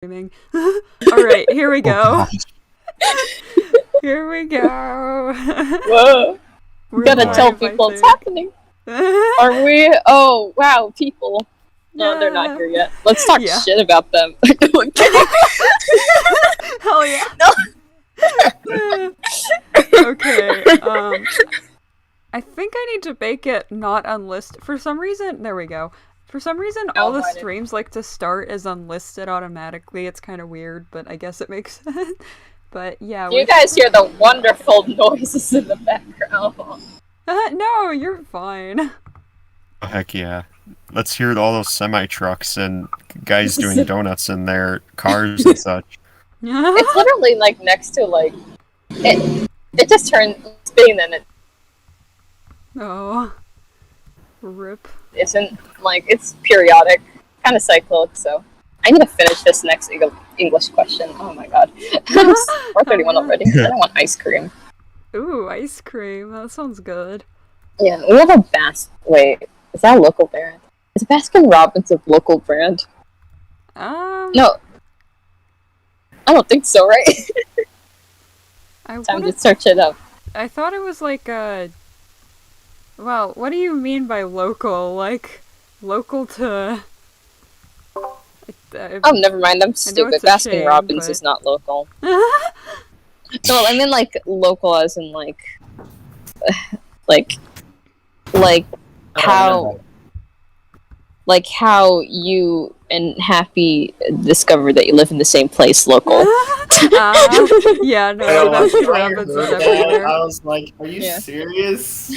Alright, here we go. Here we go. Whoa. We gotta tell people it's happening. Are we? Oh, wow, people. No, they're not here yet. Let's talk shit about them. Hell yeah. No. Okay, I think I need to make it not unlisted. For some reason, there we go. For some reason, all the streams like to start as unlisted automatically. It's kind of weird, but I guess it makes sense. But yeah. You guys hear the wonderful noises in the background. No, you're fine. Oh, heck yeah. Let's hear all those semi-trucks and guys doing donuts in their cars and such. It's literally like next to like... It just turned spinning and it... Oh. Rip. Isn't, like, it's periodic. Kind of cyclic, so... I need to finish this next English question. Oh my god. It's 4:31 already. I want ice cream. Ooh, ice cream. That sounds good. Yeah, we have a Wait, is that a local brand? Is Baskin Robbins a local brand? No. I don't think so, right? Time to search it up. I thought it was like a... Well, what do you mean by local? Like, local to... Oh, never mind, I'm stupid. Baskin Robbins is not local. No, I mean like local as in like how you and Happy discover that you live in the same place, local. Yeah, no, Baskin Robbins is everywhere. I was like, are you serious?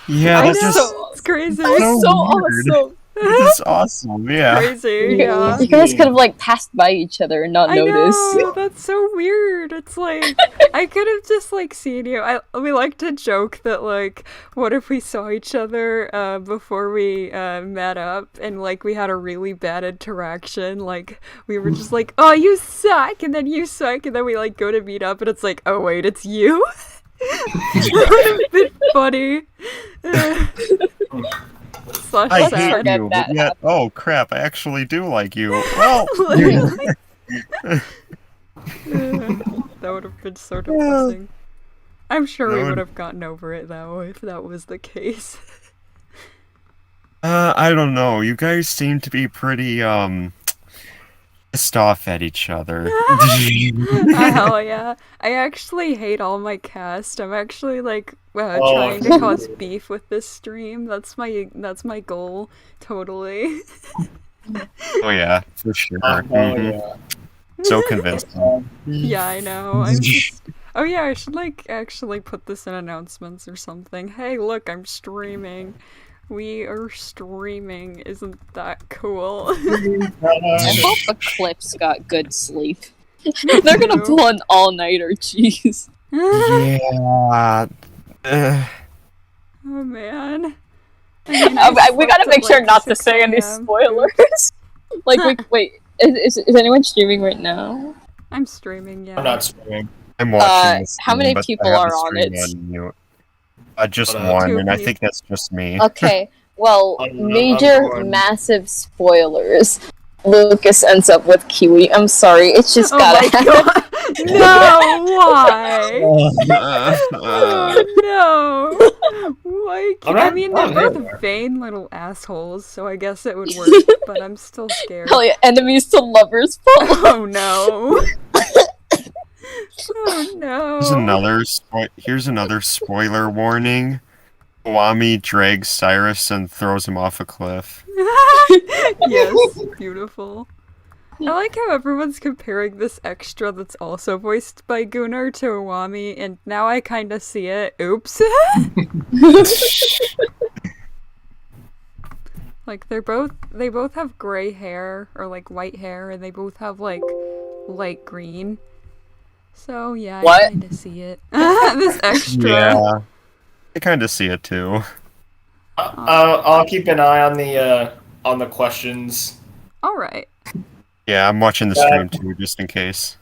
Yeah, that's just... It's crazy. That's so awesome. It's awesome, yeah. Crazy, yeah. You guys could have like passed by each other and not noticed. I know, that's so weird. It's like, I could have just like seen you. We like to joke that like, what if we saw each other before we met up and like we had a really bad interaction? Like, we were just like, oh, you suck, and then you suck, and then we like go to meet up and it's like, oh wait, it's you? That would have been funny. I hate you, but yet, oh crap, I actually do like you. Well, that would have been so depressing. I'm sure we would have gotten over it though, if that was the case. I don't know. You guys seem to be pretty, pissed off at each other. Hell yeah. I actually hate all my cast. I'm actually like trying to cause beef with this stream. That's my goal, totally. Oh yeah, for sure. Yeah. So convincing. Yeah, I know. I'm just... Oh yeah, I should like actually put this in announcements or something. Hey, look, I'm streaming. We are streaming. Isn't that cool? I hope Eclipse got good sleep. They're gonna pull an all-nighter, jeez. Yeah. Oh man. We gotta make sure not to say any spoilers. Like, wait, is anyone streaming right now? I'm streaming, yeah. I'm not streaming. I'm watching. How many people are on it? Just one, and I think that's just me. Okay, well, massive spoilers. Lucas ends up with Kiwi. I'm sorry, it's just gotta happen. No, why? Oh, no. Why? I mean, they're both vain little assholes, so I guess it would work, but I'm still scared. Hell yeah, enemies to lovers. Oh no. Oh no. Here's another spoiler warning. Kiwami drags Cyrus and throws him off a cliff. Yes, beautiful. I like how everyone's comparing this extra that's also voiced by Gunnar to Iwami, and now I kinda see it. Oops. Like, they both have gray hair, or like white hair, and they both have like light green. So yeah, I kinda see it. This extra. Yeah, I kinda see it too. I'll keep an eye on the questions. All right. Yeah, I'm watching the stream too, just in case.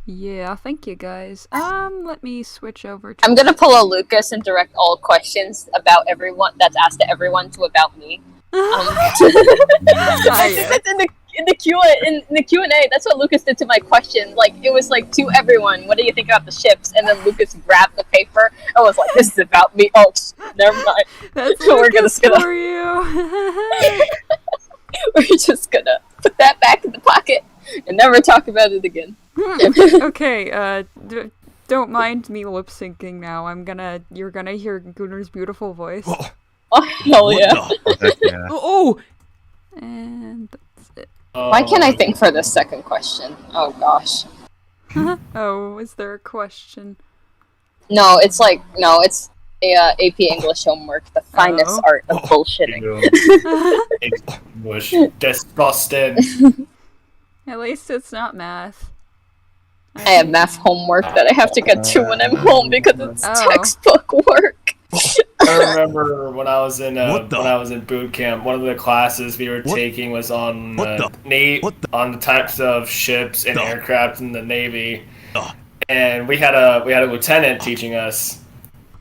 Yeah, thank you guys. Let me switch over to... I'm gonna pull a Lucas and direct all questions about everyone that's asked to everyone to about me. in the Q&A, that's what Lucas did to my question. Like, it was like, to everyone, what do you think about the ships? And then Lucas grabbed the paper and was like, this is about me. Oh, never mind. That's We're Lucas gonna- for you. We're just gonna put that back in the pocket and never talk about it again. Okay, don't mind me lip syncing now. You're gonna hear Gunner's beautiful voice. Oh, hell yeah. Yeah. Oh! And that's it. Why can't I think for the second question? Oh, gosh. Oh, is there a question? No, it's AP English homework, the finest art of bullshitting. English. Disgusting. At least it's not math. I have math homework that I have to get to when I'm home because it's Oh. textbook work. I remember when I was in boot camp, one of the classes we were taking was on the types of ships and aircraft in the Navy, and we had a lieutenant teaching us,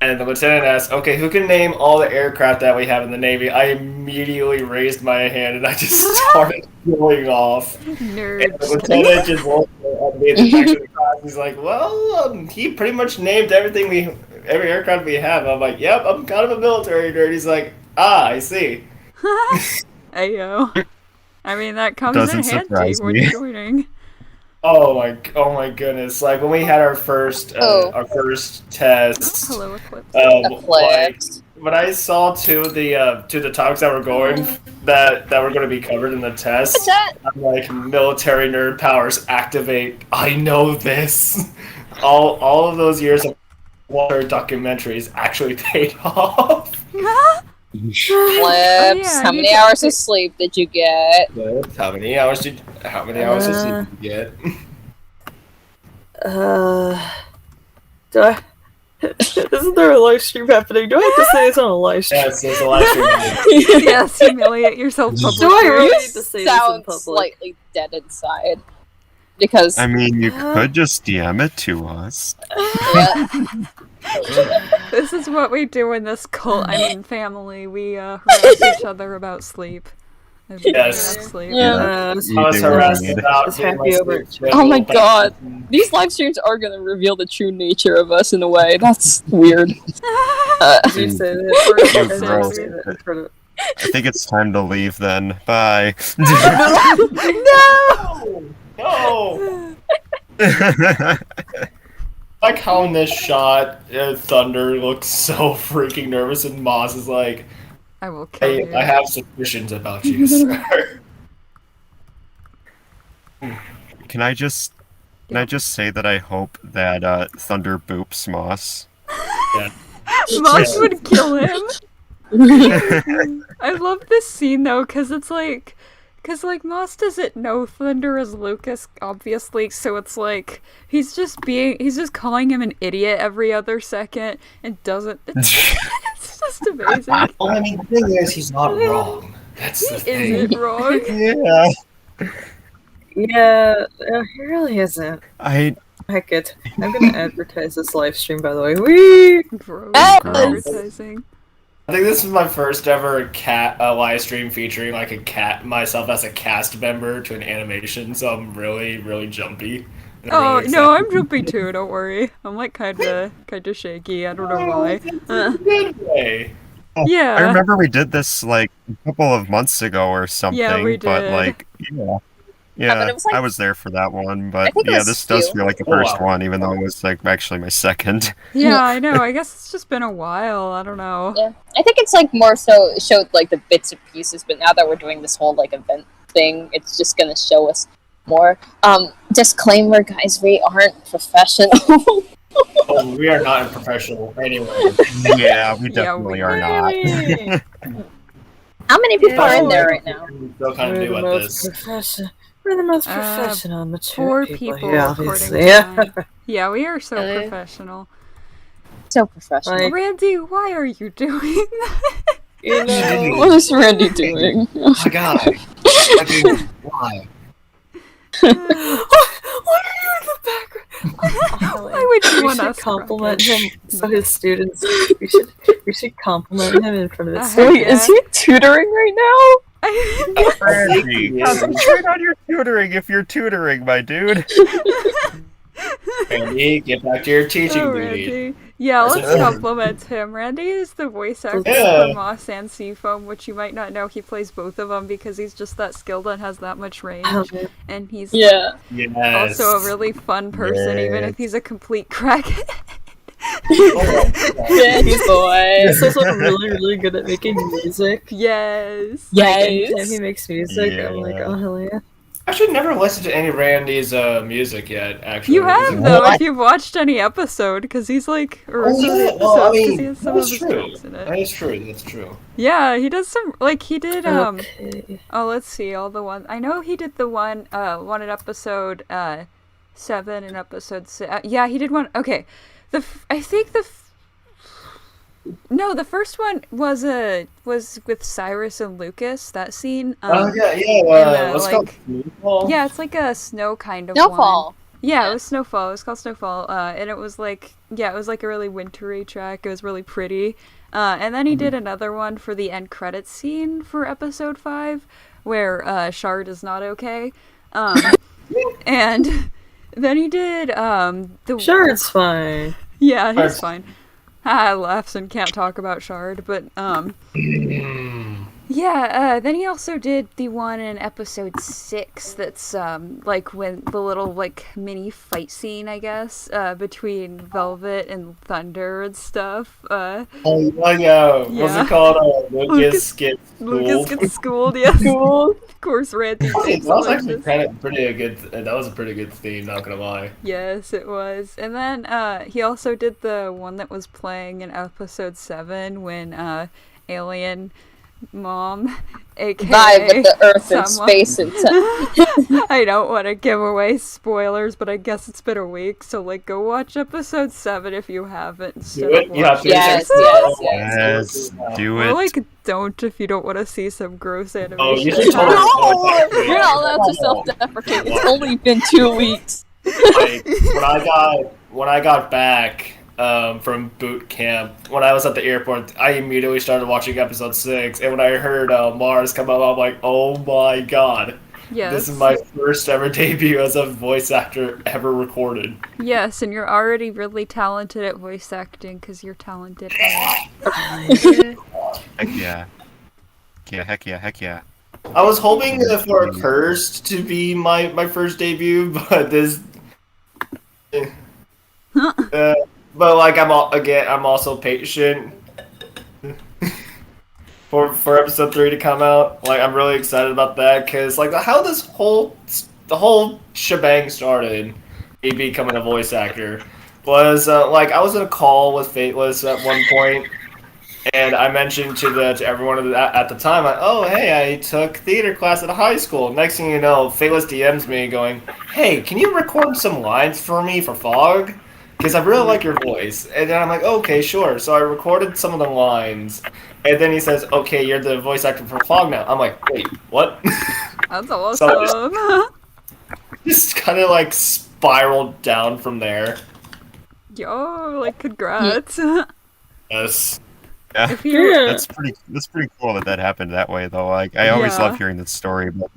and the lieutenant asked, "Okay, who can name all the aircraft that we have in the Navy?" I immediately raised my hand and I just started going off. Nerds. And the lieutenant just looked at me at the back of the class. He's like, "Well, he pretty much named every aircraft we have." I'm like, "Yep, I'm kind of a military nerd." He's like, "Ah, I see." Ayo. I mean, that comes Doesn't in handy surprise when me. joining. Oh my goodness! Like when we had our first test. Hello, Eclipse. Like, when I saw two of the topics that were going to be covered in the test, What's that? I'm like, military nerd powers activate. I know this. All of those years of water documentaries actually paid off. Flips. yeah, How you many did- hours of sleep did you get? How many hours did you get? Do I... Isn't there a live stream happening? Do I have to say it's on a live stream? Yes, there's a live stream. Yes, humiliate yourself publicly. Do I really You need to say this in sound public? slightly dead inside. Because I mean, you could just DM it to us. This is what we do in this family. We harass each other about sleep. Yes. Sleep. Yeah. I was harassed about It's getting happy my over- sleep Oh my schedule god. back. These live streams are gonna reveal the true nature of us in a way. That's weird. Did you say that? You're Did you gross. say that in front of- I think it's time to leave then. Bye. No! Like how in this shot, Thunder looks so freaking nervous, and Moz is like, I will kill "Hey, you. I have suspicions about you, sir." Can I just say that I hope that Thunder boops Moss? Yeah. Moss would kill him. I love this scene though, because Moss doesn't know Thunder as Lucas, obviously, so it's like he's just calling him an idiot every other second and doesn't. It's just amazing. Well, I mean, the thing is, he's not wrong. That's the thing. Is it wrong? Yeah. Yeah, he really isn't. Heck it. I'm gonna advertise this live stream, by the way. Whee! Gross Yes! advertising. I think this is my first ever live stream featuring myself as a cast member to an animation, so I'm really, really jumpy. And I'm Oh really no, excited. I'm jumpy too. Don't worry. I'm like kinda shaky. I don't know why. Good way. Yeah. I remember we did this like a couple of months ago or something. Yeah, we But did. like, but yeah, it was, like- I was there for that one. But I think it yeah, was this does two. feel like the Oh, first wow. one, even though it was like actually my second. Yeah, I know. I guess it's just been a while. I don't know. Yeah. I think it's like more so it showed like the bits and pieces, but now that we're doing this whole like event thing, it's just gonna show us more. Disclaimer, guys, we aren't professional. Oh, we are not professional anyway. Yeah, we Yeah, definitely we- are not. How many people are in Yeah. there right now? We still kind of We're new the at most this. We're the most Uh, professional, mature 4 people people here, according obviously. to Yeah. mine. Yeah, we are so Really? professional. So professional. Like- Randy, why are you doing that? You know, What is Randy doing? Oh my god. I mean, why? what are you in the background? Why would you We want should us compliment broken? him so his students. We should compliment him in front of his Wait, Wait, is he tutoring right now? Randy, concentrate on your tutoring if you're tutoring, my dude. Randy, get back to your teaching Oh, duty. Randy. Yeah, let's That's it. compliment him. Randy is the voice actor Yeah. for Moss and Seafoam, which you might not know. He plays both of them because he's just that skilled and has that much range. And he's Yeah. Yes. also a really fun person, even if he's a complete crackhead. Bitch boy. He's also really, really good at making music. Yes. Like, anytime Yes. he makes music, I'm like, oh hell yeah. I actually never listened to any Randy's music yet. Actually, You have, Is it- though, if you've watched any episode, because he's like, or Oh, some of the yeah. episodes, Well, I 'cause mean, he has some of that's his true. jokes in That it. is true. That's true. Yeah, he does some, like, he did, Okay. oh, let's see, all the ones. I know he did the one in episode 7 and episode 6. Yeah, he did one. Okay, I think no, the first one was with Cyrus and Lucas. That scene. Oh yeah. and, What's like- called? Yeah, it's like a snow kind of one. Snowfall. Yeah, it was Snowfall. It was called Snowfall. And it was like, yeah, it was like a really wintry track. It was really pretty. And then he did another one for the end credits scene for episode 5, where Shard is not okay. And then he did the Sure, it's fine. yeah, he's Shard's- fine. Laughs and can't talk about Shard, but yeah, then he also did the one in episode 6 that's like when the little like mini fight scene, I guess, between Velvet and Thunder and stuff. Oh yeah. What's Yeah. it called? Lucas gets Lucas schooled. gets schooled, yes. Cool. Of course, Randy That takes was it like actually this. pretty good. That was a pretty good theme. Not gonna lie. Yes, it was. And then he also did the one that was playing in episode 7 when Alien Mom, aka Vibe with the Earth and someone- space and time. I don't want to give away spoilers, but I guess it's been a week, so like go watch episode 7 if you haven't. Instead Do it. of You have to. watching- Yes, Oh, yes. Do Or it. like don't if you don't want to see some gross animation. Oh, you should totally. No! You're not allowed to self-deprecate. It's only been 2 weeks. Like, when I got back from boot camp, when I was at the airport, I immediately started watching episode 6, and when I heard Mars come up, I'm like, oh my god, Yes. this is my first ever debut as a voice actor ever recorded. Yes, and you're already really talented at voice acting because you're talented. Heck yeah. Heck yeah. I was hoping for Cursed to be my first debut, but this. But like I'm also patient for episode 3 to come out. Like I'm really excited about that because like how the whole shebang started, me becoming a voice actor, was like I was in a call with Fateless at one point, and I mentioned to everyone at the time, like, oh hey, I took theater class at a high school. Next thing you know, Fateless DMs me going, hey, can you record some lines for me for Fog? Because I really like your voice. And then I'm like, okay, sure. So I recorded some of the lines. And then he says, okay, you're the voice actor for Fog now. I'm like, wait, what? That's So awesome. Just kind of like spiraled down from there. Yo, like congrats. Yes. Yeah. If you Yeah. That's pretty cool that happened that way though. Like I always Yeah. love hearing that story, but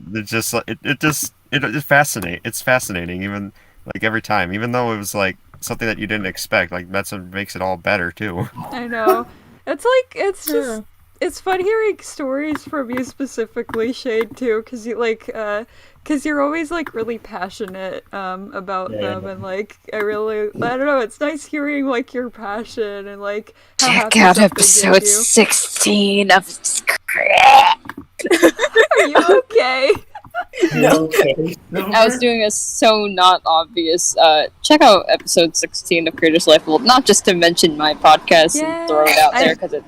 it's fascinating even like every time, even though it was like something that you didn't expect. Like that's what makes it all better too. I know. It's like it's Yeah. just it's fun hearing stories from you specifically, Shade, too, because you're always like really passionate about Yeah. them, and like I don't know, it's nice hearing like your passion and like how Check happy out something episode gives you. 16 of Are you okay? Okay. I was doing a so not obvious. Check out episode 16 of Creator's Life. Well, not just to mention my podcast Yeah, and throw it out I- there, because it.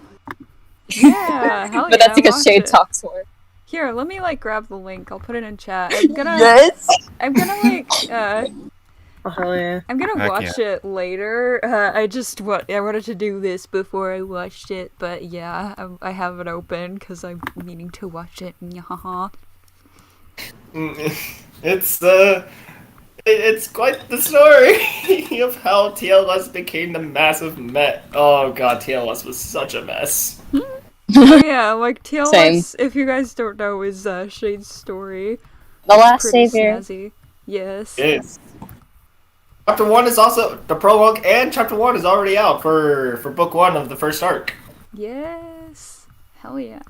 Yeah, hell But yeah, that's because watch Shade it. talks more. Here, let me like grab the link. I'll put it in chat. I'm gonna like Oh hell yeah. I'm gonna Heck watch it later. I wanted to do this before I watched it, but yeah, I have it open because I'm meaning to watch it. Nyahaha. It's quite the story of how TLS became the massive mess. Oh god, TLS was such a mess. Oh yeah, like TLS, Same. if you guys don't know, is Shade's story. The It's Last pretty Savior. snazzy. Yes. Yes. Chapter 1 is also the prologue, and Chapter 1 is already out for book 1 of the first arc. Yes. Hell yeah.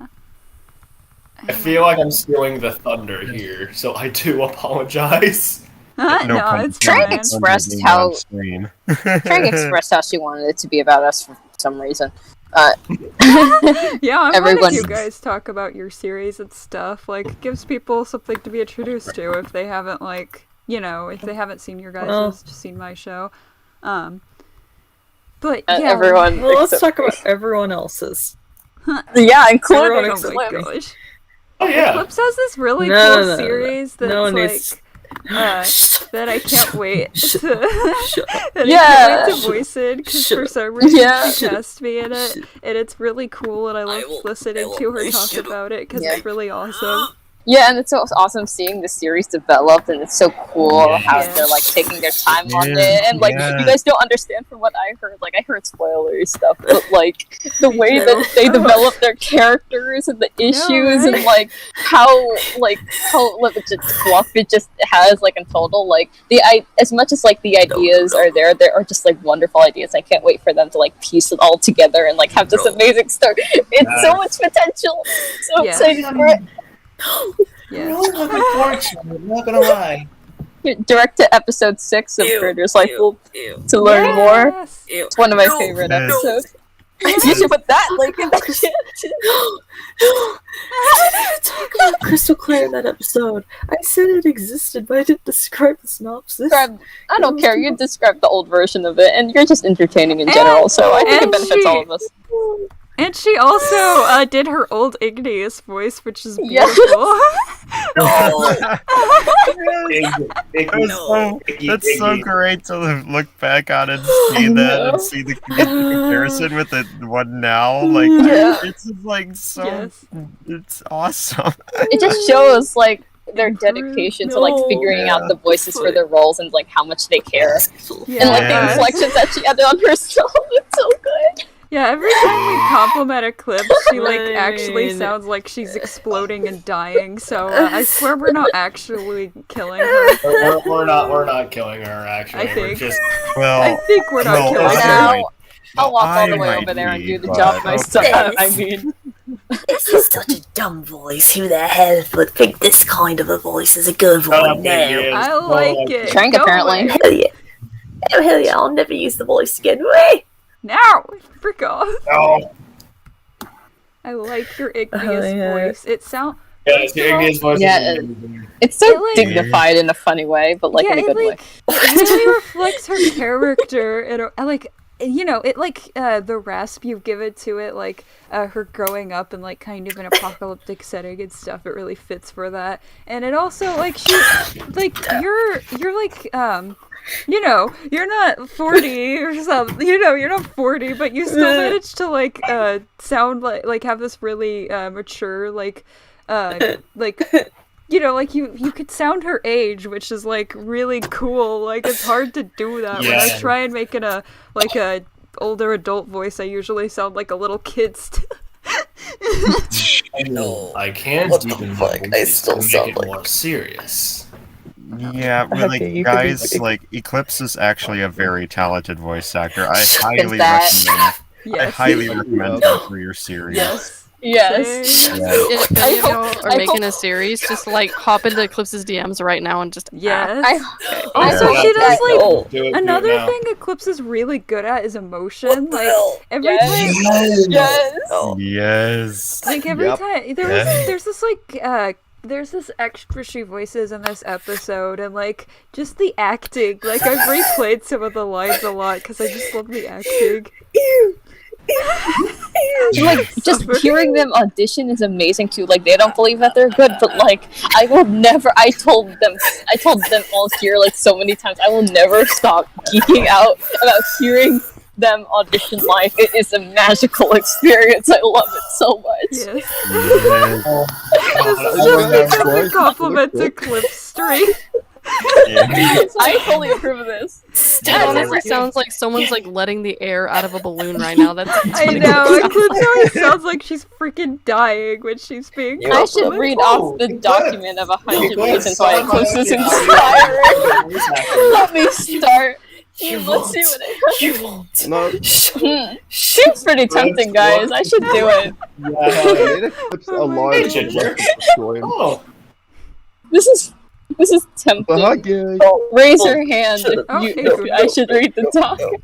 I feel like I'm stealing the thunder here, so I do apologize. No, it's Trank fine. expressed Being how on screen. Frank expressed how she wanted it to be about us for some reason. Yeah, I'm glad Everyone- if you guys talk about your series and stuff. Like, it gives people something to be introduced to if they haven't, like, you know, if they haven't seen your guys', just seen my show. But yeah, everyone. Well, let's talk about everyone else's. Yeah, including Everyone oh except my me. gosh. Oh yeah. Eclipse has this really No, cool no, no. series that's No one like needs- that I can't wait to Shut up. that I Yeah. can't wait to voice in because Shut for up. some reason Yeah. she cast me in it, and it's really cool, and I love listening to her talk shut up. about it because Yeah. it's really awesome. Yeah, and it's so awesome seeing the series develop, and it's so cool how Yeah. they're like taking their time on Yeah, it, and like yeah. you guys don't understand from what I heard. Like I heard spoilery stuff, but like the Me way too. that they develop their characters and the issues, right? and like how just fluff it just has like in total. Like as much as like the ideas are there are just like wonderful ideas. I can't wait for them to like piece it all together and like have this amazing story. It's so much potential. So Yeah. excited for it. Yes. looking forward to it, I'm not gonna lie. Direct to episode 6 of Creator's Life Loop Ew. to learn more. Yes. Ew. It's one of my No, favorite no. episodes. You should put that link in the chat. Talk about Crystal Clear in that episode. I said it existed, but I didn't describe the synopsis. I don't care. You described the old version of it, and you're just entertaining in general. So I think it and benefits she- all of us. And she also did her old Igneous voice, which is Yeah. beautiful. That's so great to look back on and see that and see the comparison with the one now. Like, Yeah. it's just, like so. Yes. It's awesome. It just shows like their dedication to like No. figuring Yeah. out the voices for their roles and like how much they care. Yeah. And like the Yes. inflections that she added on herself. It's so good. Yeah, every time we compliment Eclipse, she like actually Fine. sounds like she's exploding and dying. So I swear we're not actually killing her. We're not killing her. Actually, I we're think. just I Well, think we're not well, killing okay. her. Now I'll walk all the I way might over there and be, do the but job myself. okay. I mean, This is such a dumb voice. Who the hell would think this kind of a voice is a good one now? I like it. Trank, Go apparently. away. Hell yeah. Oh, hell yeah, I'll never use the voice again. Wait! Now, frick off. no. I like your Igneous yeah. voice. It sounds. Yeah, it's the Igneous voice. Yeah, it's so It, like- dignified in a funny way, but like yeah, in a it good way. like it really reflects her character. I like, you know, it like the rasp you give it to it, like her growing up in like kind of an apocalyptic setting and stuff. It really fits for that, and it also like like you're like you know, you're not 40 or something. You know, you're not 40, but you still manage to like sound like have this really mature like you know, like you could sound her age, which is like really cool. Like it's hard to do that. When I Yeah. try and make it a older adult voice, I usually sound like a little kid still. No. I can't What the even fuck? I still make sound it like- more serious. yeah, but like Okay, you could be guys, like- like Eclipse is actually a very talented voice actor. I Is highly that- recommend. I Yes. highly recommend her for your series. Yes. Yes. Same. Yeah. If I any of hope- y'all are I making hope- a series, just like hop into Eclipse's DMs right now and just Yes. I, Also, Yeah. she does like Oh, Do it another now. thing Eclipse is really good at is emotion. Like every Yes. time, yes. Oh. Yes. like every Yep. time there's this like there's this extra she voices in this episode, and like just the acting. Like I've replayed some of the lines a lot because I just love the acting. Like just hearing them audition is amazing too. Like they don't believe that they're good, but like I will never. I told them all here like so many times. I will never stop geeking out about hearing them audition live. It is a magical experience. I love it so much. Yes. Yes. This is just because a compliment to Clip Street. Yeah. I fully approve of this. It honestly sounds like someone's like letting the air out of a balloon right now. That's I know, Eclipse always sounds like she's freaking dying when she's being I should read off the document of 100 reasons why Eclipse is inspiring. Let me start. Let's see what it You won't. No, Seems pretty tempting, guys. I should do it. I made Eclipse a large destroy him. Oh, This is tempting. But hugging. Raise your hand if Oh, you. hey, If I should read the document.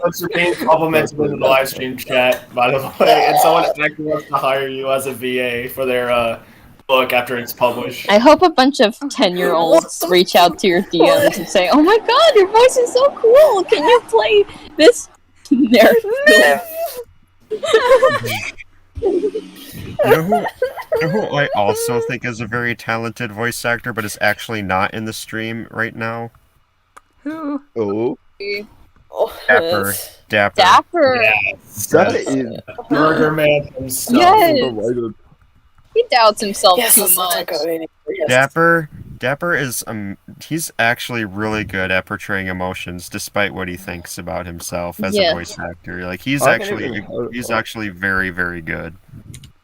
that's being complimented in the live stream chat, by the way, and someone actually wants to hire you as a VA for their book after it's published. I hope a bunch of 10-year-olds reach out to your DMs and say, "Oh my god, your voice is so cool! Can you play this narrative?" You know who I also think is a very talented voice actor, but is actually not in the stream right now? Who? Oh, Oh, Dapper. yes. Dapper. Dapper. that is Burger Man himself. Yes. delighted. He doubts himself Yes, too let's not much. talk about it. Yes. Dapper is he's actually really good at portraying emotions, despite what he thinks about himself as Yeah. a voice actor. Like he's I can't even- actually very, very good.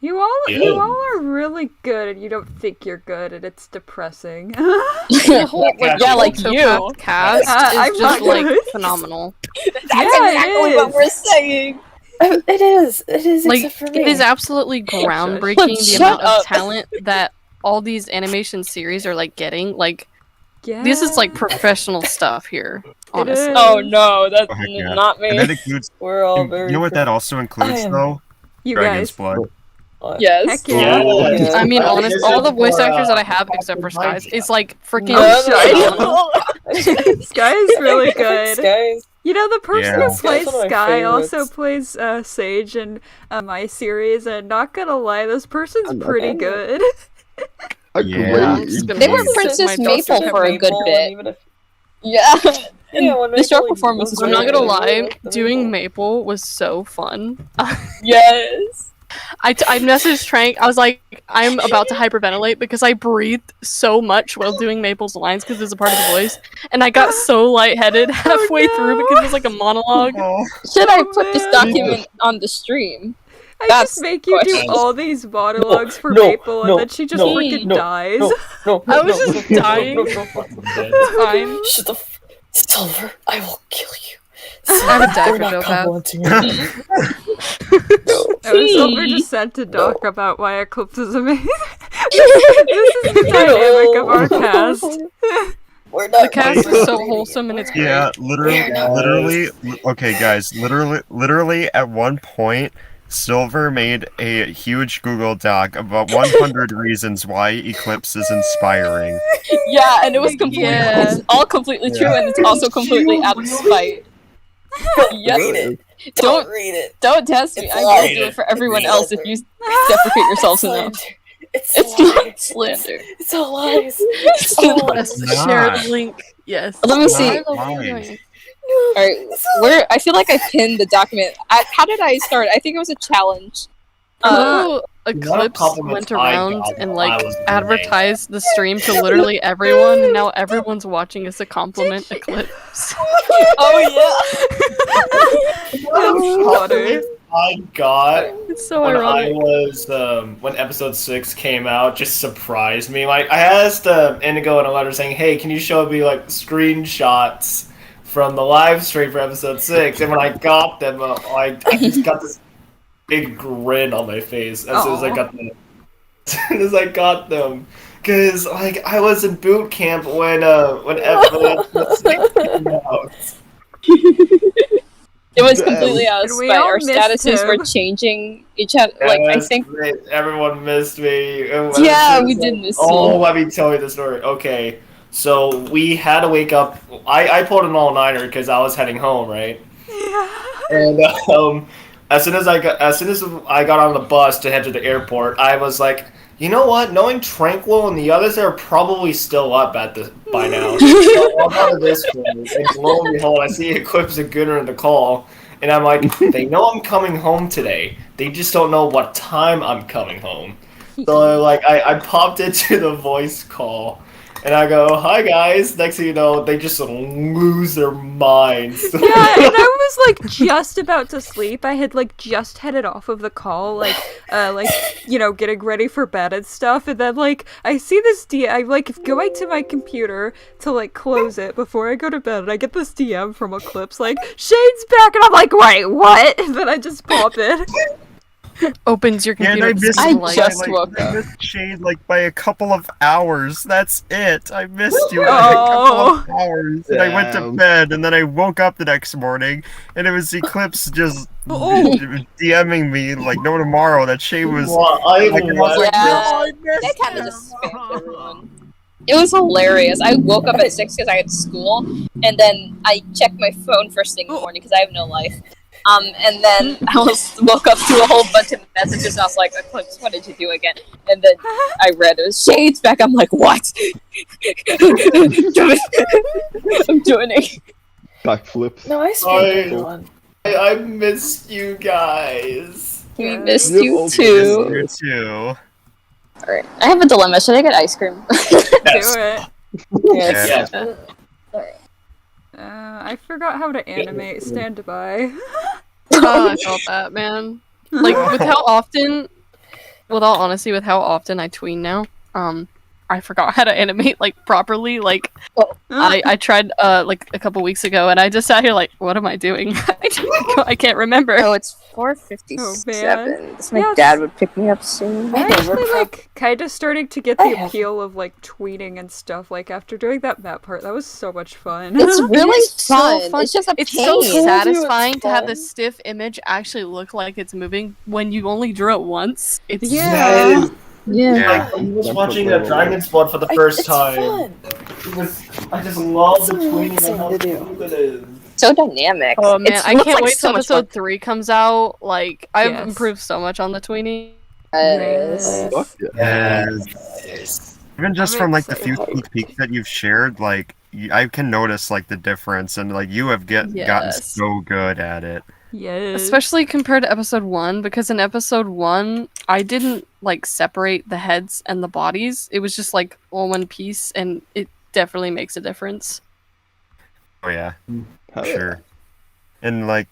You all Yeah. are really good, and you don't think you're good, and it's depressing. The whole Yeah, like you. Octopath cast I'm is not just like good. phenomenal. That's Yeah, exactly it what is. we're saying. It is. It is. Like Except for me. it is absolutely groundbreaking the Shut amount up. of talent that all these animation series are like getting. Like Yeah. this is like professional stuff here. Honestly. is. Oh no, that's Oh, heck yeah. not me. And that includes, We're all you very. know what that also includes, am- though? you Dragon's guys. Blood. Yes. Heck yeah. Yeah. I mean, I honest, guess all the it's voice for, actors that I have, except for Skies, is like freaking Oh, phenomenal. Sky is really good. Guys, You know, the person Yeah. who plays That's one of my Sky also favorites. plays Sage in my series, and not gonna lie, this person's I'm not- pretty good. A Yeah. great. They were This is Princess my Maple Dr. for a good Maple, bit. and even if- Yeah. Yeah, when The short Maple performance was is I'm not really gonna good, lie, the doing Maple. Maple was so fun. Yes. I messaged Trank. I was like, I'm about to hyperventilate because I breathed so much while doing Maple's lines because it was a part of the voice, and I got so lightheaded halfway through because it was like a monologue. Should I put this man. document on the stream? I That's just make you do questions. all these monologues for no, Maple, no, and then she just no, freaking no, dies. No, I was just dying. Fine. Shut the Silver, I will kill you. I have a dagger They're not joke out. complimenting me. Silver just sent to Doc about why Eclipse is amazing. This is the dynamic of our cast. We're not The cast going is so to- wholesome and it's great. Yeah, okay, guys, literally at one point, Silver made a huge Google Doc about 100 reasons why Eclipse is inspiring. Yeah, and it was completely, Yeah. it's all completely true, and it's also completely out of spite. Yes. Read it. Don't read it. Don't test me. It's I'm gonna lies. do it for everyone It's else if you deprecate yourselves enough. It's not slander. It's all lies. It's not. Yes, It's share not. the link. Yes. Let me It's see. not lies. Alright, where I feel like I pinned the document. How did I start? I think it was a challenge. Eclipse compliments went I around got and while I like was doing advertised the stream to literally everyone, and now everyone's watching us to compliment Eclipse. Oh Compliment I got It's so when ironic. I was when episode 6 came out just surprised me. Like I asked Indigo in a letter saying, "Hey, can you show me like screenshots from the live stream for episode 6?" And when I got them, I just got this big grin on my face as soon as I Aw. got them. As soon as I got them, because like I was in boot camp when episode 6 came out. It was completely out of And we spite. all Our missed statuses were him. changing each other. Like I Yes, think. great. Everyone missed me. Yeah, we did miss Oh, you. let me tell you the story. Okay, so we had to wake up. I pulled an all-nighter because I was heading home, right? And as soon as I got on the bus to head to the airport, I was like, you know what? Knowing Tranquil and the others are probably still up by now. So I'll go to this one, and lo and behold, I see Eclipse and Gunnar in the call, and I'm like, they know I'm coming home today. They just don't know what time I'm coming home. So like I popped into the voice call, And I go, hi guys. Next thing you know, they just lose their minds. Yeah, and I was like just about to sleep. I had like just headed off of the call, like getting ready for bed and stuff. And then like I see this I like going to my computer to like close it before I go to bed, and I get this DM from Eclipse like Shade's back, and I'm like, wait, what? And then I just pop it. Opens your computer. And I you just by, woke I up. missed Shade like by a couple of hours. That's it. I missed you by a couple of hours. And I went to Damn. bed, and then I woke up the next morning, and it was Eclipse just DMing me like no tomorrow that Shade was. Well, I like, was like, Yeah. "No, I missed They kind of you." just spammed everyone. It was hilarious. I woke up at 6 because I had school, and then I checked my phone first thing in the morning because I have no life. And then I woke up to a whole bunch of messages, and I was like, Eclipse, what did you do again? And then I read it was Shade's back. I'm like, what? I'm joining. No, Backflips. I spammed everyone. I missed you guys. We missed You you also too. You too. Alright, I have a dilemma. Should I get ice cream? Yes. Do it. Yes. Yeah. Alright. I forgot how to animate Stand By. I felt that, man. Like, with how often, with all honesty, with how often I tween now, I forgot how to animate, like, properly. Like, I tried, like, a couple weeks ago, and I just sat here like, what am I doing? I can't remember. Oh, it's 4:57. man. My Yes. dad would pick me up soon. I'm actually like kind of starting to get I the have- appeal of like tweeting and stuff. Like after doing that map part, that was so much fun. It's really so fun. fun. It's just a It's pain. so Told you satisfying it's to have fun. the stiff image actually look like it's moving when you only drew it once. It's Yeah. Yeah. Like, I was watching a Dragon's Blood for the first It's time. fun. I just love the It's a tweening thing and how to do. smooth it is. So dynamic. Oh man, It's I looks can't like wait so till much fun. episode 3 comes out. Like, I've Yes. improved so much on the tweening. Yes. Fuck yeah. Even just I'm from like the few excited. sneak peeks that you've shared, like I can notice like the difference, and like you have gotten Yes. so good at it. Yes. Especially compared to episode 1, because in episode 1, I didn't, like, separate the heads and the bodies. It was just, like, all one piece, and it definitely makes a difference. Oh yeah, Hell for yeah. sure. And like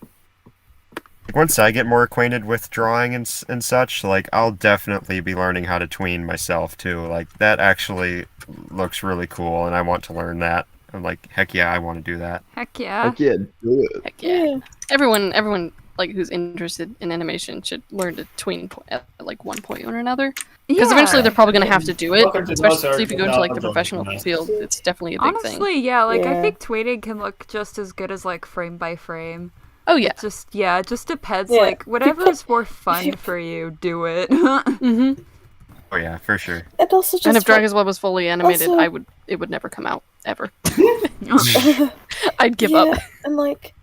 once I get more acquainted with drawing and such, like I'll definitely be learning how to tween myself too. Like that actually looks really cool, and I want to learn that. I'm like, heck yeah, I want to do that. Heck yeah. Heck yeah, do it. Heck yeah. Everyone, like, who's interested in animation should learn to tween at, like, one point or another. Because eventually they're probably going to have to do it, Welcome to especially if you go into, like, the Mozart. professional field. It's definitely a big thing. Honestly, yeah, like I Yeah. think tweeting can look just as good as like frame by frame. Oh, yeah. It just depends. Yeah. Like whatever is more fun for you, do it. hmm Oh yeah, for sure. And also just And if Dragon's Blood was fully animated, Also- it would never come out, ever. I'd give yeah, up. and like,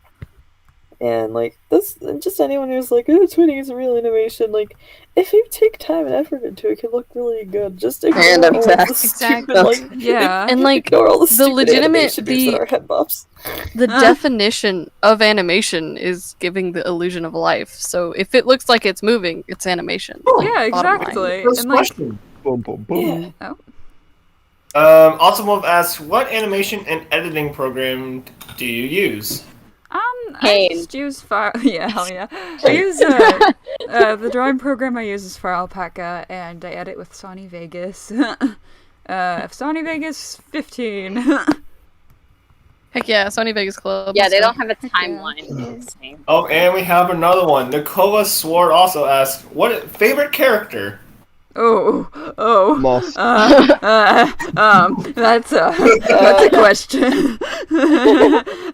and like this, and just anyone who's like, "Oh, twinning is a real animation." Like, if you take time and effort into it, it can look really good. Just ignore And all the effects. stupid, Exactly. like, Yeah. And, like, ignore all the stupid legitimate- animation dudes that are head bobs. The definition of animation is giving the illusion of life. So if it looks like it's moving, it's animation. Yeah, Bottom line. exactly. First And like, question. Boom, boom, boom. Yeah. Automov asks, what animation and editing program do you use? I Pain. just use File. Yeah, hell yeah. I use the drawing program I use is File Alpaca, and I edit with Sony Vegas. Sony Vegas 15. Heck yeah, Sony Vegas Club. Yeah, they let's don't have a yeah. timeline. It's the same. Oh, and we have another one. Nicola Sword also asks, what favorite character? Oh. Moss. That's a question.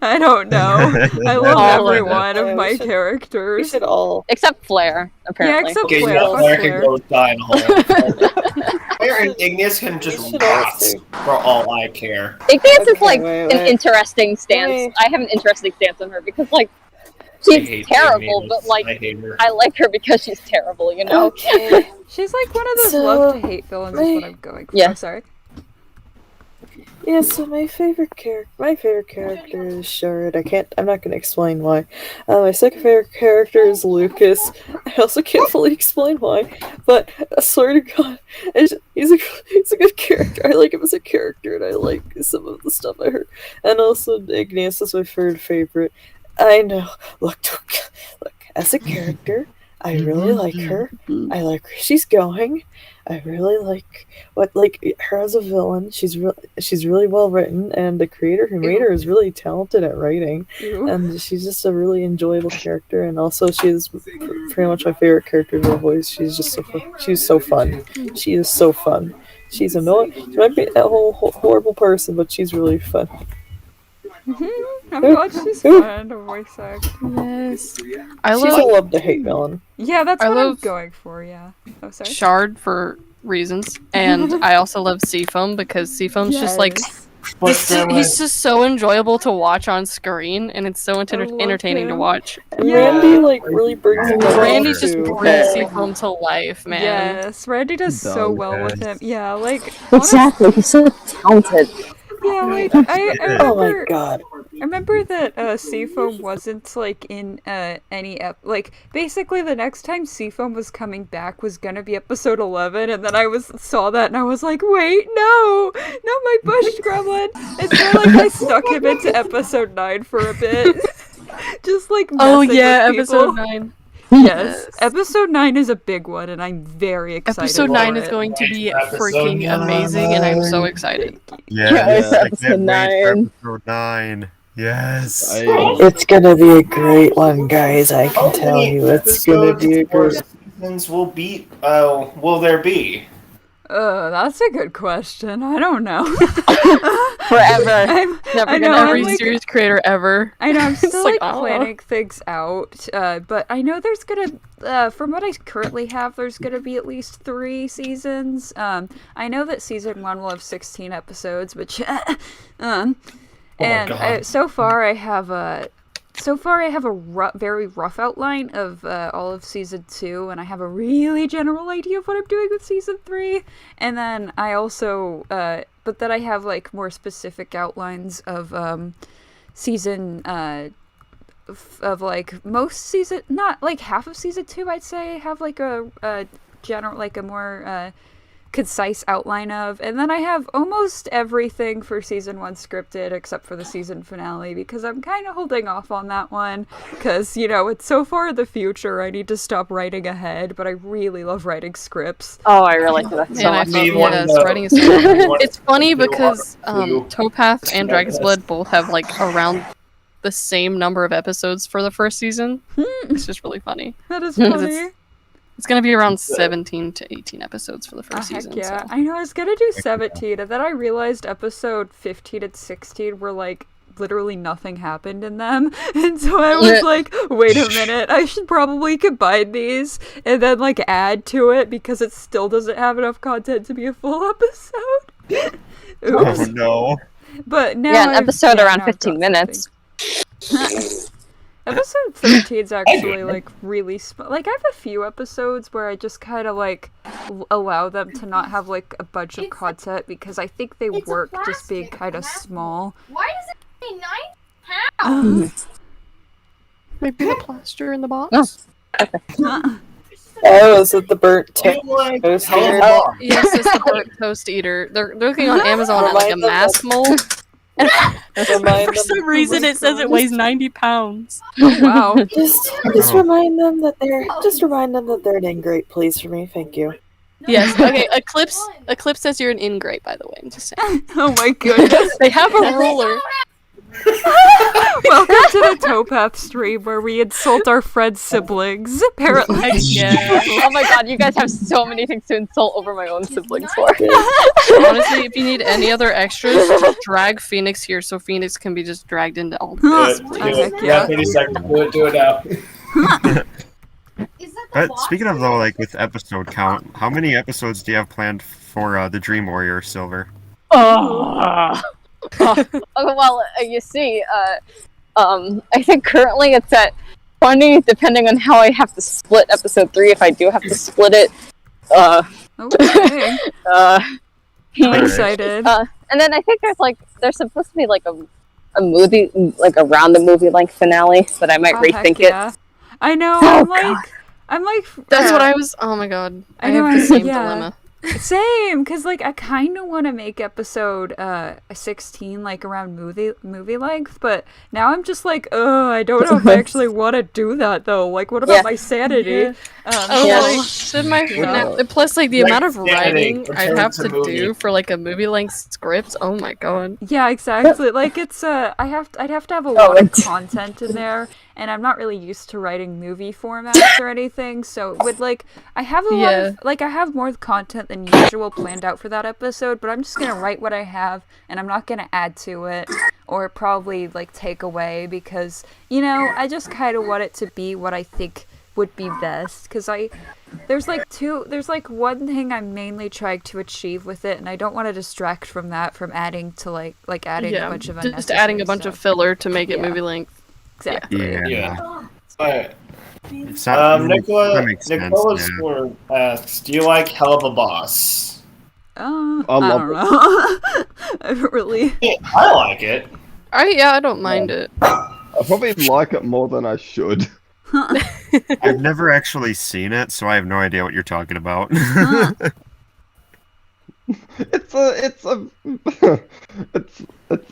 I don't know. I love All of every it. one of Yeah, my we should- We characters. should all. Except Flare, apparently. except Okay, Flare, yeah, fuck Flare Flare. can go die in a hole. Flare and Igneous can We just should all rot see. for all I care. Igneous is Okay, like wait, an wait. interesting stance. Wait. I have an interesting stance on her because, like, I she's hate terrible, Igneous. but, like, I hate her. I like her because she's terrible, you know? Okay. She's like one of those So, love to hate villains is what wait. I'm going for. Yeah. Sorry. Yeah, so my favorite character is Shard. I'm not gonna explain why. My second favorite character is Lucas. I also can't fully explain why, but I swear to God, he's a good character. I like him as a character, and I like some of the stuff I heard. And also, Igneous is my third favorite. I know. Look, as a character, I really like her. I like where she's going. I really like her as a villain. She's really well written, and the creator who made her is really talented at writing. And she's just a really enjoyable character. And also, she is pretty much my favorite character of her voice. She's just she's so fun. She is so fun. She's annoying. She might be a horrible person, but she's really fun. I'm glad she's fun to voice act. Yes. She's a love to hate villain. Yeah, that's what I'm going for, yeah. Oh, sorry. Shard for reasons. And I also love Seafoam because Seafoam's just like... He's just so enjoyable to watch on screen, and it's so entertaining to watch. Randy really brings him. Randy just brings Seafoam to life, man. Yes, Randy does so well with him. Yeah, exactly. He's so talented. Yeah, I remember, oh my God. I remember that Seafoam wasn't in any basically the next time Seafoam was coming back was gonna be episode 11, and then I saw that and I was like, wait, no, not my bush gremlin. And so I stuck him into episode 9 for a bit. Just oh yeah, episode 9. Yes, episode 9 is a big one, and I'm very excited. Episode 9 is going to be freaking amazing, and I'm so excited. Yes, I can't wait for episode 9. Yes. It's gonna be a great one, guys. I can tell you, it's gonna be a great. Will there be? That's a good question. I don't know. Forever. Every series creator ever. I know, I'm still planning things out, but I know there's gonna, from what I currently have, there's gonna be at least 3 seasons. I know that season 1 will have 16 episodes, which, so far I have a very rough outline of all of season 2, and I have a really general idea of what I'm doing with season 3. And then I also, but then I have more specific outlines of season, of most season, not half of season 2. I'd say have a general, a more concise outline of, and then I have almost everything for season 1 scripted except for the season finale, because I'm kind of holding off on that one because it's so far in the future. I need to stop writing ahead, but I really love writing scripts. Oh, I really do that so much. Writing is so it's funny because Towpath and Dragon's Blood both have around the same number of episodes for the first season. It's just really funny. That is funny. It's gonna be around 17 to 18 episodes for the first season. Yeah, so. I know. I was gonna do 17, and then I realized episode 15 and 16 were literally nothing happened in them, and so I was like, wait a minute, I should probably combine these and then add to it because it still doesn't have enough content to be a full episode. Oh no! But now an episode around 15 minutes. Episode 13 is actually really I have a few episodes where I just kind of allow them to not have a bunch of content because I think they work just being kind of small. Why does it say 9 pounds? Maybe the plaster in the box. Oh, is it the burnt toast eater? Oh, yes, it's the burnt toast eater. They're looking on Amazon at a mask mold. For some reason, it says it weighs 90 pounds. Oh, wow! Just remind them that they're an ingrate, please, for me. Thank you. Yes. Okay. Eclipse says you're an ingrate, by the way. I'm just saying. Oh my goodness! They have a ruler. Welcome to the Towpath stream where we insult our friends' siblings. Apparently, yeah. Oh my god, you guys have so many things to insult over my own siblings for. Honestly, if you need any other extras, just drag Phoenix here so Phoenix can be just dragged into all this. Yeah, 30 seconds. Do it now. But speaking of though, with episode count, how many episodes do you have planned for the Dream Warrior Silver? Well, you see, I think currently it's at 20, depending on how I have to split episode 3, if I do have to split it. Okay. I'm excited. And then I think there's supposed to be like a movie, like around the movie length finale, but I might rethink it. I know. Oh, I'm like. That's what I was. Oh my god. I know, have the same dilemma. Same, because like I kind of want to make episode 16 like around movie length, but now I'm just like, I don't know if I actually want to do that though. Like, what about my sanity? Plus, like the amount of writing I'd have to do for like a movie length script. Oh my god. Yeah, exactly. Like it's I'd have to have a lot of content in there, and I'm not really used to writing movie formats or anything. So with like I have a lot of I have more content than usual planned out for that episode, but I'm just gonna write what I have, and I'm not gonna add to it or probably like take away because I just kind of want it to be what I think would be best because there's one thing I'm mainly trying to achieve with it, and I don't want to distract from that from adding to like adding a bunch of unnecessary just adding a bunch stuff. of filler to make it movie length. Exactly. Yeah. Alright. Nicola Sport asks, do you like Hell of a Boss? I don't know. I don't really. I like it. I don't mind it. I probably like it more than I should. I've never actually seen it, so I have no idea what you're talking about. It's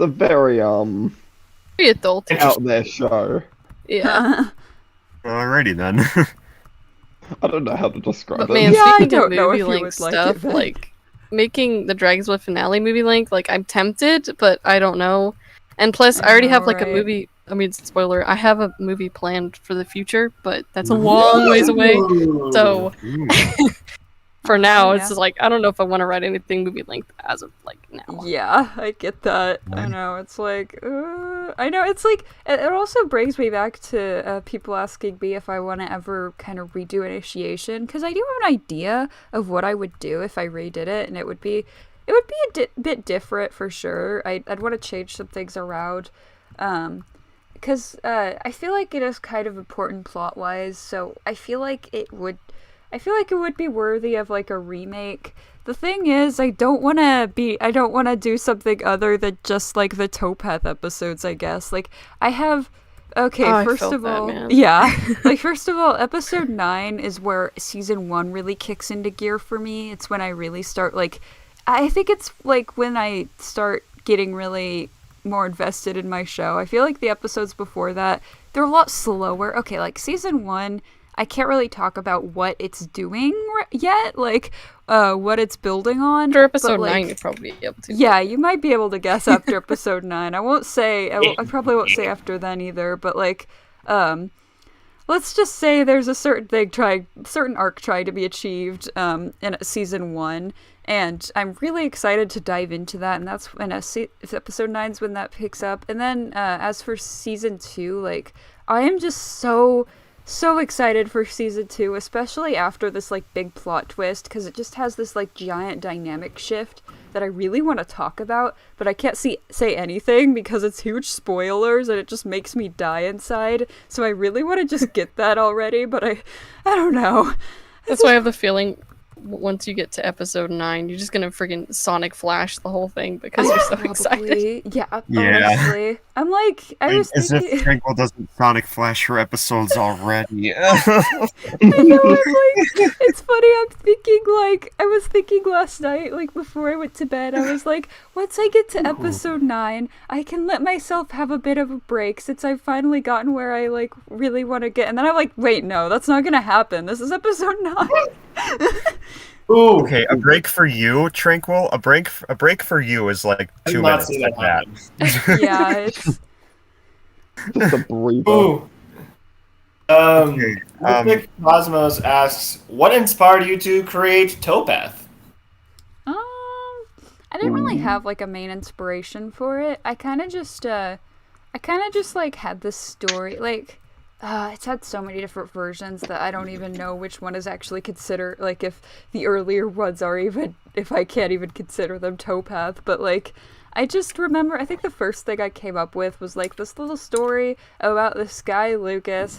a very adult out there show. Yeah. Alrighty then. I don't know how to describe it. Man, speaking of movie length stuff, like making the Dragonswood finale movie length, like I'm tempted, but I don't know. And plus, I already have like a movie. I mean, spoiler. I have a movie planned for the future, but that's a long ways away. So for now, it's just like I don't know if I want to write anything movie length as of like now. Yeah, I get that. I know it's like I know it's like it also brings me back to people asking me if I want to ever kind of redo Initiation because I do have an idea of what I would do if I redid it, and it would be a bit different for sure. I'd want to change some things around. Because I feel like it is kind of important plot-wise, so I feel like it would be worthy of like a remake. The thing is, I don't want to do something other than just like the Topeth episodes, I guess. Like I have first of all, episode 9 is where season 1 really kicks into gear for me. It's when I really start I think it's like when I start getting really more invested in my show. I feel like the episodes before that, they're a lot slower. Okay, like season 1, I can't really talk about what it's doing yet, like what it's building on. After episode 9, you'll probably be able to. Yeah, you might be able to guess after episode 9. I probably won't say after then either, but like, let's just say there's a certain arc trying to be achieved in season 1. And I'm really excited to dive into that, and that's when episode 9's when that picks up. And then as for season 2, like I am just so excited for season 2, especially after this like big plot twist, because it just has this like giant dynamic shift that I really want to talk about, but I can't say anything because it's huge spoilers and it just makes me die inside. So I really want to just get that already, but I don't know. That's why I have the feeling once you get to episode 9, you're just gonna friggin' Sonic Flash the whole thing because you're so excited. Yeah, honestly. I'm like, as if Tranquil doesn't Sonic Flash for episodes already. I know, I'm like, it's funny, I was thinking last night, like before I went to bed, I was like, once I get to episode 9, I can let myself have a bit of a break since I've finally gotten where I like really want to get, and then I'm like, wait, no, that's not gonna happen. This is episode 9. Ooh. Okay, a break for you, Tranquil. A break for you is like 2 minutes like that. Yeah, it's just a breather. Ooh. Cosmos asks, what inspired you to create Topeth? I didn't really have like a main inspiration for it. I kind of just like had this story, like it's had so many different versions that I don't even know which one is actually considered, like if the earlier ones are even, if I can't even consider them Topeth, but like I just remember, I think the first thing I came up with was like this little story about this guy Lucas,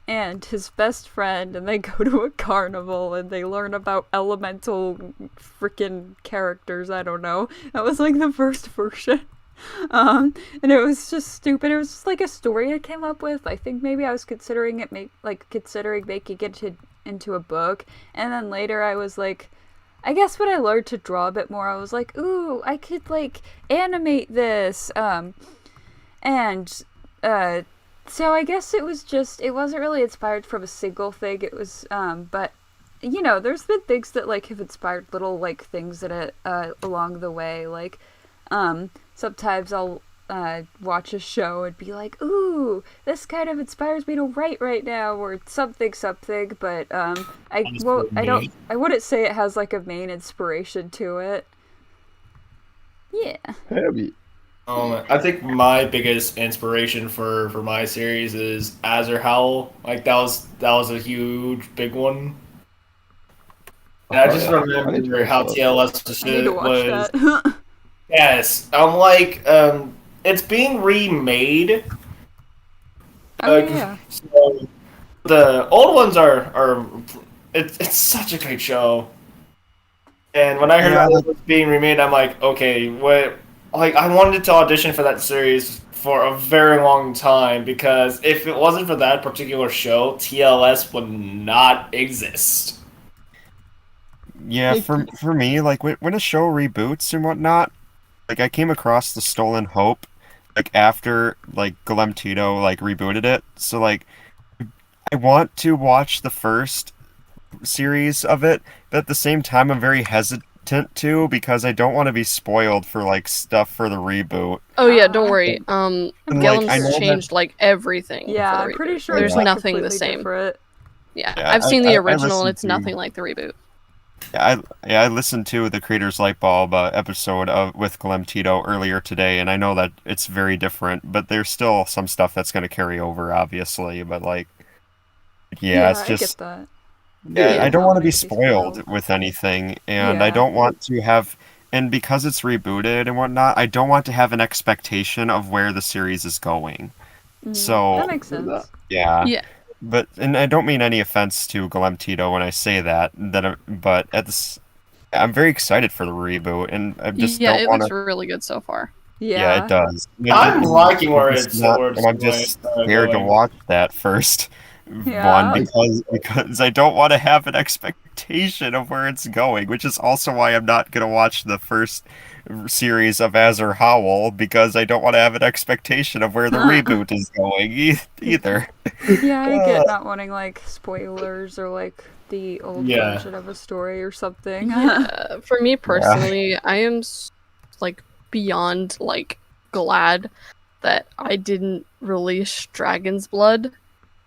and his best friend, and they go to a carnival and they learn about elemental freaking characters. I don't know. That was like the first version. And it was just stupid. It was just like a story I came up with. I think maybe I was considering making it into a book, and then later I was like, I guess when I learned to draw a bit more, I was like, ooh, I could like animate this. So I guess it wasn't really inspired from a single thing. It was, but you know, there's been things that like have inspired little like things that along the way. Like, sometimes I'll watch a show and be like, ooh, this kind of inspires me to write right now, or something. But I wouldn't say it has like a main inspiration to it. Yeah. Heavy. I think my biggest inspiration for my series is Azure Howl. Like that was a huge big one. And I just remember how TLS was. Yes, I'm like, it's being remade. Yeah. So the old ones are it's such a great show. And when I heard that it was being remade, I'm like, okay, what? Like, I wanted to audition for that series for a very long time, because if it wasn't for that particular show, TLS would not exist. Yeah, for me, like, when a show reboots and whatnot, like, I came across The Stolen Hope, like, after, like, Glemtito, like, rebooted it, so, like, I want to watch the first series of it, but at the same time, I'm very hesitant to, because I don't want to be spoiled for like stuff for the reboot. Oh yeah, don't worry. Like, Gellum's changed like everything. Yeah, for the I'm pretty reboot. sure there's it's, like, nothing the same. different. Yeah, I've seen the original and it's listened to- nothing like the reboot. I listened to the Creator's Lightbulb episode with Glemtito earlier today, and I know that it's very different, but there's still some stuff that's going to carry over, obviously. But like, yeah, it's just. I get that. Yeah, I don't want to be spoiled with anything, and I don't want to have, and because it's rebooted and whatnot, I don't want to have an expectation of where the series is going. So that makes sense. Yeah. Yeah. But, and I don't mean any offense to Glemtito when I say that, but I'm very excited for the reboot, and I just don't it want looks really good so far. Yeah, it does. I'm liking where it's and I'm just scared to watch that first one because I don't want to have an expectation of where it's going, which is also why I'm not going to watch the first series of Azure Howl, because I don't want to have an expectation of where the reboot is going either. Yeah, I get not wanting like spoilers or like the old version of a story or something. Yeah, for me personally, I am like beyond like glad that I didn't release Dragon's Blood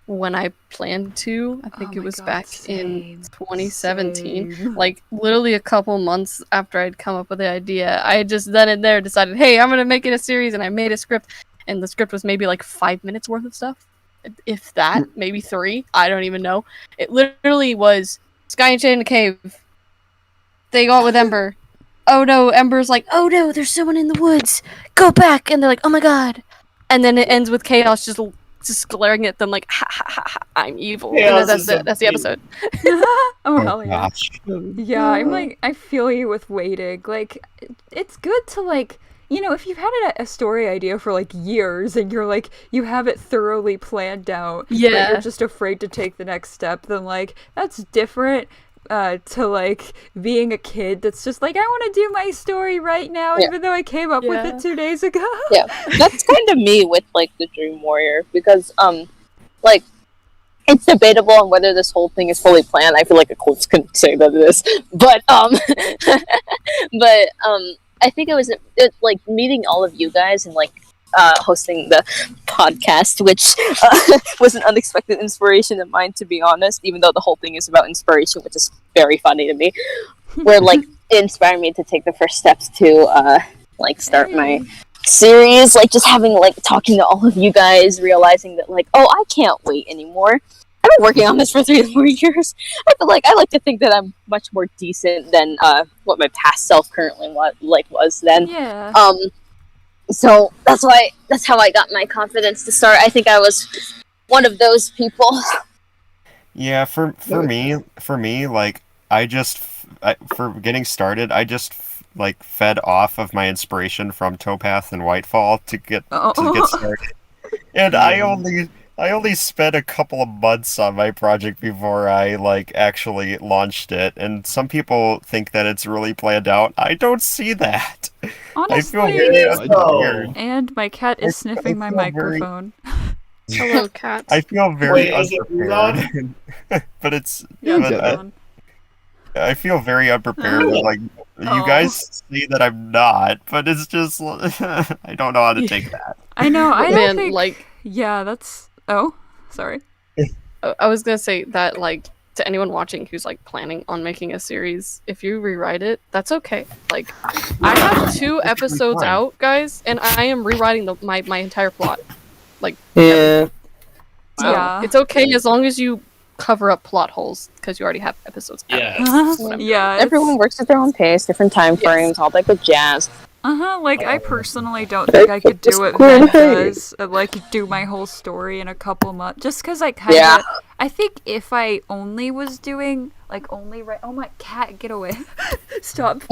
when I planned to. I think it was back in 2017. Same. Like literally a couple months after I'd come up with the idea, I just then and there decided, hey, I'm gonna make it a series, and I made a script, and the script was maybe like 5 minutes worth of stuff. If that, maybe 3. I don't even know. It literally was Sky and Shade in a cave. They go out with Ember. Oh no, Ember's like, oh no, there's someone in the woods. Go back, and they're like, oh my god. And then it ends with Chaos just glaring at them like, ha ha ha, ha I'm evil. Yeah, and then that's the episode. Oh hell yeah. Gosh. Yeah, I'm like, I feel you with waiting. Like, it's good to like, you know, if you've had a story idea for like years and you're like, you have it thoroughly planned out, but you're just afraid to take the next step, then like, that's different to like being a kid that's just like, I want to do my story right now, even though I came up with it 2 days ago. Yeah, that's kind of me with like the Dream Warrior, because like it's debatable on whether this whole thing is fully planned. I feel like a quotes couldn't say that it is, but I think it was like meeting all of you guys and like hosting the podcast, which was an unexpected inspiration of mine, to be honest, even though the whole thing is about inspiration, which is very funny to me, where like it inspired me to take the first steps to like start my series, like just having like talking to all of you guys, realizing that like, oh, I can't wait anymore. I've been working on this for 3 more years. I feel like I like to think that I'm much more decent than what my past self currently was then. Yeah. So that's how I got my confidence to start. I think I was one of those people Yeah, for me, like for getting started, I just like fed off of my inspiration from Towpath and Whitefall to get Oh. started. And I only spent a couple of months on my project before I like actually launched it. And some people think that it's really planned out. I don't see that. I feel Honestly, very It is unprepared. and my cat is sniffing my feel very- microphone. Hello, cat. I feel very Wait, is it unprepared. But it's Yeah, but it's on. I feel very unprepared. And, like you guys see that I'm not, but it's just I don't know how to take that. I know. I don't Man, think. like, Yeah, that's. Oh, sorry. I was gonna say that, like, to anyone watching who's like planning on making a series, if you rewrite it, that's okay. Like, I have 2 episodes fine. out, guys, and I am rewriting my entire plot. Like, Yeah. so Yeah. it's okay as long as you cover up plot holes because you already have episodes out. Yeah. Yeah. Everyone works at their own pace, different time frames, all that good jazz. Like, I personally don't think I could do what Square Ben peg. does, like, do my whole story in a couple months. Just because I kind of. Yeah. I think if I only was doing, like, only right. Oh, my cat, get away. Stop.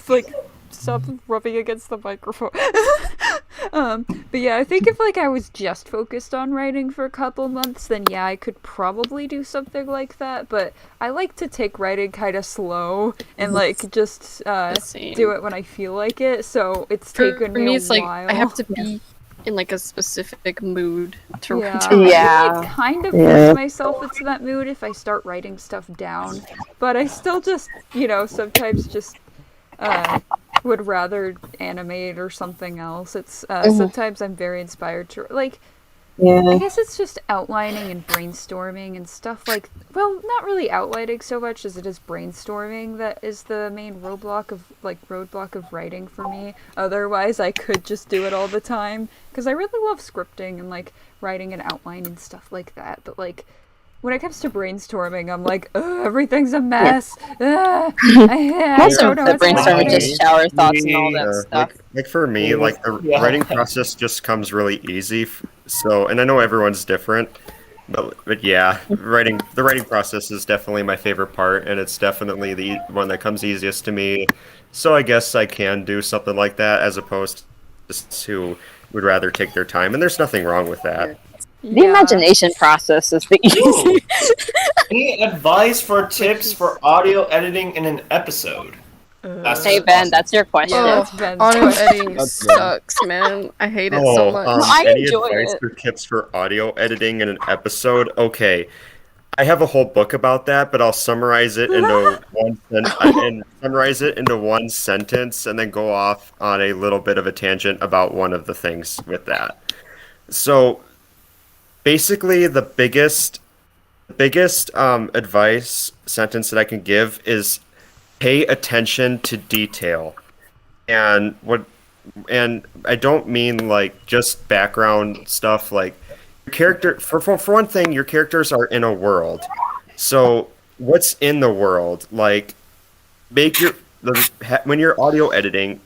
Like, stop rubbing against the microphone. But yeah, I think if, like, I was just focused on writing for a couple months, then yeah, I could probably do something like that. But I like to take writing kind of slow and, like, just Same. do it when I feel like it, so it's For taken me, me it's a like while. I have to be in like a specific mood to Yeah. to write. Yeah. I kind of Yeah. force myself into that mood if I start writing stuff down, but I still just, sometimes just would rather animate or something else. It's sometimes I'm very inspired to like. I Yeah. guess it's just outlining and brainstorming and stuff like. Well, not really outlining so much as it is brainstorming that is the main roadblock of writing for me. Otherwise, I could just do it all the time because I really love scripting and like writing an outline and stuff like that. But like when it comes to brainstorming, I'm like, ugh, everything's a mess. I Most don't of know the what's brainstorming happening. just shower thoughts and all that Yeah, stuff. like for me, like the Yeah. writing process just comes really easy. So, and I know everyone's different, but yeah, the writing process is definitely my favorite part, and it's definitely the one that comes easiest to me. So I guess I can do something like that as opposed to just who would rather take their time, and there's nothing wrong with that. The imagination process is the easy. Any advice for tips for audio editing in an episode? Hey Ben, that's your question. Yeah, Oh, that's Ben's audio question. editing That's good. sucks, man. I hate it so much. I Any enjoy advice it. or tips for audio editing in an episode? Okay, I have a whole book about that, but I'll summarize it into one sentence, and then go off on a little bit of a tangent about one of the things with that. So, basically, the biggest advice sentence that I can give is pay attention to detail, and I don't mean like just background stuff. Like your character, for one thing, your characters are in a world. So what's in the world? Like when you're audio editing,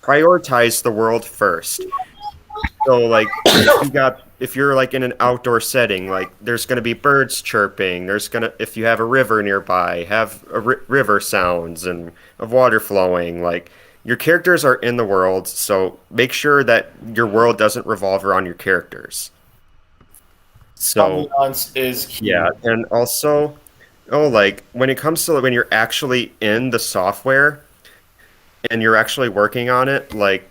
prioritize the world first. So like if you're like in an outdoor setting, like there's gonna be birds chirping. If you have a river nearby, have river sounds and of water flowing. Like your characters are in the world, so make sure that your world doesn't revolve around your characters. So Ambiance is key. yeah, and also, like when it comes to when you're actually in the software and you're actually working on it, like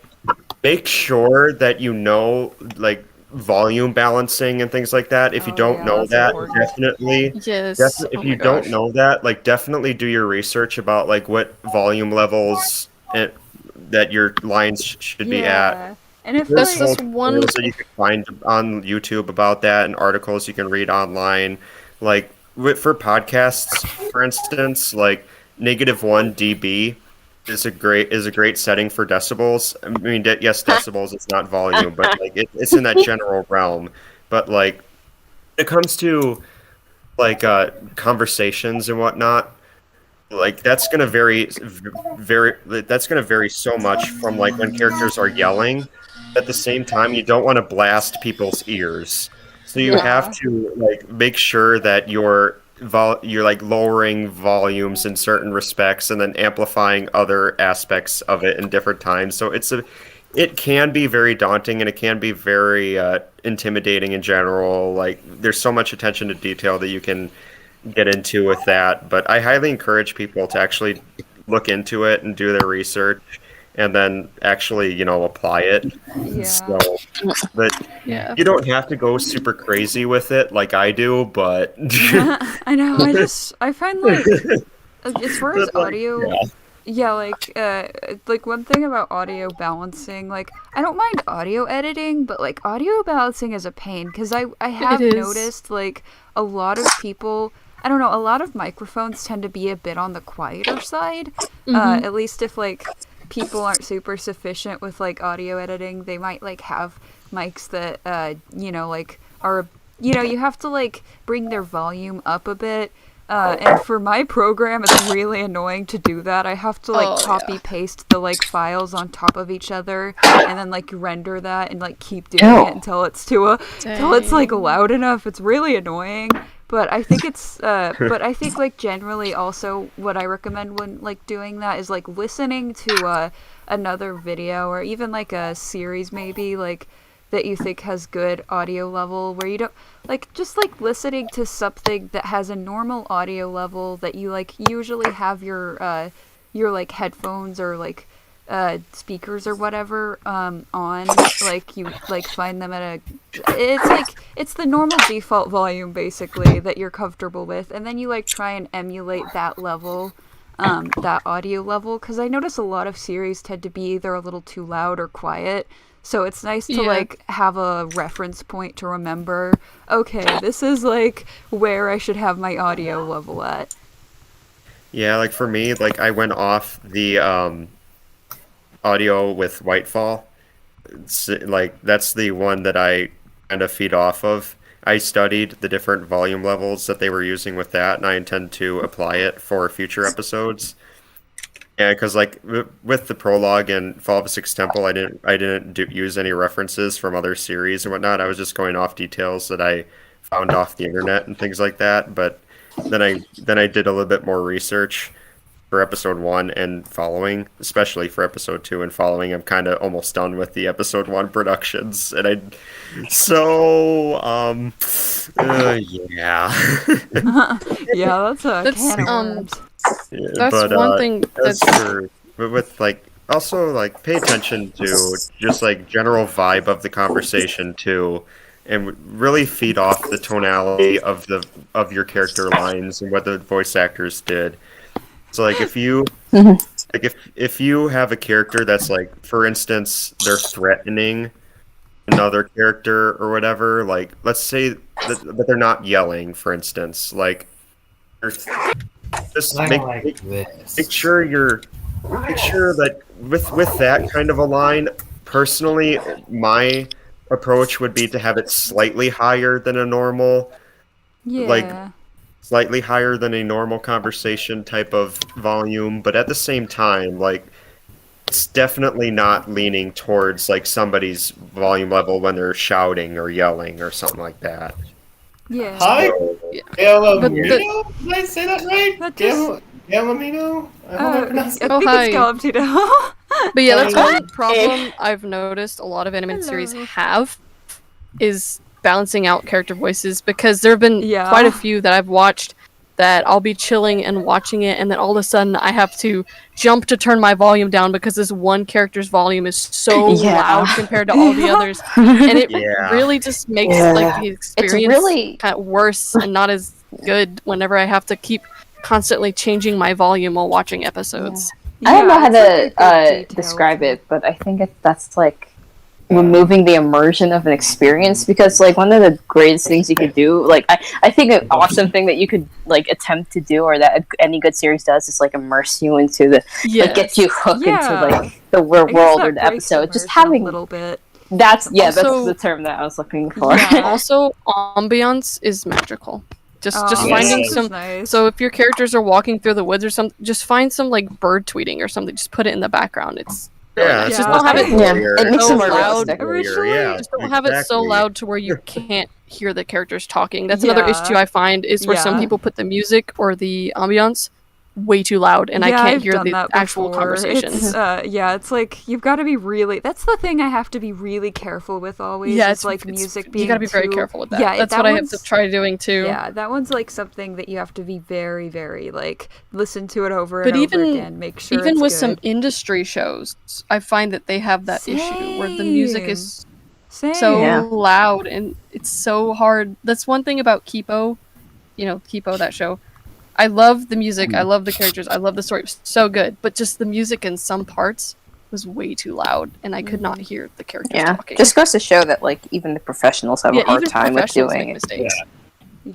make sure that you know like volume balancing and things like that. If you Oh, don't yeah, know that's that, important. definitely Yes. if Oh you my don't gosh. know that, like definitely do your research about like what volume levels that your lines should be at. Yeah. And if That's like, just one. Tutorials that you can find on YouTube about that, and articles you can read online. Like for podcasts, for instance, like -1 dB is a great setting for decibels. I mean, yes, decibels, it's not volume, but like it's in that general realm. But like when it comes to like conversations and whatnot, like that's gonna vary so much from like when characters are yelling. At the same time, you don't want to blast people's ears. So you have to like make sure that you're like lowering volumes in certain respects and then amplifying other aspects of it in different times. So it can be very daunting and it can be very intimidating in general. Like there's so much attention to detail that you can get into with that. But I highly encourage people to actually look into it and do their research and then actually, apply it. Yeah. So, but you don't have to go super crazy with it like I do, but I know. I find like as far as audio, like one thing about audio balancing, like I don't mind audio editing, but like audio balancing is a pain because I have noticed like a lot of people. I don't know. A lot of microphones tend to be a bit on the quieter side. At least if like people aren't super sufficient with like audio editing, they might like have mics that like are you have to like bring their volume up a bit. And for my program, it's really annoying to do that. I have to like copy paste the like files on top of each other, and then like render that and like keep doing it until it's until it's like loud enough. It's really annoying. But I think like generally also what I recommend when like doing that is like listening to another video or even like a series maybe like that you think has good audio level where you don't like just like listening to something that has a normal audio level that you like usually have your like headphones or like speakers or whatever on, like you like find them at it's the normal default volume basically that you're comfortable with, and then you like try and emulate that level, that audio level, because I notice a lot of series tend to be either a little too loud or quiet. So it's nice to like have a reference point to remember, okay, this is like where I should have my audio level at. Yeah, like for me, like I went off the audio with Whitefall. Like that's the one that I kind of feed off of. I studied the different volume levels that they were using with that, and I intend to apply it for future episodes. Yeah, because like with the prologue and Fall of the Sixth Temple, I didn't use any references from other series and whatnot. I was just going off details that I found off the internet and things like that. But then I did a little bit more research for episode 1 and following, especially for episode 2 and following. I'm kind of almost done with the episode 1 productions, and yeah. Yeah, that's a can of worms. Yeah, that's one thing but with like also like pay attention to just like general vibe of the conversation too, and really feed off the tonality of your character lines and what the voice actors did. So like if you like if you have a character that's like, for instance, they're threatening another character or whatever, like let's say that they're not yelling, for instance, like just make sure that with that kind of a line, personally, my approach would be to have it slightly higher than a normal, like slightly higher than a normal conversation type of volume, but at the same time, like it's definitely not leaning towards like somebody's volume level when they're shouting or yelling or something like that. Yeah. Hi, Galamino? Did I say that right? Galamino? I think it's Galamino. But yeah, that's one problem I've noticed a lot of animated series have, is balancing out character voices, because there have been quite a few that I've watched that I'll be chilling and watching it, and then all of a sudden I have to jump to turn my volume down because this one character's volume is so loud compared to all the others, and it really just makes like the experience really kind of worse and not as good whenever I have to keep constantly changing my volume while watching episodes. I don't know how to describe it, but I think that's like removing the immersion of an experience, because like one of the greatest things you could do, like I think an awesome thing that you could like attempt to do, or that any good series does, is like immerse you into the like get you hooked into like the world or the episode. Just having a little bit. That's that's the term that I was looking for. Also, ambiance is magical. Just finding some. Nice. So if your characters are walking through the woods or something, just find some like bird tweeting or something. Just put it in the background. Yeah, just yeah. don't have it it makes so it more loud. realistic. Originally, Yeah, Just don't have it so exactly. loud to where you can't hear the characters talking. That's another Yeah. issue I find is where some Yeah. people put the music or the ambiance way too loud, and I can't I've hear done the that actual before. conversation. It's it's like you've got to be really. That's the thing I have to be really careful with always. Yeah, is like music being. You gotta be very too- careful with that. Yeah, That's that what I have to one's- try doing too. Yeah, that one's like something that you have to be very, very like listen to it over But and even over again. Make sure even it's with good. some industry shows, I find that they have that issue where the music is Same. so Yeah. loud and it's so hard. That's one thing about Kipo, Kipo, that show. I love the music, I love the characters, I love the story. It was so good, but just the music in some parts was way too loud, and I could not hear the characters talking. Just goes to show that like even the professionals have a hard even time with professionals doing make it. mistakes.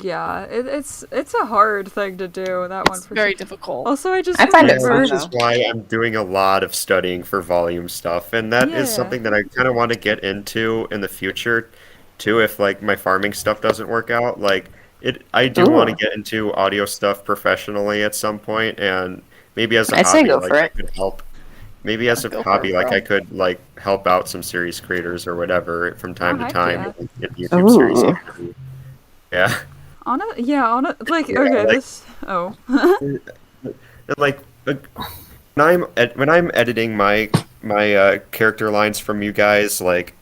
Yeah, it's a hard thing to do. That one It's for very sure. difficult. Also, I just I find it remember. Which is why I'm doing a lot of studying for volume stuff, and that is Yeah. something that I kind of want to get into in the future, too. If like my farming stuff doesn't work out, I do want to get into audio stuff professionally at some point, and maybe as a I'd say hobby, go like for I it. could help. Maybe as a Go for hobby, it, like bro. I could like help out some series creators or whatever from time to heck time. yeah. Get YouTube series. Ooh. Interview. Yeah. Like Yeah, okay, like- this. Oh. And, like when I'm editing my character lines from you guys, like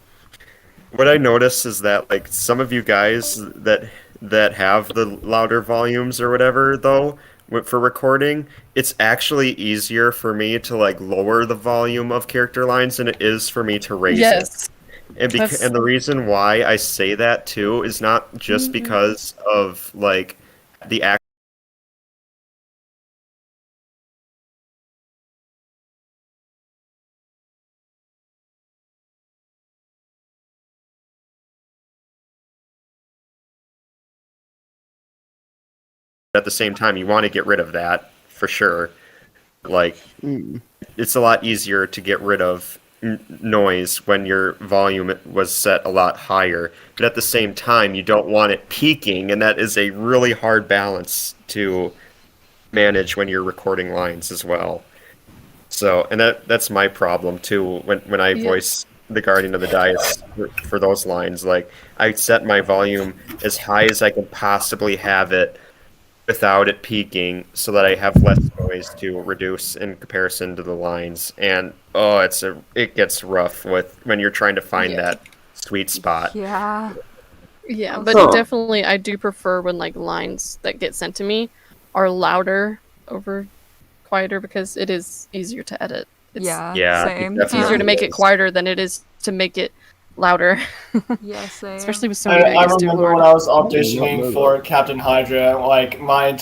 what I notice is that like some of you guys that have the louder volumes or whatever though for recording, it's actually easier for me to like lower the volume of character lines than it is for me to raise it. Yes. And That's- and the reason why I say that too is not just because of like the act at the same time you want to get rid of that for sure. Like it's a lot easier to get rid of noise when your volume was set a lot higher, but at the same time you don't want it peaking, and that is a really hard balance to manage when you're recording lines as well. So, and that's my problem too when I voice the Guardian of the Dice for those lines. Like I set my volume as high as I can possibly have it without it peaking, so that I have less noise to reduce in comparison to the lines. And it gets rough when you're trying to find that sweet spot. Yeah. Yeah, but definitely I do prefer when like lines that get sent to me are louder over quieter because it is easier to edit. It's Yeah, Same. it it's easier to make it quieter than it is to make it louder. Yeah, same. Especially with so I many Vegas too remember hard. when I was auditioning for Captain Hydra, like my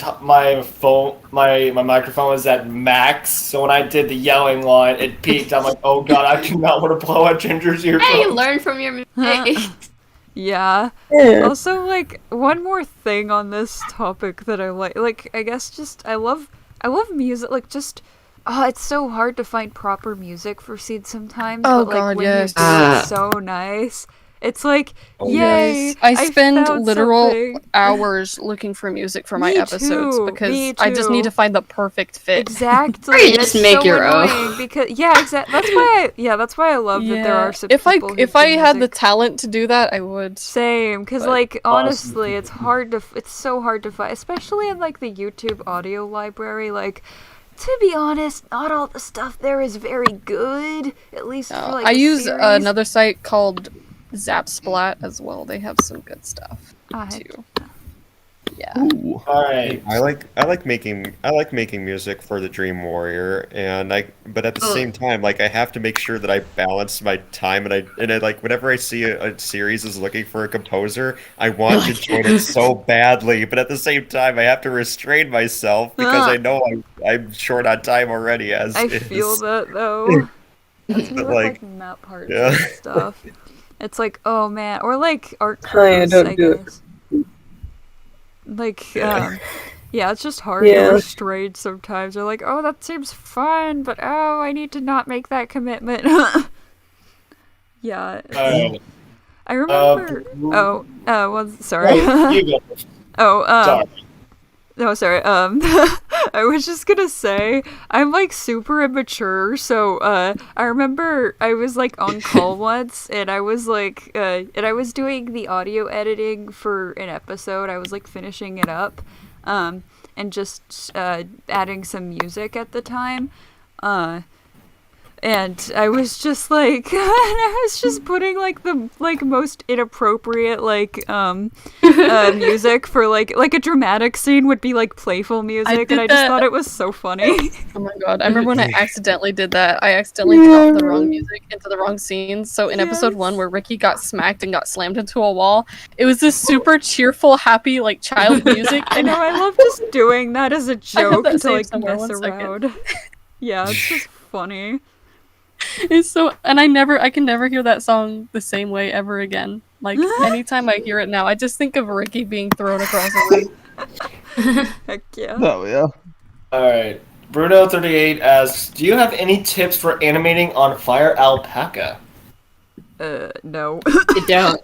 microphone was at max, so when I did the yelling line, it peaked. I'm like, oh god, I do not want to blow out Ginger's eardrum. Hey, learn from your mistakes. Yeah. Also, like one more thing on this topic that I like I guess just I love music. Like just it's so hard to find proper music for Seed sometimes. Oh, but, like, God, when yes. you do, it's so nice. It's like, yay! Yes. I spend found literal something. hours looking for music for my Me episodes too, because me I just need too. to find the perfect fit. Exactly. Or you It's just make so your own. annoying because exactly. That's why I love that there are some If people who if I do had the music. talent to do that, I would. Same, because But like honestly, it's so hard to find, especially in like the YouTube audio library. Like, to be honest, not all the stuff there is very good. At least for like I a use series. another site called Zapsplat as well. They have some good stuff too. Yeah. Alright. I like making music for the Dream Warrior, but at the same time, like I have to make sure that I balance my time, and I like whenever I see a series is looking for a composer, I want to join it so badly, but at the same time, I have to restrain myself because I know I'm short on time already. As I is. feel that though. That's me with Like, like map parts yeah. and stuff. It's like, oh man, or like art Hi, I cards, don't I do it. guess. Like, yeah, it's just hard Yeah. to restrain sometimes. They're like, oh, that seems fun, but oh, I need to not make that commitment. Yeah. Alright. I remember. Sorry. You go. Oh, Sorry. no, sorry. I was just gonna say, I'm like super immature, so I remember I was like on call once, and I was like, and I was doing the audio editing for an episode. I was like finishing it up, and just adding some music at the time. And I was just like, I was just putting like the most inappropriate music for like a dramatic scene would be like playful music, and I just thought it was so funny. Oh my god, I remember when I accidentally did that. I accidentally dropped the wrong music into the wrong scene. So in episode 1 where Ricky got smacked and got slammed into a wall, it was this super cheerful, happy like child music. I know, I love just doing that as a joke to like mess around. Yeah, it's just funny. It's so, and I can never hear that song the same way ever again. Like anytime I hear it now, I just think of Ricky being thrown across the room. Heck yeah. Oh yeah. Alright. Bruno38 asks, do you have any tips for animating on Fire Alpaca? No. You don't.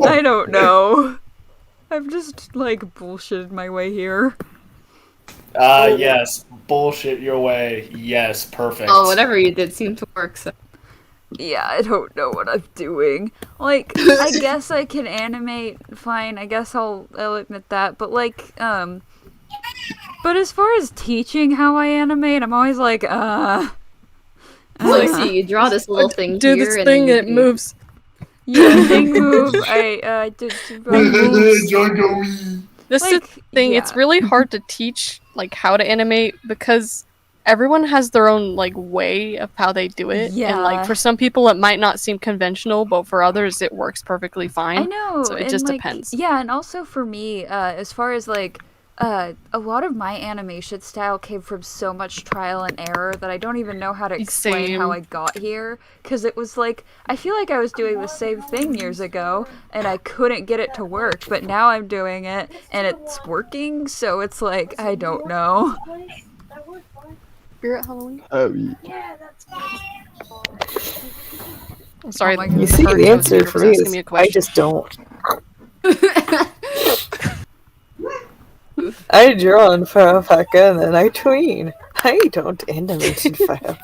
I don't know. I've just like bullshitted my way here. Yes. Bullshit your way. Yes, perfect. Oh, whatever you did seemed to work, so. Yeah, I don't know what I'm doing. Like, I guess I can animate fine. I guess I'll admit that. But like, but as far as teaching how I animate, I'm always like, So see, you draw this little thing do here, this and thing, then it moves. Yeah, thing move. I did. This is the thing. It's really hard to teach like how to animate because everyone has their own like way of how they do it. Yeah. And like for some people it might not seem conventional, but for others it works perfectly fine. I know. So it and, just like, depends. Yeah, and also for me, as far as like a lot of my animation style came from so much trial and error that I don't even know how to explain how I got here. Because it was like, I feel like I was doing the same thing years ago, and I couldn't get it to work, but now I'm doing it, and it's working, so it's like, I don't know. Spirit Halloween? Oh yeah. I'm sorry. Oh my You see, the answer for me is I just don't. I draw in Fire Alpaca and then I tween. I don't animate in Fire.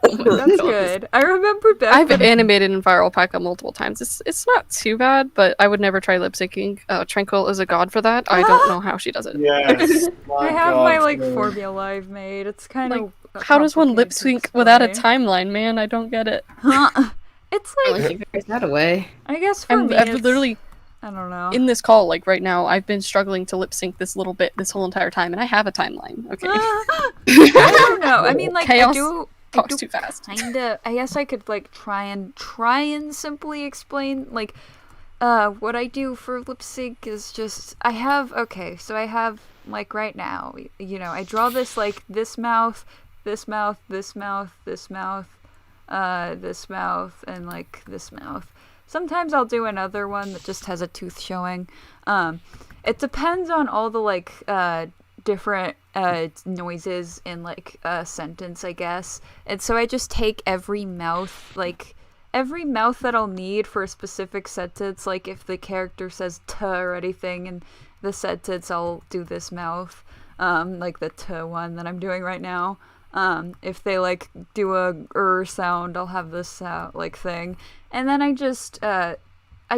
That's good. I remember back I've when... animated in Fire Alpaca multiple times. It's not too bad, but I would never try lip syncing. Tranquil is a god for that. I don't know how she does it. Yes. I have my like formula I've made. It's kind of how does one lip sync without a timeline, man? I don't get it. It's I like don't think there's that away. I guess for me, I've it's... literally I don't know. in this call, like right now, I've been struggling to lip sync this little bit this whole entire time, and I have a timeline. Okay. I don't know. I mean, like Chaos I do talks too fast. Kinda. I guess I could like try and simply explain like what I do for lip sync is just I have like right now, you know, I draw this like this mouth, this mouth, this mouth, this mouth, this mouth, and like this mouth. Sometimes I'll do another one that just has a tooth showing. It depends on all the like different noises in like a sentence, I guess. And so I just take every mouth that I'll need for a specific sentence. Like if the character says "t" or anything in the sentence, I'll do this mouth, like the "t" one that I'm doing right now. If they like do a sound, I'll have this like thing. And then I just I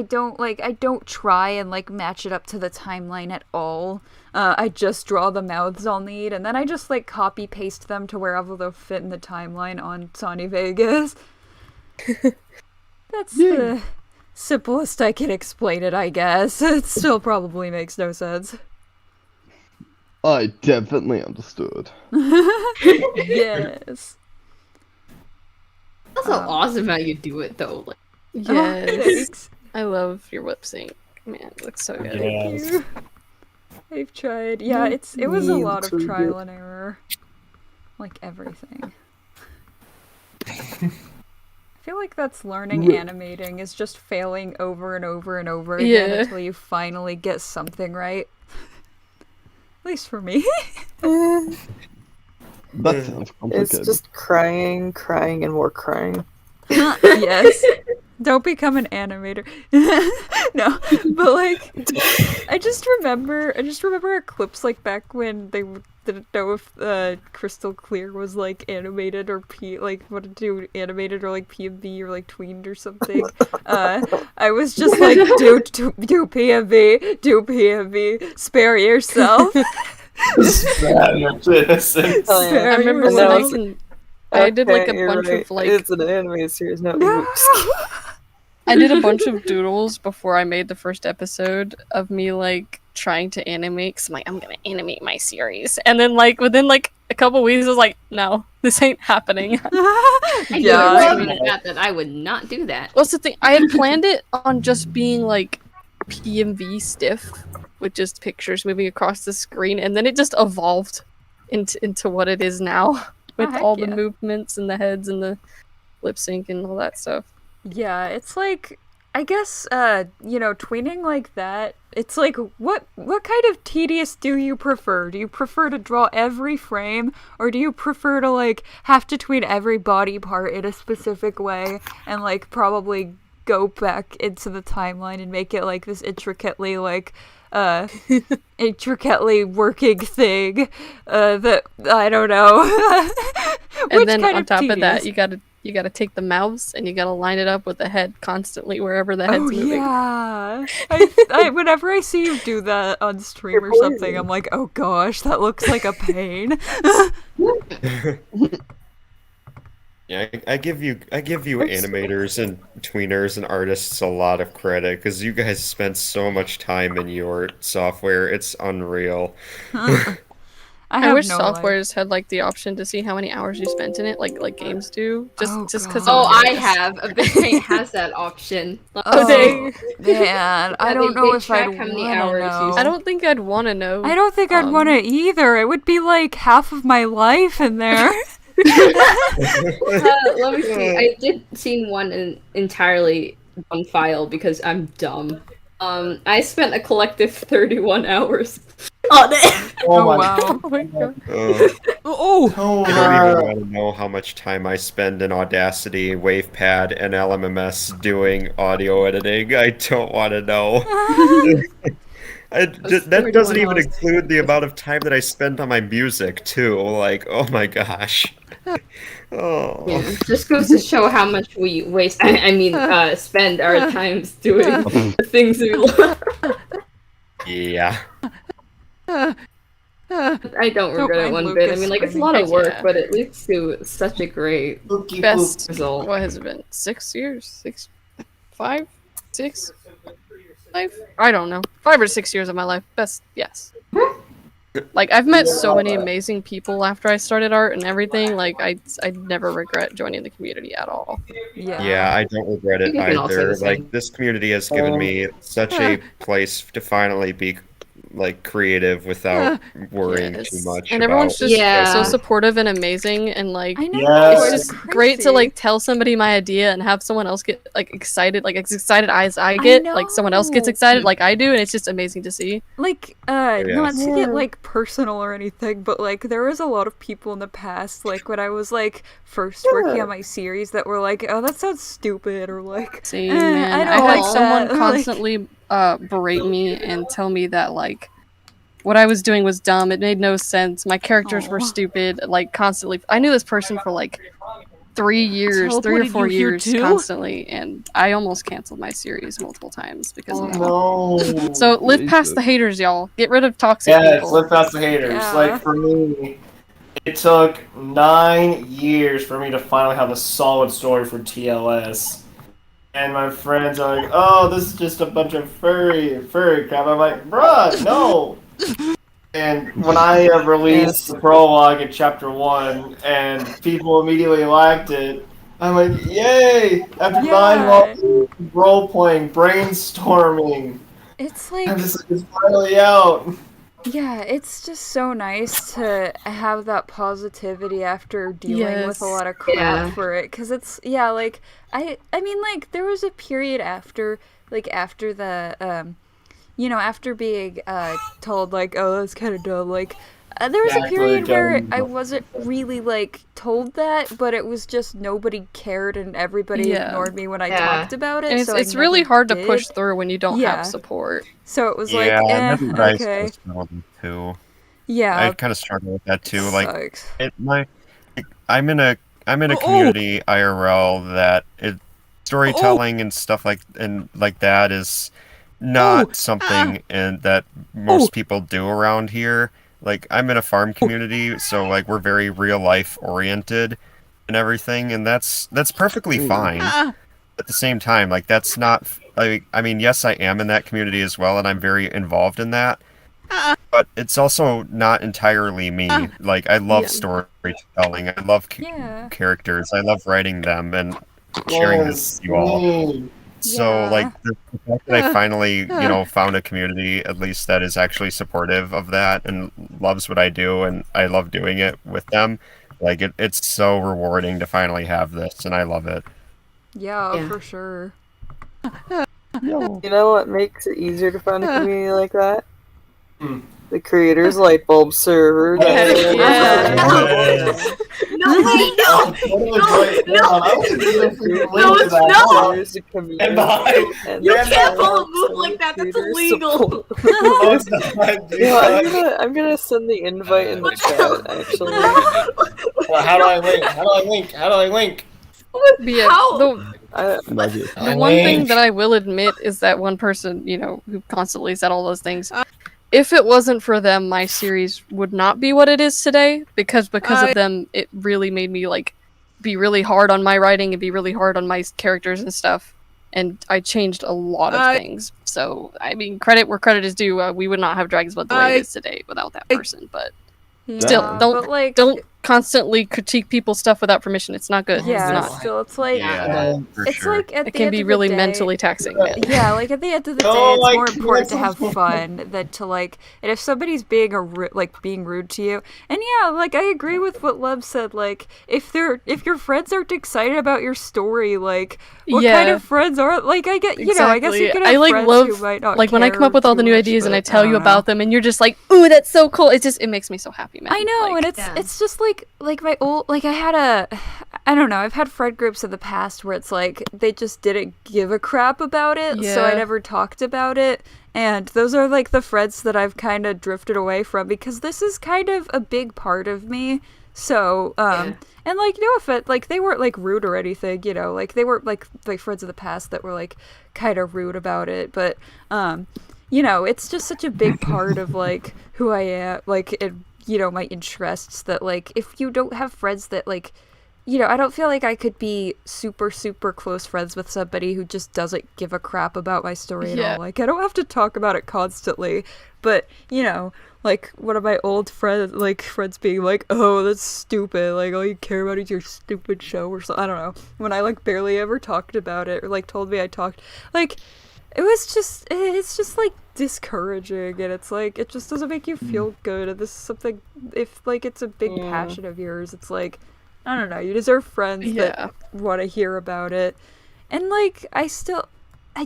don't try and like match it up to the timeline at all. I just draw the mouths I'll need, and then I just like copy paste them to wherever they'll fit in the timeline on Sony Vegas. That's the simplest I can explain it, I guess. It still probably makes no sense. I definitely understood. Yes. That's so awesome how you do it, though. Like, Yes. I love your lip sync. Man, it looks so good. Thank you. I've tried. Yeah, it was a lot of trial and error. Like everything. I feel like that's learning animating, is just failing over and over and over again until you finally get something right. At least for me. That sounds complicated. It's just crying, and more crying. Yes. Don't become an animator. No, but like, I just remember clips like back when they didn't know if Crystal Clear was like animated or what to do animated or like PMV or like tweened or something. I was just like, do PMV, do PMV, spare yourself. Spare your innocence. I remember when I did like a bunch of like. It's an anime series, not No. I did a bunch of doodles before I made the first episode of me like trying to animate. Cause I'm gonna animate my series, and then like within like a couple weeks, I was like, no, this ain't happening. That I would not do that. What's the thing? I had planned it on just being like PMV stiff with just pictures moving across the screen, and then it just evolved into what it is now with all the movements and the heads and the lip sync and all that stuff. Yeah, it's like, I guess, tweening like that, it's like, what kind of tedious do you prefer? Do you prefer to draw every frame, or do you prefer to, like, have to tween every body part in a specific way, and, like, probably go back into the timeline and make it, like, this intricately, like, intricately working thing, that, I don't know. And then on top of that, you gotta take the mouths and you gotta line it up with the head constantly wherever the head's moving. Yeah. I whenever I see you do that on stream or something, I'm like, oh gosh, that looks like a pain. Yeah, I give you animators and tweeners and artists a lot of credit because you guys spend so much time in your software. It's unreal. I wish softwares had like the option to see how many hours you spent in it, like games do. Just because. Oh, I have. It has that option. Man, I don't know if I'd want to know. I don't think I'd want to know. I don't think I'd want to either. It would be like half of my life in there. Let me see. I did see one entirely one file because I'm dumb. I spent a collective 31 hours. Oh wow. Oh my god. I don't even want to know how much time I spend in Audacity, WavePad, and LMMS doing audio editing. I don't want to know. That doesn't even include the amount of time that I spend on my music, too. Like, oh my gosh. Oh. Yeah, just goes to show how much we waste. Spend our times doing the things we love. Yeah. I don't regret it one bit. I mean, like, it's a lot of work, but it leads to such a great best result. What has it been? 6 years? 5? 6? 5? I don't know. 5 or 6 years of my life. Best, yes. Like, I've met so many amazing people after I started art and everything. Like, I never regret joining the community at all. Yeah, I don't regret it either. Like, this community has given me such a place to finally be, like, creative without worrying too much. And everyone's just so supportive and amazing, and like, it's just great to like tell somebody my idea and have someone else get like excited, like as excited as I get, like someone else gets excited like I do, and it's just amazing to see. Like, not to get like personal or anything, but like there was a lot of people in the past, like when I was like first working on my series, that were like, oh, that sounds stupid, or like, see, man, I had someone constantly berate me and tell me that like what I was doing was dumb, it made no sense, my characters were stupid, like constantly. I knew this person for like 3 or 4 years constantly, and I almost canceled my series multiple times because of that. No. So live past the haters, y'all. Get rid of toxic people. Live past the haters. Yeah. Like for me, it took 9 years for me to finally have a solid story for TLS. And my friends are like, oh, this is just a bunch of furry crap. I'm like, bruh, no. And when I released the prologue in chapter 1, and people immediately liked it, I'm like, yay! After 9 months of role-playing, brainstorming, it's like, I'm just like, it's finally out. Yeah, it's just so nice to have that positivity after dealing with a lot of crap for it, because it's, like, I mean, like, there was a period after the, after being told, like, oh, that's kind of dumb, like, There was a Exactly, period where Jen. I wasn't really like told that, but it was just nobody cared and everybody Yeah. ignored me when I Yeah. talked about it. And so it's I really never hard to did. push through when you don't Yeah. have support. So it was Yeah, like, that's what I okay, struggled with too. yeah, I kind of struggle with that too. Like, sucks. I'm in a community IRL that storytelling and stuff like that is not something and that most people do around here. Like, I'm in a farm community, so like we're very real life oriented and everything, and that's perfectly fine. At the same time, like that's not like, I mean, yes, I am in that community as well, and I'm very involved in that. But it's also not entirely me. Like, I love storytelling. I love Yeah. characters. I love writing them and sharing this with you all. So, Yeah. like, the fact that I finally, found a community, at least, that is actually supportive of that and loves what I do, and I love doing it with them. Like, it's so rewarding to finally have this, and I love it. Yeah, for sure. You know what makes it easier to find a community like that? The creators light bulb server. No, wait, no! No, it's not! There's a community. You can't pull a move like that, that's illegal! I'm gonna send the invite in the chat, actually. How do I link? But yeah, Love you. the one thing that I will admit is that one person, who constantly said all those things, if it wasn't for them, my series would not be what it is today, because of them, it really made me, like, be really hard on my writing and be really hard on my characters and stuff, and I changed a lot of things. So, I mean, credit where credit is due, we would not have Dragon's Blood the way it is today without that person, but still, don't constantly critique people's stuff without permission. It's not good. Yeah, it's not. still, it's like, for it's sure. like at the It can end be of really the day, mentally taxing, man. Yeah, like at the end of the day, Oh, it's I more important to have can't. fun than to like. And if somebody's being being rude to you, and yeah, like I agree with what Love said. Like if your friends aren't excited about your story, like what kind of friends are? Like I get, I guess you could have friends who might not like when I care come up with all the too new much, ideas and but I tell you don't know. about them, and you're just like, "Ooh, that's so cool!" It makes me so happy, man. I know, Like, and it's just like my old, like I don't know, I've had friend groups in the past where it's like they just didn't give a crap about it, so I Yeah. never talked about it, and those are like the friends that I've kind of drifted away from because this is kind of a big part of me. So, and like no offense, like they weren't like rude or anything, like they weren't like friends of the past that were like kind of rude about it, but it's just such a big part of like who I am, like it, my interests, that like if you don't have friends that like, I don't feel like I could be super super close friends with somebody who just doesn't give a crap about my story at all. Like I don't have to talk about it constantly, but like one of my old friends being like, "Oh, that's stupid. Like all you care about is your stupid show," or something. I don't know. When I like barely ever talked about it, or like told me I talked, like it's just like discouraging, and it's like it just doesn't make you feel good. And this is something, if like it's a big passion of yours, it's like, I don't know, you deserve friends that want to hear about it. And like I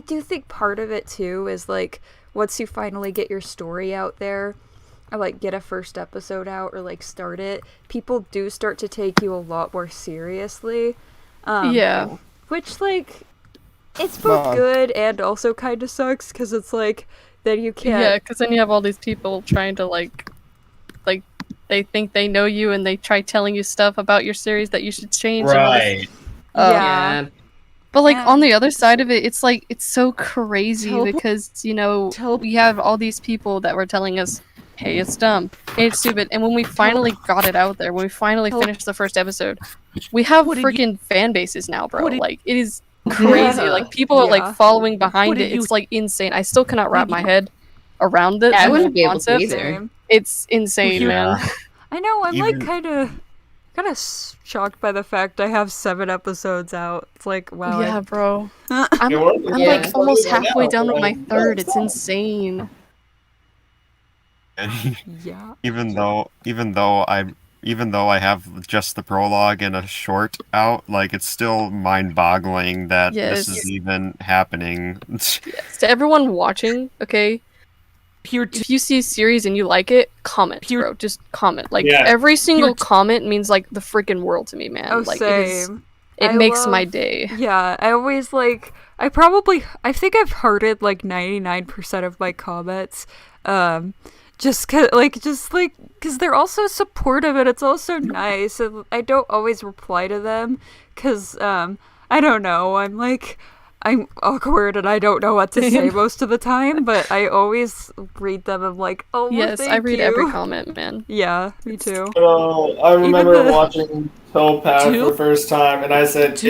do think part of it too is like once you finally get your story out there, or like get a first episode out, or like start it, people do start to take you a lot more seriously. Which like, it's both good and also kind of sucks, because it's like then you can't. Yeah, because then you have all these people trying to like they think they know you and they try telling you stuff about your series that you should change. Right. Yeah. But like on the other side of it, it's like it's so crazy because we have all these people that were telling us, "Hey, it's dumb. Hey, it's stupid." And when we finally got it out there, when we finally finished the first episode, we have freaking fan bases now, bro. Like it is crazy. Like people are like following behind it. It's like insane. I still cannot wrap my head around it. Yeah, I the wouldn't be whole able to concept. either. It's insane, man. I know. I'm like kind of shocked by the fact I have 7 episodes out. It's like, wow. Yeah, bro. I'm like almost halfway done with my 3rd. It's insane. Yeah. Even though I have just the prologue and a short out, like it's still mind-boggling that this is even happening. Yes. To everyone watching, okay, if you see a series and you like it, comment, bro. Just comment. Like Yeah. every single comment means like the freaking world to me, man. Oh, like same. it I makes my love- day. Yeah, I always like. I think I've hearted like 99% of my comments. Just cause they're also supportive and it's also nice. And I don't always reply to them because I don't know. I'm awkward and I don't know what to say most of the time, but I always read them. I'm like, oh, Yes, I read you. every comment, man. Yeah, me too. I remember Even the- watching Towpath for the first time, and I said,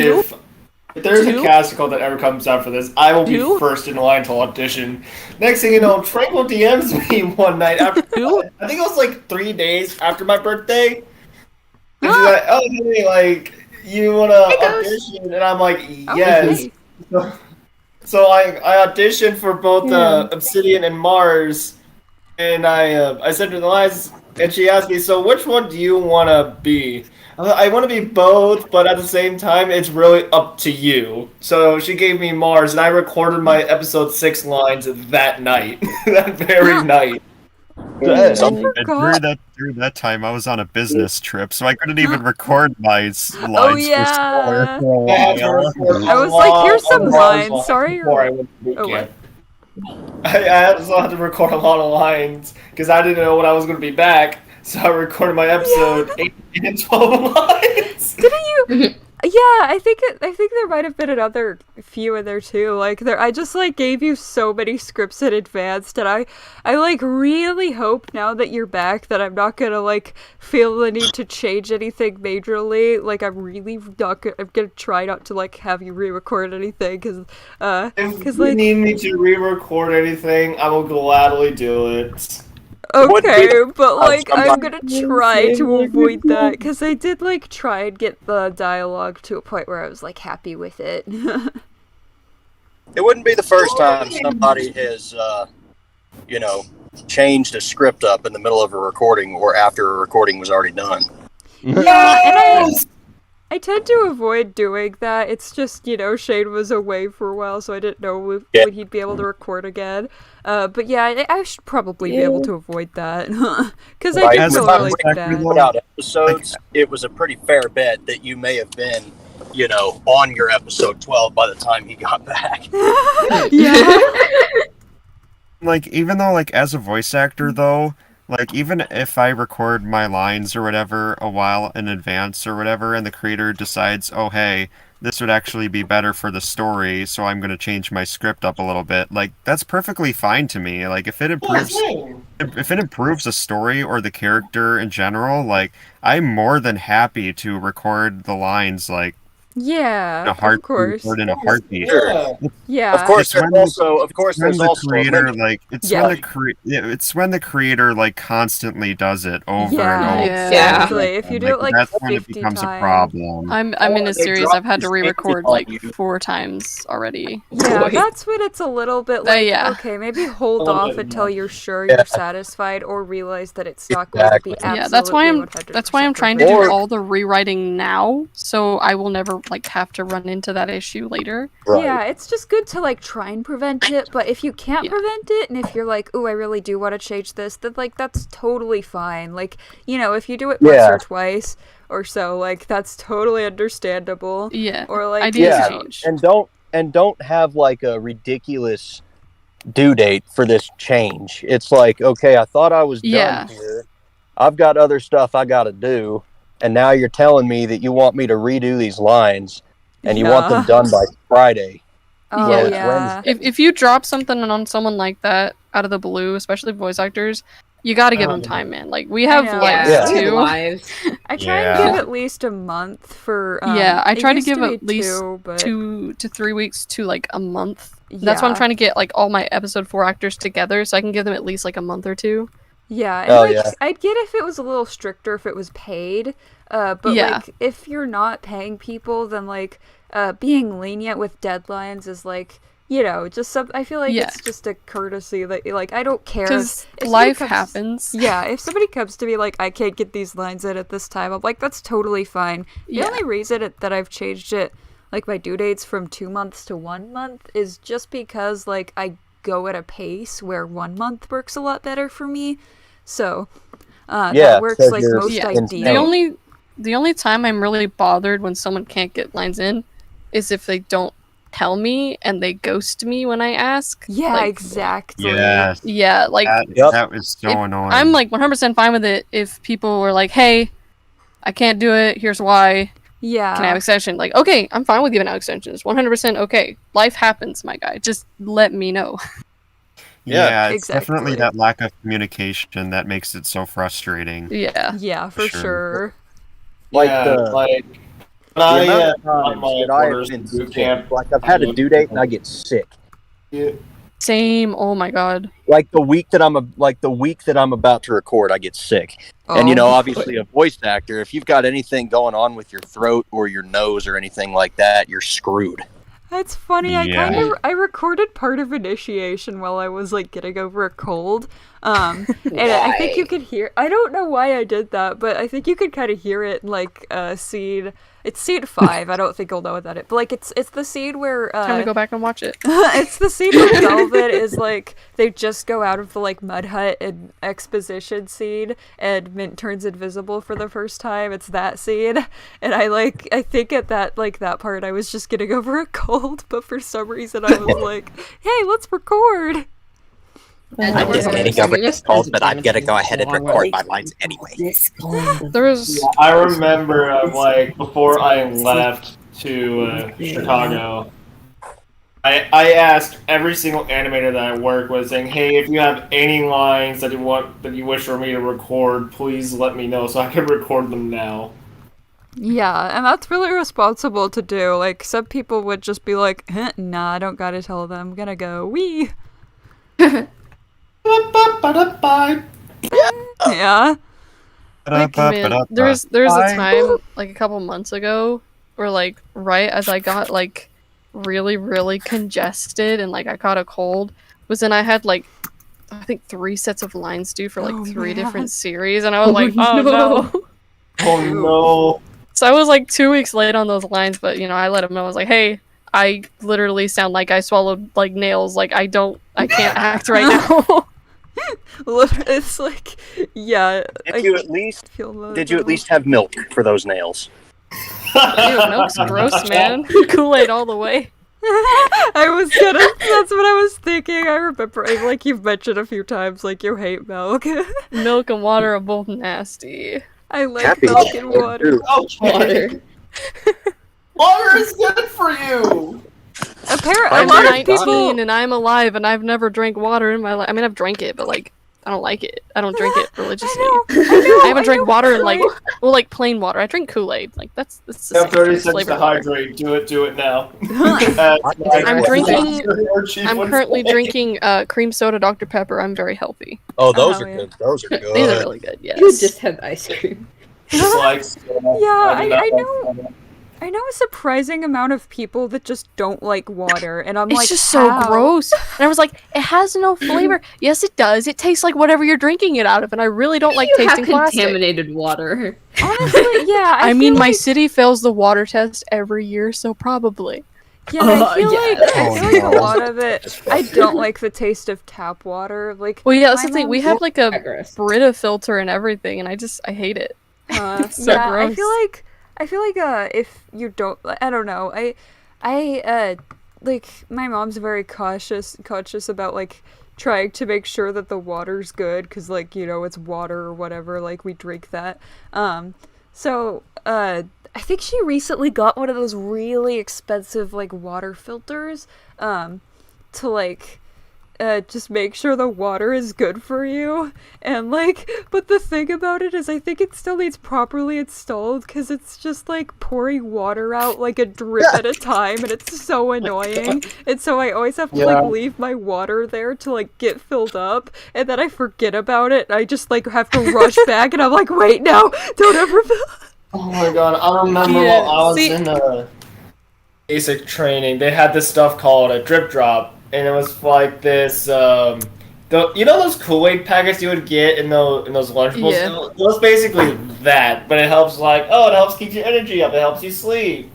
if there's a casting call that ever comes out for this, I will be first in line to audition. Next thing you know, Tranquil DMs me one night after, I think it was like 3 days after my birthday. And she's like, oh, hey, like, you want to audition? And I'm like, yes. hey. So I auditioned for both Obsidian and Mars, and I sent her the lines, and she asked me, so which one do you want to be? I want to be both, but at the same time, it's really up to you. So she gave me Mars, and I recorded my episode 6 lines that night, that very night. Through that time, I was on a business trip, so I couldn't even record my lines yeah. for a while. I was like, here's some lines. Sorry. Before I went to boot Oh, camp. I also had to record a lot of lines because I didn't know when I was going to be back. So I recorded my episode 8 and 12 lines. Didn't you? Yeah, I think there might have been another few in there too. Like I just like gave you so many scripts in advance, and I like really hope now that you're back that I'm not gonna like feel the need to change anything majorly. Like I'm really not. I'm gonna try not to like have you re-record anything because If you need me to re-record anything, I will gladly do it. Okay, but like I'm gonna try to avoid that because I did like try and get the dialogue to a point where I was like happy with it. It wouldn't be the first time somebody has, changed a script up in the middle of a recording or after a recording was already done. Yeah, and I tend to avoid doing that. It's just, Shane was away for a while, so I didn't know when he'd be able to record again. But yeah, I should probably be able to avoid that. Because I do feel really bad. Put out episodes, it was a pretty fair bet that you may have been, on your episode 12 by the time he got back. Yeah. Like, even though, like, as a voice actor, though, like, even if I record my lines or whatever a while in advance or whatever, and the creator decides, oh, hey, this would actually be better for the story, so I'm going to change my script up a little bit, like, that's perfectly fine to me. Like, if it improves a story or the character in general, like, I'm more than happy to record the lines, like, Yeah, of course. In a heartbeat. Yeah. Of course, there's also creator, like, it's when the creator like constantly does it over and over. Exactly. If you do it like that's 50 when it becomes times. a problem. I'm in a series I've had to re-record like 4 times already. Yeah, that's when it's a little bit like, yeah. Okay, maybe hold off until you're sure you're satisfied or realize that it's not going to be absolutely that's why I'm trying to perfect. do all the rewriting now, so I will never like have to run into that issue later. Yeah, it's just good to like try and prevent it, but if you can't prevent it, and if you're like, ooh, I really do want to change this, then like that's totally fine. Like, if you do it once or twice or so, like that's totally understandable. Yeah. Or like change. And don't have like a ridiculous due date for this change. It's like, okay, I thought I was done here. I've got other stuff I got to do, and now you're telling me that you want me to redo these lines. And you want them done by Friday. Oh, yeah. If you drop something on someone like that out of the blue, especially voice actors, you got to give them time, man. Like, we have lives, too. I try and give at least a month for... I try to give at least 2 to 3 weeks to, like, a month. That's why I'm trying to get, like, all my episode 4 actors together, so I can give them at least, like, a month or 2. Yeah, and I'd get if it was a little stricter if it was paid, but like if you're not paying people, then like being lenient with deadlines is like just I feel like it's just a courtesy that like I don't care because life happens. Yeah, if somebody comes to me like I can't get these lines in at this time, I'm like that's totally fine. The only reason that I've changed it like my due dates from 2 months to 1 month is just because like I go at a pace where 1 month works a lot better for me. So Yeah, that works so like you're most Yeah. ideal. The only time I'm really bothered when someone can't get lines in is if they don't tell me and they ghost me when I ask. Yeah, like, exactly. Yes. Yeah, like That was so if- annoying. I'm like 100% fine with it if people were like, "Hey, I can't do it. Here's why. Yeah. Can I have extension?" Like, okay, I'm fine with giving out extensions. 100% okay. Life happens, my guy. Just let me know. Yeah, it's definitely exactly. that lack of communication that makes it so frustrating. Yeah. Yeah, for sure. Like yeah, the- like The when amount I of times on my that I have orders been in boot sick, camp, like I've had a due date and I get sick. Yeah. Same. Oh my god. Like the week that I'm about to record, I get sick. And you know, obviously, a voice actor, if you've got anything going on with your throat or your nose or anything like that, you're screwed. That's funny. Yeah. I recorded part of Initiation while I was like getting over a cold. And I think you could hear. I don't know why I did that, but I think you could kind of hear it in like scene. It's scene 5. I don't think you'll know what that is, but like it's the scene where Time to go back and watch it. it's the scene where Velvet is like they just go out of the like mud hut and exposition scene, and Mint turns invisible for the first time. It's that scene, and I think at that part I was just getting over a cold, but for some reason I was like, hey, let's record. I'm just getting over the cold, but I'm gonna go ahead and record my lines anyway. There's. I remember like before I left to Chicago, I asked every single animator that I work with, saying, "Hey, if you have any lines that you wish for me to record, please let me know so I can record them now." Yeah, and that's really responsible to do. Like, some people would just be like, nah, I don't gotta tell them. I'm gonna go, wee. Yeah. Like, man, there's a time, like, a couple months ago, where, like, right as I got, like, really, really congested and, like, I caught a cold, was then I had, like, I think 3 sets of lines due for, like, 3 different series, and I was like, oh, no. Oh, no. So I was, like, 2 weeks late on those lines, but, you know, I let him know. I was like, hey, I literally sound like I swallowed, like, nails. Like, I can't act right now. It's like, yeah. Did you at least have milk for those nails? Ew, milk's gross, man. Kool-Aid all the way. That's what I was thinking. I remember, like, you've mentioned a few times, like, you hate milk. Milk and water are both nasty. I like milk and water. Water. Water is good for you! Apparently, a I'm lot of 19 people... and I'm alive and I've never drank water in my life. I mean, I've drank it, but, like, I don't like it. I don't drink it religiously. I haven't drank water in, like, well, like, plain water. I drink Kool-Aid. Like, that's the You have 30 seconds flavor to hydrate. Do it now. I'm currently drinking cream soda Dr. Pepper. I'm very healthy. Oh, those are good. Those are good. These are really good, yes. You just had ice cream. I know a surprising amount of people that just don't like water, and I'm It's like, just so how? gross. And I was like, it has no flavor. Yes, it does. It tastes like whatever you're drinking it out of, and I really don't like You tasting have plastic. contaminated water. Honestly, yeah. I mean, feel my like, city fails the water test every year, so probably. yeah, I feel like no. a lot of it. I don't like the taste of tap water. Like, Well, yeah, that's my the thing. We mom's- have like a Digress. Brita filter and everything, and I hate it. It's so yeah, gross. I feel like if you don't, I don't know. I like my mom's very cautious about like trying to make sure that the water's good, because, like, you know, it's water or whatever, like, we drink that. So I think she recently got one of those really expensive, like, water filters to, like, just make sure the water is good for you. And, like, but the thing about it is I think it still needs properly installed, because it's just, like, pouring water out, like, a drip at a time, and it's so annoying. And so I always have to, like, leave my water there to, like, get filled up, and then I forget about it, and I just, like, have to rush back, and I'm like, wait, no, don't ever fill. Oh my god, I remember while I was in basic training, they had this stuff called a drip drop, and it was like this, you know those Kool-Aid packets you would get in those Lunchables? Yeah. It was basically that, but it helps, like, it helps keep your energy up, it helps you sleep.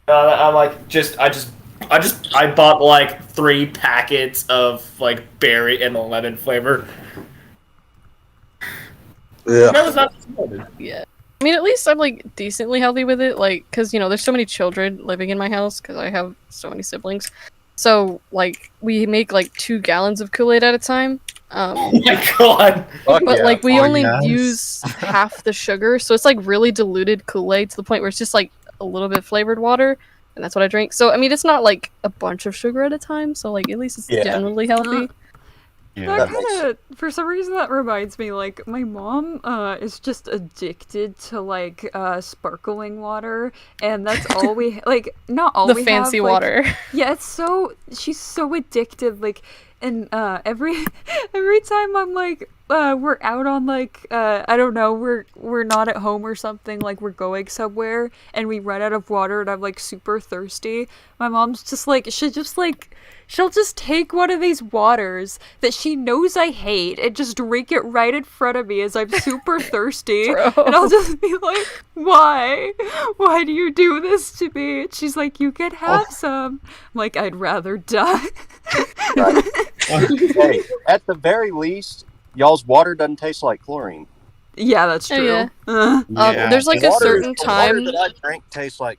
I'm like, I just I bought like 3 packets of like berry and lemon flavor. Yeah. That was not Yeah. I mean, at least I'm like decently healthy with it, like, because there's so many children living in my house because I have so many siblings. So like we make like 2 gallons of Kool-Aid at a time. Oh my god! But yeah. like we only yes. use half the sugar, so it's like really diluted Kool-Aid to the point where it's just like a little bit flavored water, and that's what I drink. So I mean, it's not like a bunch of sugar at a time, so like at least it's generally healthy. Yeah. That kind of, for some reason, that reminds me, like, my mom is just addicted to, like, sparkling water, and that's all we, like, not all The we fancy have, like, water. Yeah, she's so addicted, like, and every time I'm like, we're out on, like, I don't know, we're not at home or something, like, we're going somewhere, and we run out of water, and I'm, like, super thirsty, my mom's just, like, she'll just take one of these waters that she knows I hate and just drink it right in front of me as I'm super thirsty. Bro. And I'll just be like, why? Why do you do this to me? And she's like, you can have some. I'm like, I'd rather die. Right. Hey, at the very least, y'all's water doesn't taste like chlorine. Yeah, that's true. Yeah. Yeah. There's like The a water- certain The time. water that I drink tastes like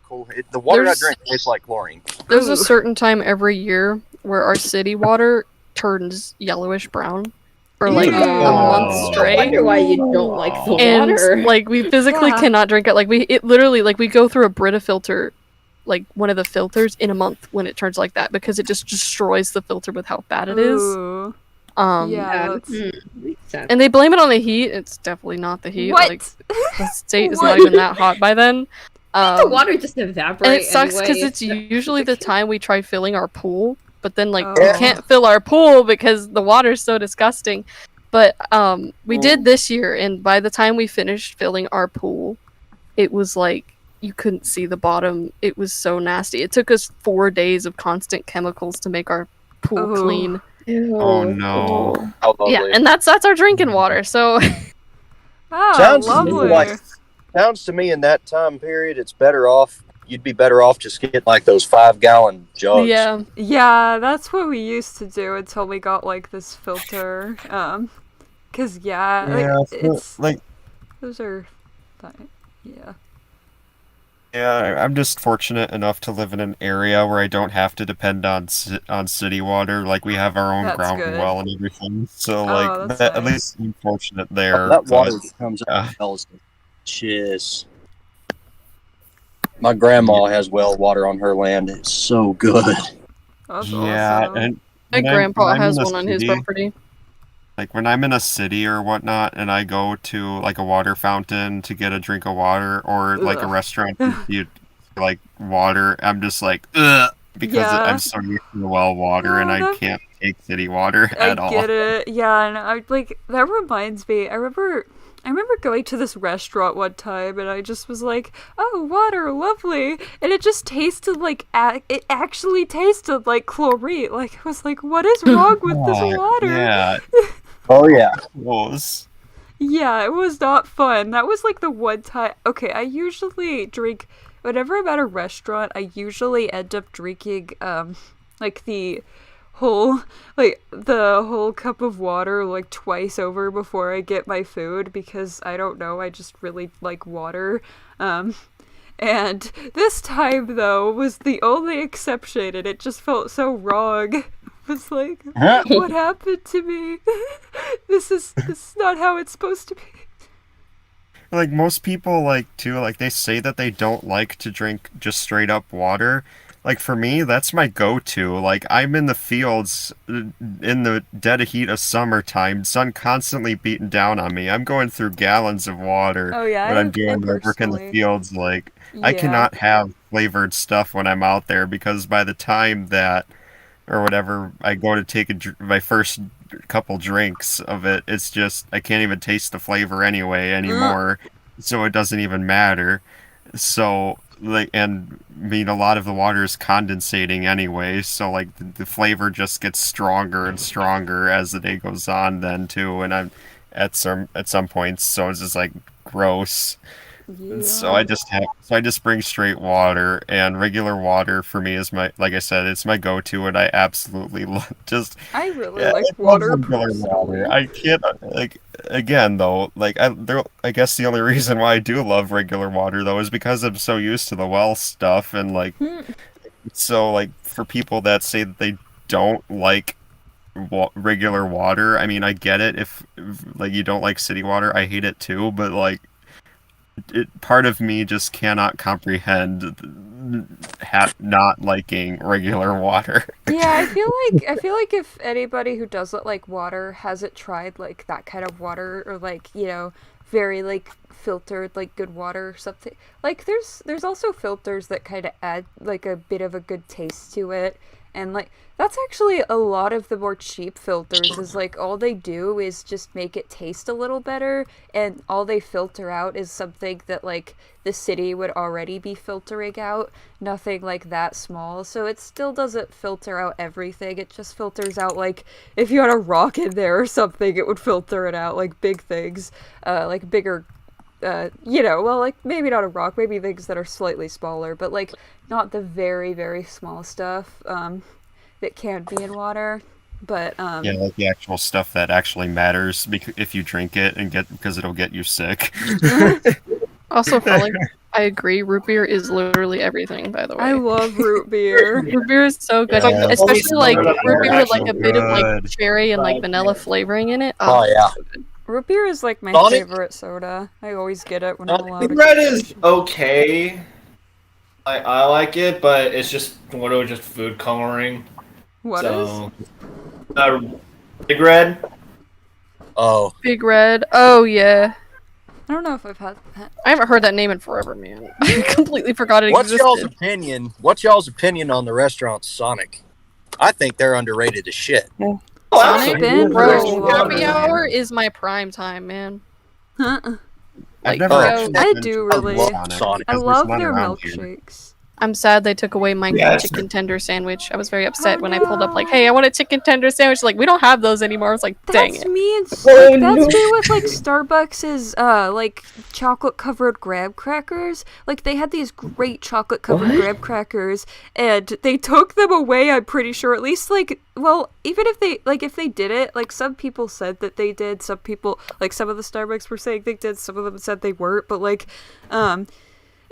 the water There's- I drink tastes like chlorine. There's a certain time every year where our city water turns yellowish brown for like a month I straight. wonder why you don't like the And water. like we physically Yeah. cannot drink it. Like it literally like we go through a Brita filter, like one of the filters in a month when it turns like that because it just destroys the filter with how bad it is. Ooh. Yeah. that's... Makes sense. And they blame it on the heat. It's definitely not the heat. What? Like the state is What? not even that hot by then. the water just evaporates. And it sucks anyway. because it's usually the time we try filling our pool, but then like Oh. we can't fill our pool because the water's so disgusting. But we did this year, and by the time we finished filling our pool, it was like you couldn't see the bottom. It was so nasty. It took us 4 days of constant chemicals to make our pool Oh. clean. Oh no. How lovely. Yeah, and that's our drinking water. So Oh, Sounds to me lovely. like sounds to me in that time period, it's better off. You'd be better off just getting like those 5-gallon jugs. yeah, Yeah, that's what we used to do until we got like this filter. Cause yeah, like, it's like those are, yeah. yeah, I'm just fortunate enough to live in an area where I don't have to depend on city water. Like we have our own That's ground good. well and everything. So Oh, like that's at nice. least I'm fortunate there. That water but- that comes yeah. out of wells is shiz. My grandma has well water on her land. It's so good. That's yeah, awesome. and my when grandpa when I'm has in a one on his city- property. Like when I'm in a city or whatnot, and I go to like a water fountain to get a drink of water, or like a Ugh. restaurant to get like water, I'm just like ugh, because Yeah. I'm so used to the well water, and No, I that- can't take city water I at all. get it. Yeah, and I like that reminds me. I remember going to this restaurant one time, and I just was like, "Oh, water, lovely," and it just tasted like it actually tasted like chlorine. Like I was like, "What is wrong with this water?" Yeah, Oh yeah. gross. Yeah, it was not fun. That was like the one time. Okay, I usually drink whenever I'm at a restaurant. I usually end up drinking like the whole cup of water like twice over before I get my food because I don't know, I just really like water. And this time though was the only exception, and it just felt so wrong. It was like, what happened to me? This is not how it's supposed to be. Like most people like too, like they say that they don't like to drink just straight up water. Like for me, that's my go-to. Like I'm in the fields in the dead heat of summertime, sun constantly beating down on me. I'm going through gallons of water Oh yeah, when I'm I doing my work in the personally- fields. Like I Yeah. cannot have flavored stuff when I'm out there because by the time that or whatever I go to take my first couple drinks of it, it's just I can't even taste the flavor anyway anymore. So it doesn't even matter. So like, and I mean a lot of the water is condensating anyway, so like the flavor just gets stronger and stronger as the day goes on then too, and I'm at some points, so it's just like gross. Yeah. So I just bring straight water, and regular water for me is my, like I said, it's my go-to, and I absolutely I really yeah, like I love water. regular water. I can't like again though, I guess the only reason why I do love regular water though is because I'm so used to the well stuff, and like so like for people that say that they don't like regular water, I mean I get it if like you don't like city water, I hate it too, but like part of me just cannot comprehend not liking regular water. Yeah, I feel like if anybody who doesn't like water hasn't tried like that kind of water, or like, you know, very like filtered like good water or something. Like there's also filters that kind of add like a bit of a good taste to it. And like that's actually a lot of the more cheap filters, is like all they do is just make it taste a little better, and all they filter out is something that like the city would already be filtering out, nothing like that small. So it still doesn't filter out everything, it just filters out like if you had a rock in there or something, it would filter it out, like big things, like bigger you know, well, like maybe not a rock, maybe things that are slightly smaller, but like not the very, very small stuff that can be in water. But yeah, like the actual stuff that actually matters if you drink it because it'll get you sick. Also, Frolic, I agree. Root beer is literally everything. By the way, I love root beer. Root beer is so good, Yeah. especially like root beer with like a So bit of like good. cherry and like vanilla flavoring in it. Oh, yeah. so good. Root beer is like my Sonic? favorite soda. I always get it when I'm allowed Big to. Red is okay. I like it, but it's just literally just food coloring. What So, Big Red. Oh, Big Red. Oh yeah. I don't know if I've had that. I haven't heard that name in forever, man. I completely forgot it what's existed. y'all's opinion? What's y'all's opinion on the restaurant Sonic? I think they're underrated as shit. Sonic, been bro, for a happy while. hour is my prime time, man. I've Like, never yo, actually I been do to really. Sonic, I because there's love none their around here. milkshakes. I'm sad they took away my Yes. chicken tender sandwich. I was very upset when I pulled up like, hey, I want a chicken tender sandwich. Like, we don't have those anymore. I was like, dang That's it. me and Oh, like, that's no. me with like Starbucks's like chocolate covered graham crackers. Like they had these great chocolate covered graham crackers, and they took them away. I'm pretty sure, at least like, well, even if they did it, like some people said that they did. Some people, like some of the Starbucks were saying they did. Some of them said they weren't. But like,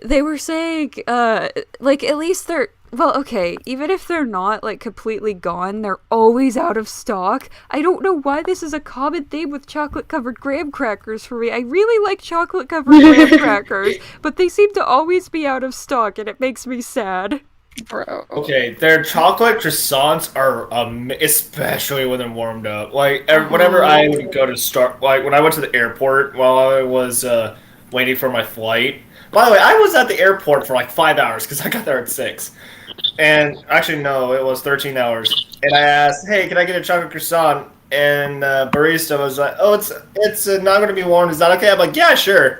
they were saying, like, at least they're, well, okay, even if they're not, like, completely gone, they're always out of stock. I don't know why this is a common theme with chocolate-covered graham crackers for me. I really like chocolate-covered graham crackers, but they seem to always be out of stock, and it makes me sad. Bro. Okay, their chocolate croissants are especially when they're warmed up. Like whenever I would go to like when I went to the airport while I was waiting for my flight. By the way, I was at the airport for like 5 hours because I got there at 6. And actually, no, it was 13 hours. And I asked, "Hey, can I get a chocolate croissant?" And barista was like, "Oh, it's not going to be warm. Is that okay?" I'm like, "Yeah, sure."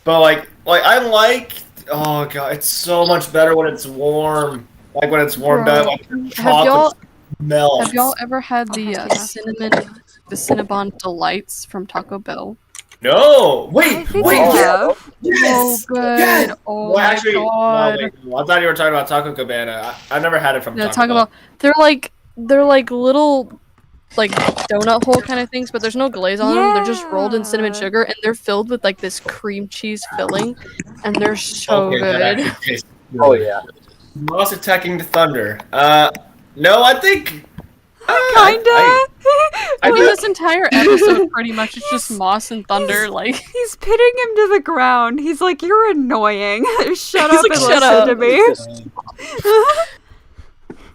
But like I like. Oh god, it's so much better when it's warm. Like when it's warmed Bro, up, like the chocolate melts. Have y'all ever had the Cinnabon Delights from Taco Bell? No, I wait, think wait, I yeah. have. Yes, So good. yes. Oh Well, my actually, god. no, wait, I thought you were talking about Taco Cabana. I never had it from No, Taco Taco Bell. Bell. They're like little like donut hole kind of things, but there's no glaze on them. They're just rolled in cinnamon Yeah. sugar, and they're filled with like this cream cheese filling, and they're so Okay, that good. actually tastes good. Oh yeah. Moss attacking the thunder. No, I think. Kinda. I mean, this entire episode pretty much is just Moss and Thunder. Like, He's pitting him to the ground. He's like, "You're annoying. Shut He's up like, and "Shut listen up." to me."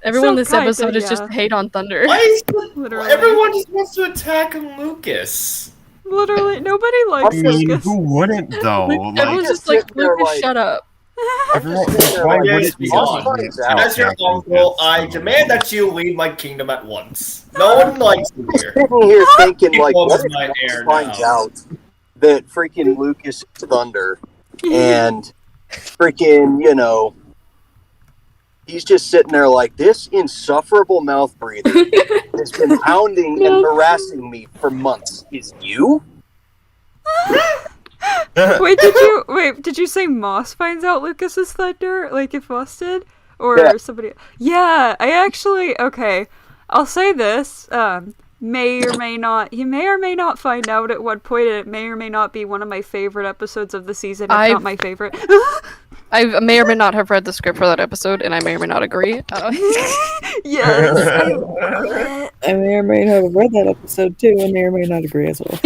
everyone in So this kinda, episode is just yeah. hate on Thunder. Why is Literally. everyone just wants to attack Lucas? Literally, nobody likes I mean, Lucas. who wouldn't though? Everyone's Like, just like, They're Lucas, like- shut up. everyone, They're why like, would yes, it be Moss that finds to out. As your attack uncle, Lucas? I demand that you leave my kingdom at once. No one likes you here. Sitting here thinking like, Closes what if my Moss air finds now. out that freaking Lucas is Thunder and freaking, he's just sitting there like, this insufferable mouth breather has been hounding and harassing me for months. Is you? Did you say Moss finds out Lucas is Thunder? Like if Moss did? Or Yeah. somebody? Yeah, I actually, okay. I'll say this, may or may not find out at what point. It may or may not be one of my favorite episodes of the season, if not my favorite. I may or may not have read the script for that episode, and I may or may not agree. Yes, I love it. I may or may not have read that episode too, and may or may not agree as well.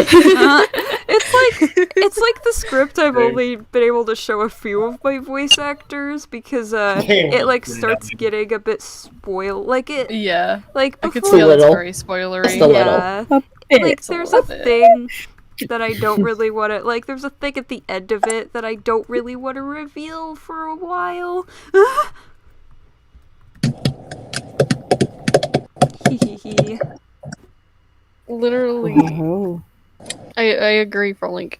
It's like the script I've only been able to show a few of my voice actors because it like starts getting a bit spoiled. Like it. Yeah. Like I before, could feel it's very spoilery. Just a little. Yeah. Like there's a thing that I don't really want to like. There's a thing at the end of it that I don't really want to reveal for a while. Literally. Oh. I agree, Frolink.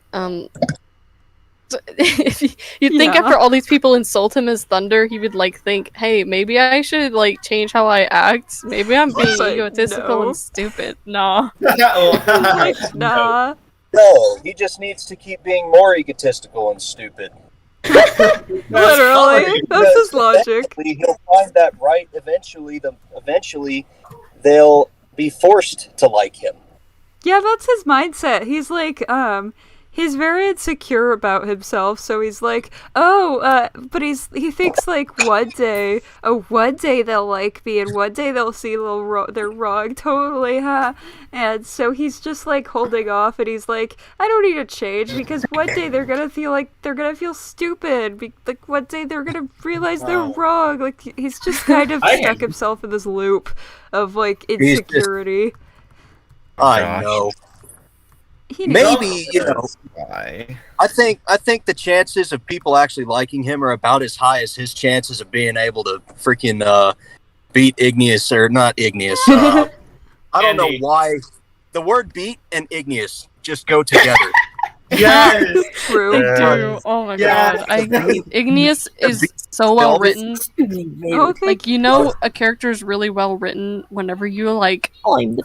If you'd think after all these people insult him as Thunder, he would like think, hey, maybe I should like change how I act. Maybe I'm being egotistical and stupid. Nah. Like, nah. No, he just needs to keep being more egotistical and stupid. Literally, that's his logic. He'll find that right eventually. Eventually, they'll be forced to like him. Yeah, that's his mindset. He's like, he's very insecure about himself, so he's like, but he thinks like one day they'll like me, and one day they'll see they're wrong, totally, huh? And so he's just like holding off, and he's like, I don't need to change because one day they're gonna feel stupid. Like one day they're gonna realize they're wrong. Like he's just kind of stuck himself in this loop of like insecurity. I know. Maybe, you know, I think the chances of people actually liking him are about as high as his chances of being able to freaking beat Igneous, or not Igneous. I don't know why the word beat and Igneous just go together. Yes, true. They do. Oh my god. Igneous is so well written. Like, you know, a character is really well written whenever you like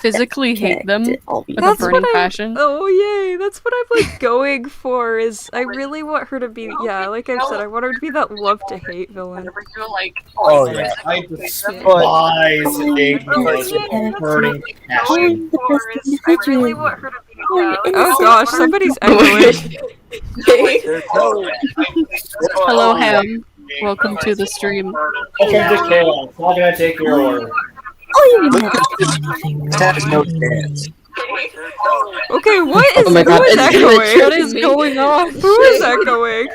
physically hate them with a burning passion. Oh yay! That's what I'm like going for. Is I really want her to be like I've said, I want her to be that love to hate villain. Oh yeah, I despise Igneous with burning passion. I really want her to be that. Oh gosh, somebody's echoing. Hello, Ham. Welcome to the stream. Welcome to Chaos. How can I take your order? Has no chance. Okay, what is, Oh my God, who is it's echoing? What is going on? Who is echoing?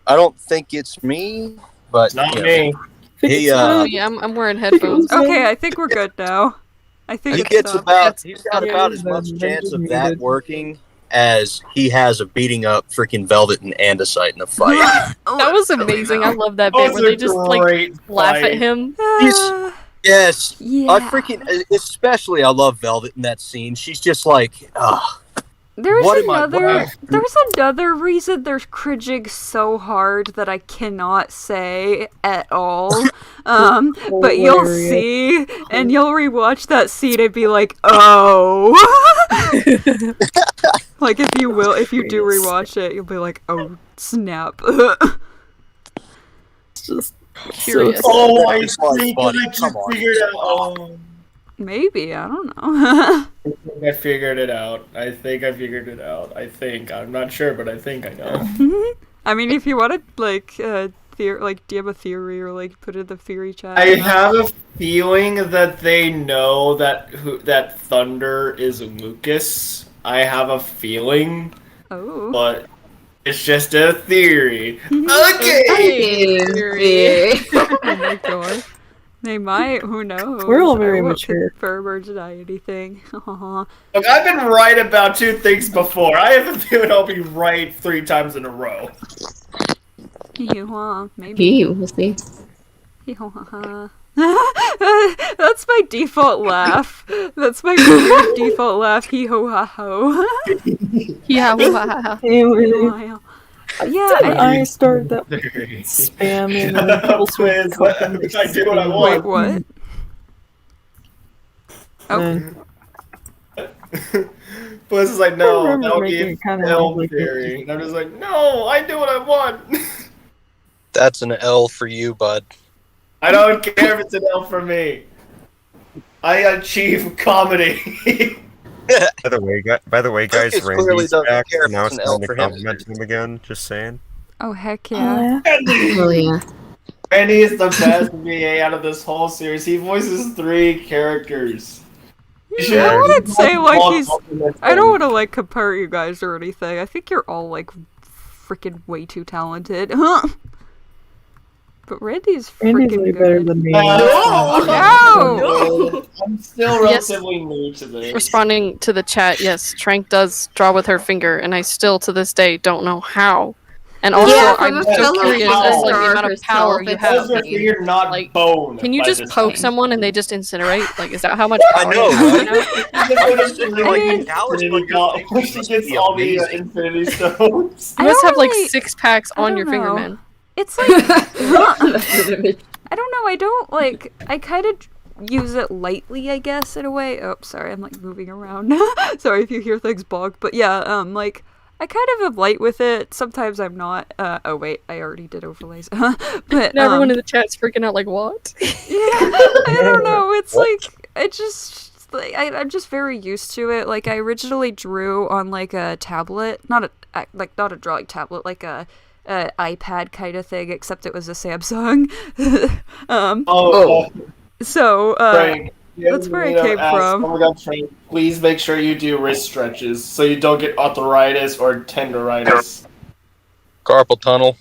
I don't think it's me, but Not you know, me. he Yeah, I'm wearing headphones. Okay, I think we're good now. I think he's got about as much Yeah, chance of that working as he has of beating up freaking Velvet and Andesite in a fight. That was amazing. I love that bit where they just like laugh at him. Yes, Yeah. I freaking especially I love Velvet in that scene. She's just like, There's What am I- there's another reason they're cringing so hard that I cannot say at all. But you'll Hilarious. see, and you'll rewatch that scene and be like, oh. Like if you do rewatch it, you'll be like, oh snap. It's just Curious. Oh, I It's like, think buddy, I just come on. figured out. Oh, Maybe, I don't know. I figured it out. I think I figured it out. I'm not sure, but I think I know. I mean, if you want to like do you have a theory or like put it in the theory chat? I have a feeling that they know that Thunder is Lucas. I have a feeling, Oh. but it's just a theory. Okay. Oh my god. They might, who knows? We're all very I won't mature. confirm or deny anything. Look, I've been right about 2 things before. I have a feeling I'll be right 3 times in a row. Maybe. We'll see. That's my default laugh. That's my weird default laugh. Hee ho ha ho. Yeah, wow. Yeah, I started that spamming and people started clicking. I do what I Wait, want. what? Oh. Bliss is like, no, remember that would making be it kinda film like theory. And I'm just like, no, I do what I want. That's an L for you, bud. I don't care if it's an L for me. I achieve comedy. By the way, guys, Lucas clearly Randy's doesn't back. care if Now it's it's an L time to for him. compliment him again. Just saying. Oh heck yeah. Oh yeah. Randy is the best VA out of this whole series. He voices 3 characters. I wouldn't say like he's. I don't want to like compare you guys or anything. I think you're all like freaking way too talented. But Randy's freaking way good. better than me. No! I'm still relatively new to this. Responding to the chat, yes, Trank does draw with her finger, and I still to this day don't know how. And also, Yeah, I'm from a so fellow curious as like the drawer amount of power herself, you it's have. insane. You're not Like, bone. can you by just this poke time. someone and they just incinerate? Like, is that how much power? I know, you right? have? She gets all the Infinity Stones. You must have like really- 6 packs on don't your finger, know. man. It's like I don't know. I don't like. I kind of use it lightly, I guess, in a way. Oh, sorry, I'm like moving around. Sorry if you hear things bog, but yeah, like I kind of am light with it. Sometimes I'm not. Oh wait, I already did overlays. But And everyone in the chat's freaking out like, what? Yeah, I don't know. It's like I just like I'm just very used to it. Like I originally drew on like a tablet, not a drawing tablet, like a iPad kind of thing, except it was a Samsung. So Frank, that's where I came from. Oh my god, Frank, please make sure you do wrist stretches so you don't get arthritis or tenderitis. Carpal tunnel.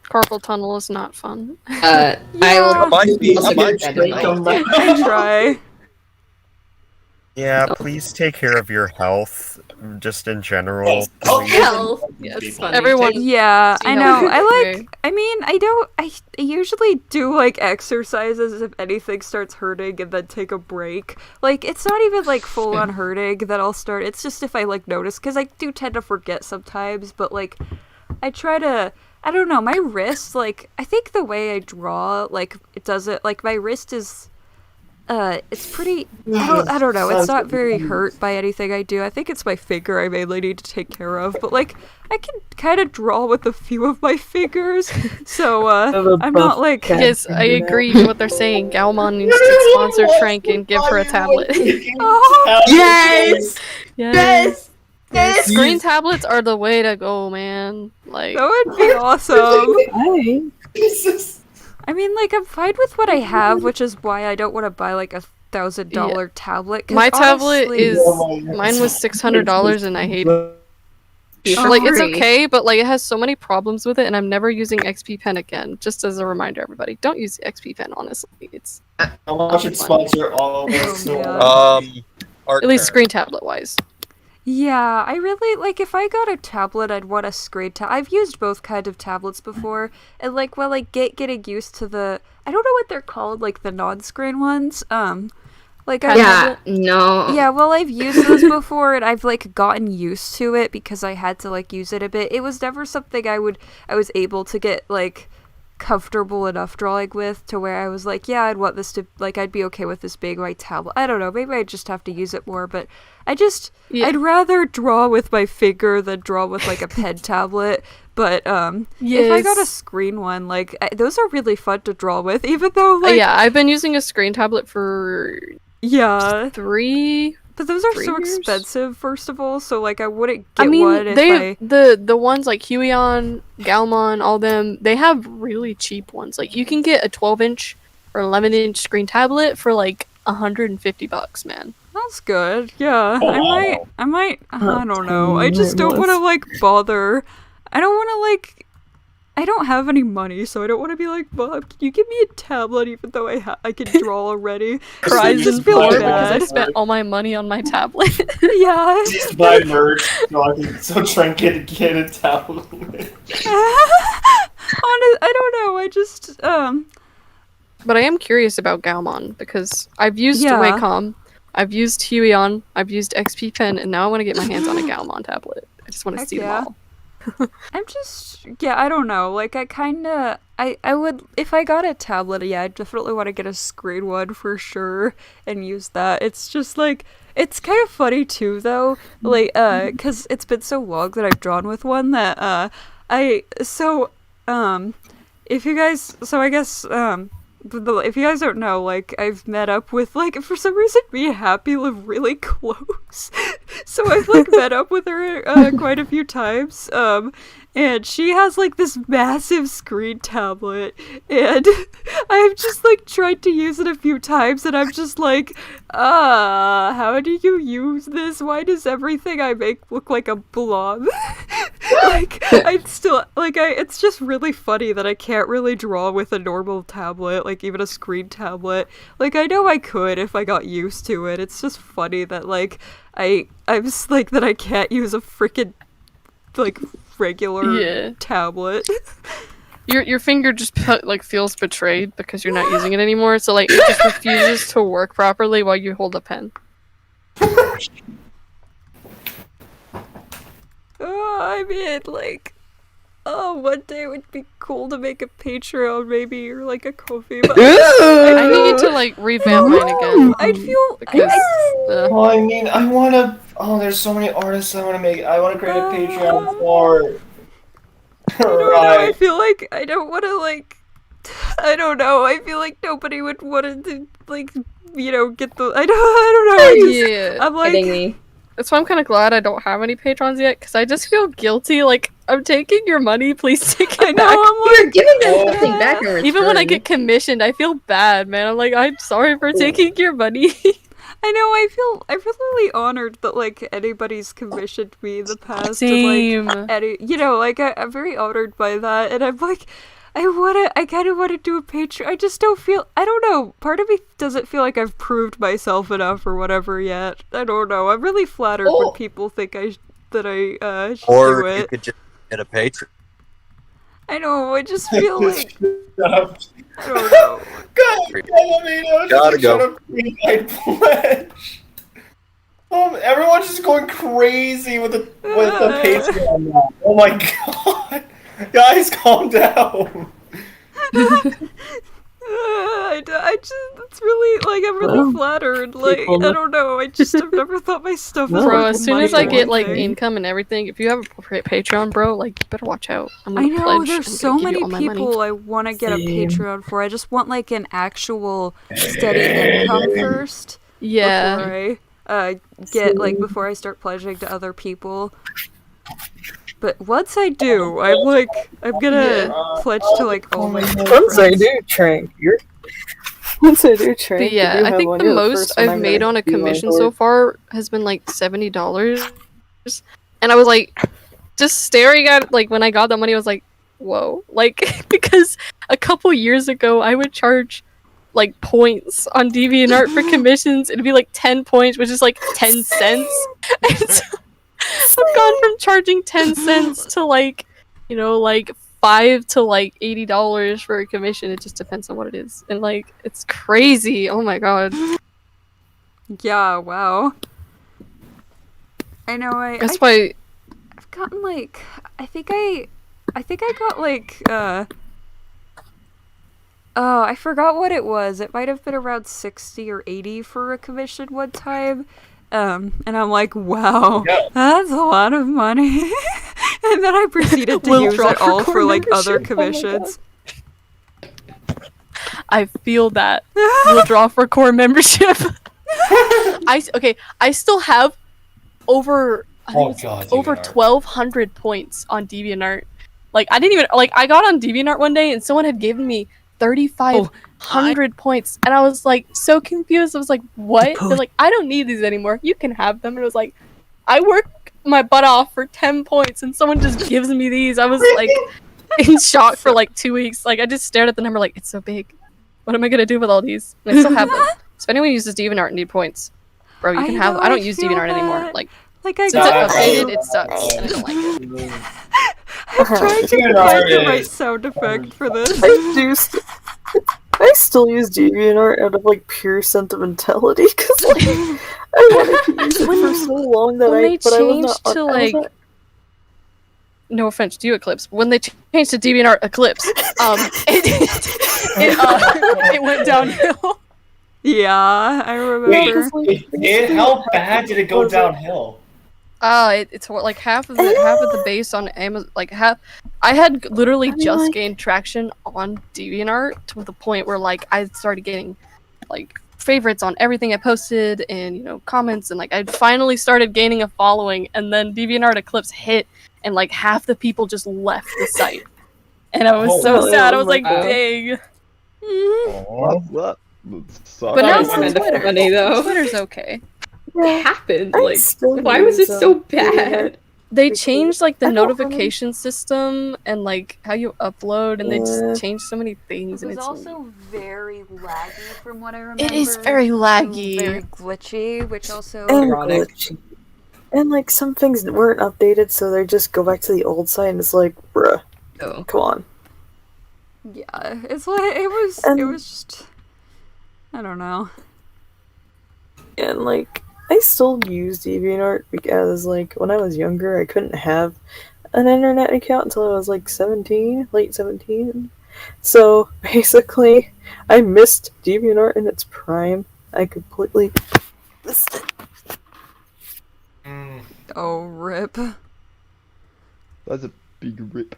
Carpal tunnel is not fun. I will. I try. Yeah, please take care of your health, just in general. Health. Yes, funny. Everyone. Yeah, See I how know. we I do. like. I mean, I usually do like exercises if anything starts hurting, and then take a break. Like it's not even like full on hurting that I'll start. It's just if I like notice, because I do tend to forget sometimes. But like, I try to. I don't know. My wrist, like I think the way I draw, like it does it. Like my wrist is. It's pretty. I don't know. It's not very hurt by anything I do. I think it's my finger I mainly need to take care of. But like, I can kind of draw with a few of my fingers, so I'm not like. Yes, I agree with what they're saying. Galmon needs to sponsor Trank and give her a tablet. Oh, Yes. Yes. Yes. Screen tablets are the way to go, man. Like that would be awesome. Hey. I mean, like, I'm fine with what I have, which is why I don't want to buy like $1,000 tablet. 'Cause my tablet honestly- is mine was $600 and I hate it. Like it's okay, but like it has so many problems with it, and I'm never using XP Pen again. Just as a reminder, everybody, don't use XP Pen. Honestly, it's I want you to sponsor all of us. at least screen tablet wise. Yeah, I really like if I got a tablet, I'd want a screen tab. I've used both kinds of tablets before, and like while I getting used to the, I don't know what they're called, like the non-screen ones. Like well, I've used those before, and I've like gotten used to it because I had to like use it a bit. It was never something I was able to get like comfortable enough drawing with to where I was like, yeah, I'd want this to like I'd be okay with this being my tablet. I don't know, maybe I just have to use it more, but I'd rather draw with my finger than draw with like a pen tablet. But if I got a screen one, like those are really fun to draw with, even though like I've been using a screen tablet for 3. But those are 3 so years? expensive, first of all, so like I wouldn't get one if the ones like Huion, Galmon, all them, they have really cheap ones. Like you can get a 12-inch or 11-inch screen tablet for like $150, man. That's good. Yeah. I might I don't know. I just don't want to like bother. I don't want to like I don't have any money, so I don't want to be like, Bob, can you give me a tablet even though I can draw already? Cries just and feel because bad. I spent all my money on my tablet. Yeah. Just buy merch so Trent can get a tablet. I don't know. I just But I am curious about Galmon because I've used Wacom, I've used Huion, I've used XP Pen, and now I want to get my hands on a Galmon tablet. I just want to see them all. I'm just, yeah, I don't know. Like, I would, if I got a tablet, yeah, I definitely want to get a screen one for sure and use that. It's just like, it's kind of funny too, though, like, because it's been so long that I've drawn with one that, if you guys, so I guess, if you guys don't know, like, I've met up with, like, for some reason, me and Happy live really close. So I've, like, met up with her quite a few times. And she has, like, this massive screen tablet. And I've just, like, tried to use it a few times. And I'm just like, how do you use this? Why does everything I make look like a blob? Like, it's just really funny that I can't really draw with a normal tablet, like, even a screen tablet. Like, I know I could if I got used to it. It's just funny that, like, I'm just, like, that I can't use a freaking, like, regular tablet. Your finger just feels betrayed because you're not using it anymore, so, like, it just refuses to work properly while you hold a pen. I mean, like, one day it would be cool to make a Patreon, maybe, or like a Ko-fi. But I need to like revamp mine again. I'd feel because. Well, I mean, I want to. Oh, there's so many artists I want to make. I want to create a Patreon for. I don't know. I feel like I don't want to like. I don't know. I feel like nobody would want to like, you know, get the. I don't know. I'm like. That's why I'm kind of glad I don't have any patrons yet, because I just feel guilty. Like, I'm taking your money, please take it back. You're giving them something back in return. Even when I get commissioned, I feel bad, man. I'm like, I'm sorry for taking your money. I know, I feel really honored that, like, anybody's commissioned me in the past. Same. And, like, you know, like, I'm very honored by that, and I'm like, I kind of want to do a Patreon. I just don't feel, I don't know, part of me doesn't feel like I've proved myself enough or whatever yet. I don't know, I'm really flattered when people think that I should or do it. You could just get a Patreon. I know, I just feel like, I don't know. Gotta go. I pledge. Everyone's just going crazy with the Patreon now. Oh my god. Guys, calm down. I just, it's really, like, I'm really flattered. Like, I don't know, I've never thought my stuff was Bro, worth as soon money as I or get, like, anything. income and everything, if you have a Patreon, bro, like, you better watch out. I'm I gonna know, pledge. there's I'm so gonna give many you all my people money. I want to get a Patreon for. I just want, like, an actual steady income first. Yeah. Before I get, like, before I start pledging to other people. But once I do, I'm gonna pledge to, like, all my friends. Once I do, Trank, once I do, Trank, But yeah, I think the most I've made on a commission so far has been like $70. And I was like, just staring at, like, when I got that money, I was like, whoa. Like, because a couple years ago, I would charge, like, points on DeviantArt for commissions. It'd be like 10 points, which is like 10 cents. And so I've gone from charging 10 cents to, like, you know, like $5 to like $80 for a commission. It just depends on what it is. And, like, it's crazy. Oh my god. Yeah, wow. I know, That's why I've gotten, like, I think I got, like, oh, I forgot what it was. It might have been around 60 or 80 for a commission one time. And I'm like, wow, that's a lot of money. And then I proceeded to use it all for, like, other commissions. I feel that. We'll draw for core membership. I still have over over 1,200 points on DeviantArt. Like, I didn't even, like, I got on DeviantArt one day and someone had given me 3,500 points, and I was like so confused. I was like, what? They're like, I don't need these anymore, you can have them. And it was like, I work my butt off for 10 points and someone just gives me these. I was like in shock for like 2 weeks. Like, I just stared at the number like, it's so big, what am I gonna do with all these? And I still have them. So if anyone uses DeviantArt and need points, bro, you can have them. I don't use DeviantArt anymore. Like I since it updated, it sucks and I don't like it. I'm trying to find the right sound effect for this. I still use DeviantArt out of, like, pure sentimentality, because, like, I wanted to use it for so long that when I they was changed not, to, I was like, not... no offense to you, Eclipse, when they changed to DeviantArt Eclipse, it went downhill. Yeah, I remember. How bad did it go downhill? It's like half of the base on Amazon, like half. I had literally just gained traction on DeviantArt to the point where like I started getting like favorites on everything I posted and comments, and like I finally started gaining a following, and then DeviantArt Eclipse hit and like half the people just left the site, and I was so sad. I was like, dang. But now it's kind of Twitter. funny though. Twitter's okay. What happened? Like, why was it so bad? They changed like the notification system and like how you upload, and they just changed so many things. It was and it's also very laggy from what I remember. It is very laggy. Very glitchy, which also glitchy. And like some things weren't updated, so they just go back to the old site, and it's like, bruh, come on. Yeah, it's like it was just, I don't know. And like I still use DeviantArt because like when I was younger, I couldn't have an internet account until I was like 17, late 17. So basically, I missed DeviantArt in its prime. I completely missed it. Oh, rip. That's a big rip.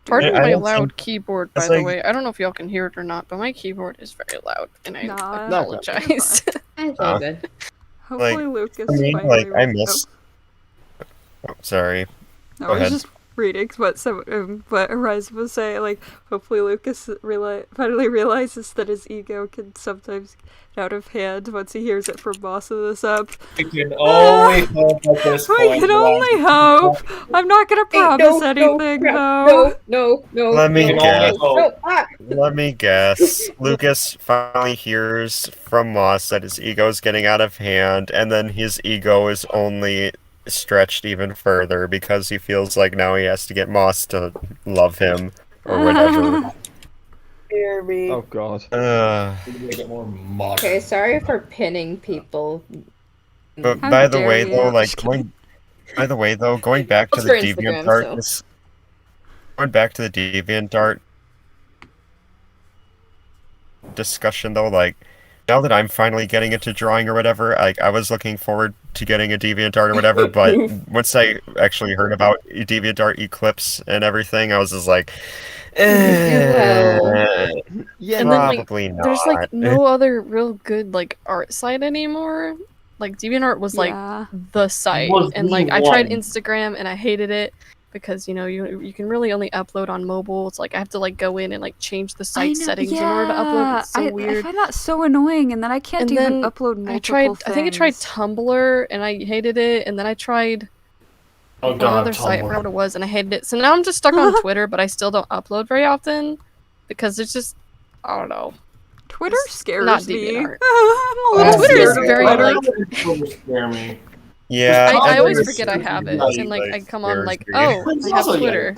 Pardon my loud keyboard, by the way. I don't know if y'all can hear it or not, but my keyboard is very loud, and I apologize. It's all good. Hopefully Lucas I miss... Oh, sorry. No, Go I was ahead. just reading what Arise was saying. Like, hopefully Lucas finally realizes that his ego can sometimes get out of hand once he hears it from Boss of this up. We can only hope at this point. We can only hope. I'm not gonna promise anything, though. No. Let me guess. No. Let me guess. Lucas finally hears from Moss that his ego is getting out of hand, and then his ego is only stretched even further because he feels like now he has to get Moss to love him or whatever. Oh god. Okay, sorry for pinning people. But How by the dare way, you. though, going back to It's the for Instagram, DeviantArt, going back to the DeviantArt discussion, though, like, now that I'm finally getting into drawing or whatever, like, I was looking forward to getting a DeviantArt or whatever, but once I actually heard about DeviantArt Eclipse and everything, I was just like, And then, like, probably not. there's like no other real good like art site anymore. Like DeviantArt was like the site, Was and the like I tried one. Instagram and I hated it because you can really only upload on mobile. It's like I have to like go in and like change the site settings in order to upload. It's so weird. I find that so annoying, and then I can't even upload multiple I think I tried Tumblr and I hated it, and then I tried another site, I forgot what it was, and I hated it. So now I'm just stuck on Twitter, but I still don't upload very often because it's just, I don't know. Twitter scares not me. DeviantArt. I'm Twitter is scared of very Twitter. like. Scare me. Yeah, I always forget I have it, and like I come on like, oh, I have Twitter.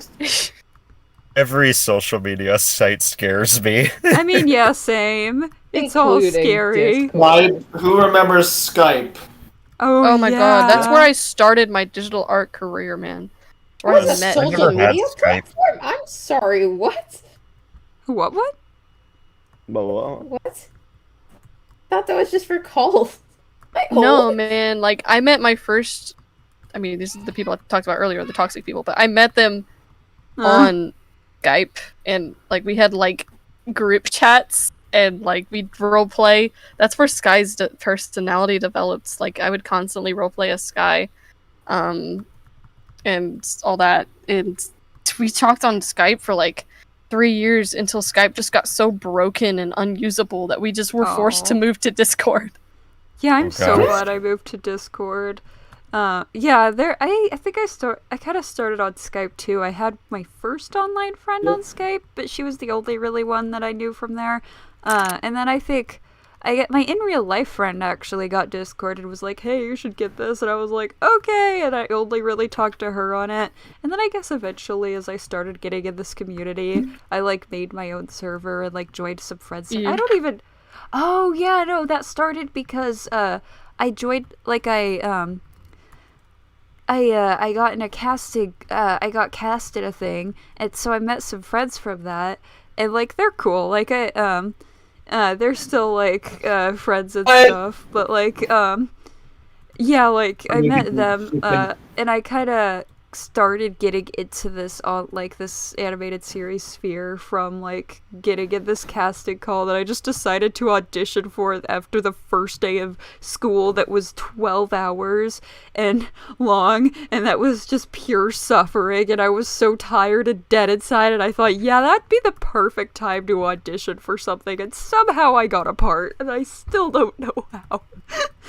Every social media site scares me. I mean, yeah, same. It's all Including scary. Who remembers Skype? Oh my god, that's where I started my digital art career, man. Where I What's a met social media platform? I'm sorry, what? What? What? Thought that was just for calls. No, man, like I met my first. I mean, these are the people I talked about earlier, the toxic people, but I met them on Skype, and like we had like group chats, and like we'd roleplay. That's where Sky's personality develops. Like I would constantly roleplay as Sky, and all that. And we talked on Skype for like 3 years until Skype just got so broken and unusable that we just were forced to move to Discord. Yeah, I'm so glad I moved to Discord. Yeah, I think I kind of started on Skype too. I had my first online friend on Skype, but she was the only really one that I knew from there. And then I think my in real life friend actually got Discord and was like, "Hey, you should get this," and I was like, "Okay," and I only really talked to her on it. And then I guess eventually, as I started getting in this community, I like made my own server and like joined some friends. I don't even. Oh yeah, no, that started because I joined, like I I got in a casting. I got cast in a thing, and so I met some friends from that, and like they're cool. Like they're still like friends and stuff, but like yeah, like I met them, and I kind of started getting into this on like this animated series sphere from like getting in this casting call that I just decided to audition for after the first day of school that was 12 hours and long, and that was just pure suffering, and I was so tired and dead inside, and I thought, yeah, that'd be the perfect time to audition for something, and somehow I got a part, and I still don't know how.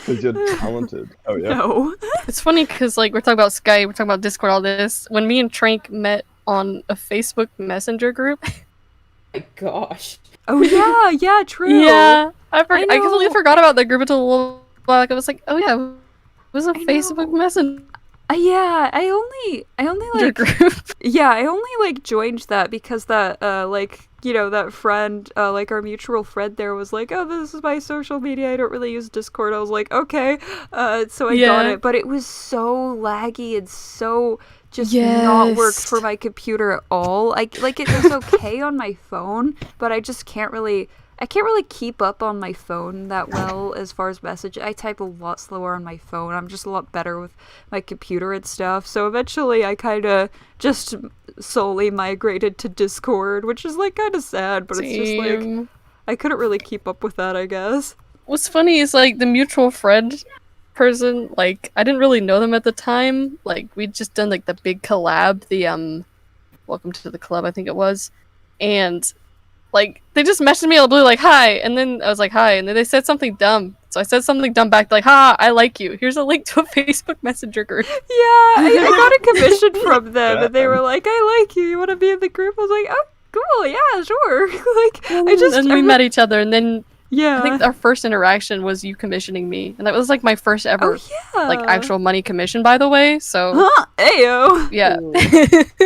Because you're talented. Oh yeah. No. It's funny because like we're talking about Skype, we're talking about Discord, all this. When me and Trank met on a Facebook Messenger group. My gosh. Oh yeah, yeah, true. Yeah, I completely forgot about that group until a little while. Like I was like, oh yeah, it was a Facebook Messenger. Yeah, I only like group. Yeah, I only like joined that because that like, you know, that friend, like our mutual friend there was like, oh, this is my social media, I don't really use Discord. I was like, okay, so I got it, but it was so laggy and so just not worked for my computer at all. Like it was okay on my phone, but I just can't really keep up on my phone that well as far as message. I type a lot slower on my phone. I'm just a lot better with my computer and stuff. So eventually I kind of just solely migrated to Discord, which is like kind of sad, but it's just like I couldn't really keep up with that, I guess. What's funny is like the mutual friend person, like I didn't really know them at the time. Like we'd just done like the big collab, the Welcome to the Club, I think it was. And like, they just messaged me out of the blue, like, hi, and then I was like, hi, and then they said something dumb. So I said something dumb back, like, ha, I like you. Here's a link to a Facebook Messenger group. Yeah, I got a commission from them, and they were like, I like you, you want to be in the group? I was like, oh, cool, yeah, sure. Like, and we met each other, and then yeah, I think our first interaction was you commissioning me, and that was like my first ever like actual money commission, by the way. So, ayo, yeah,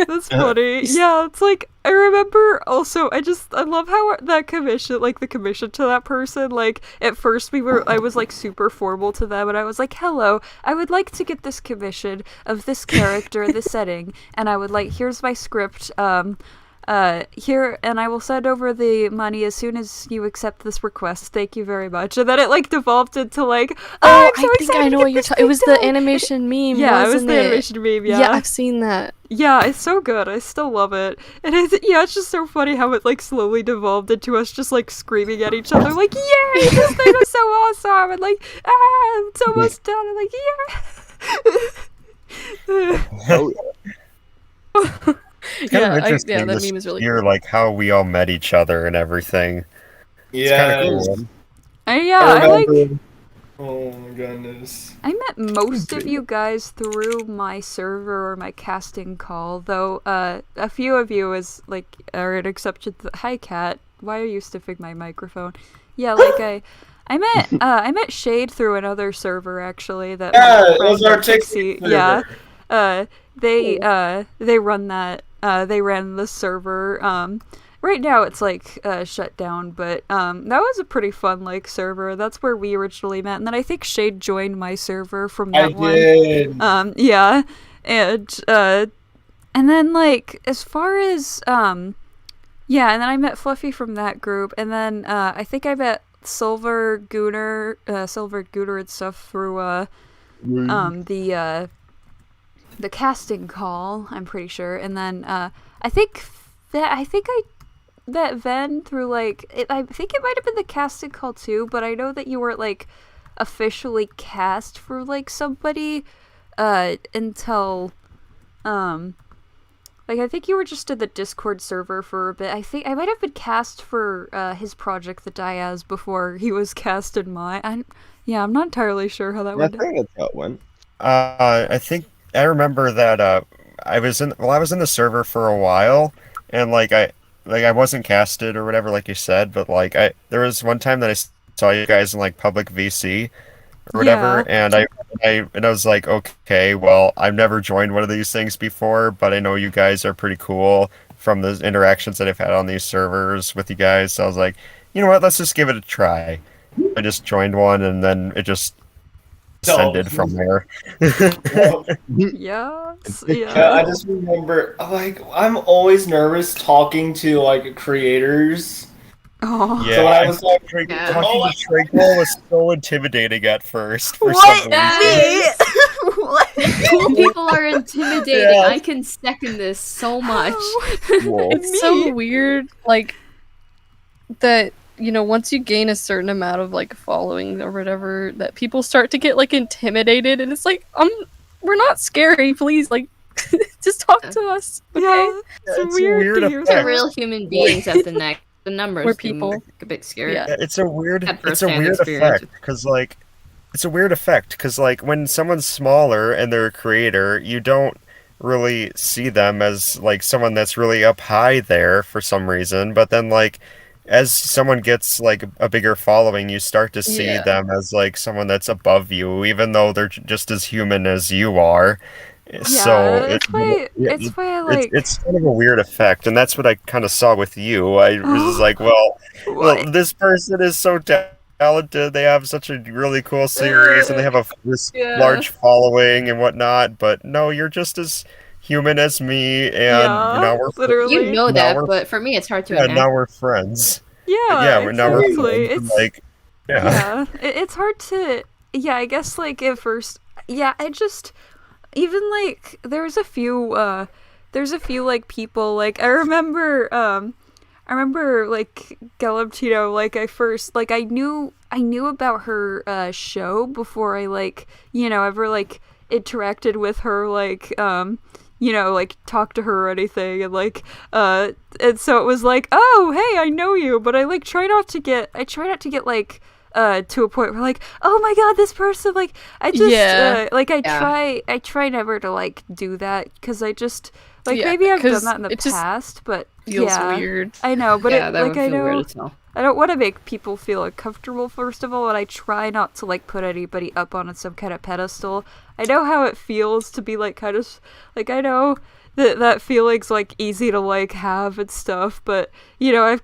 that's funny. Yeah, it's like I remember also. I love how that commission, like the commission to that person. Like at first I was like super formal to them, and I was like, hello, I would like to get this commission of this character, this setting, and I would like here's my script. Here, and I will send over the money as soon as you accept this request. Thank you very much. And then it like devolved into like, oh, I'm so I think I know what you're talking. It was the animation meme. Yeah, wasn't it was the animation meme. Yeah, I've seen that. Yeah, it's so good. I still love it. And it's just so funny how it like slowly devolved into us just like screaming at each other, like, yay, this thing was so awesome, and like, it's almost done. And like, yeah. It's kind of interesting that meme is really hear cool. like how we all met each other and everything. Yeah, it's kind of cool. I like. Oh my goodness. I met most of you guys through my server or my casting call, though a few of you are an exception. Hi, Kat. Why are you sniffing my microphone? Yeah, like I met Shade through another server actually. That it was our Tixie. Yeah, they run that. They ran the server. Right now it's like shut down, but that was a pretty fun like server. That's where we originally met, and then I think Shade joined my server from that one. Did. Yeah, and then like as far as yeah, and then I met Fluffy from that group, and then I think I met Silver Gooner and stuff through the casting call. I'm pretty sure, and then I think I met Ven through like I think it might have been the casting call too, but I know that you weren't like officially cast for like somebody until like I think you were just in the Discord server for a bit. I think I might have been cast for his project, the Diaz, before he was cast in mine. I'm not entirely sure how that went. I think that's how it went. I think I remember that I was in the server for a while, and I wasn't casted or whatever, like you said, but like there was one time that I saw you guys in like public VC or whatever, and I was like, okay, well, I've never joined one of these things before, but I know you guys are pretty cool from the interactions that I've had on these servers with you guys. So I was like, you know what, let's just give it a try. I just joined one, and then it just descended from there. Yes. Yeah, I just remember, like, I'm always nervous talking to like creators. Oh. Yeah, So when I was like, talking Yeah. to Tranquil was so intimidating at first for What? some reason. Me? What? Cool people are intimidating. Yeah. I can second this so much. It's so weird, like, that, you know, once you gain a certain amount of, like, following or whatever, that people start to get, like, intimidated, and it's like, we're not scary, please, like, just talk to us, okay? Yeah, it's weird to hear They're that. real human beings at the neck. The numbers We're do people. make a bit scary. Yeah. Yeah, it's a weird firsthand effect experience. because like when someone's smaller and they're a creator, you don't really see them as like someone that's really up high there for some reason, but then like as someone gets like a bigger following, you start to see Yeah. them as like someone that's above you, even though they're just as human as you are. So it's why I like. it's kind of a weird effect, and that's what I kind of saw with you. I was just like, well, this person is so talented. They have such a really cool series, and they have this Yeah. large following and whatnot. But no, you're just as human as me, and now we're You know now that, we're- but for me, it's hard to yeah, enact. now we're friends. Yeah, now we're exactly. friends, and, It's like, yeah. it's hard to. Yeah, I guess like at first. Yeah, I just even like there's a few like people like I remember like Galaptino, like I first like I knew about her show before I like, you know, ever like interacted with her, like you know, like talk to her or anything, and like and so it was like, oh hey, I know you, but I like try not to get like to a point where like, oh my god, this person, like I just like I try never to like do that because I just like maybe I've done that in the past, but feels yeah, weird. I know, but Yeah, it, that like would I feel weird know as hell. I don't want to make people feel uncomfortable first of all, and I try not to like put anybody up on some kind of pedestal. I know how it feels to be like kind of like I know that feeling's like easy to like have and stuff, but you know I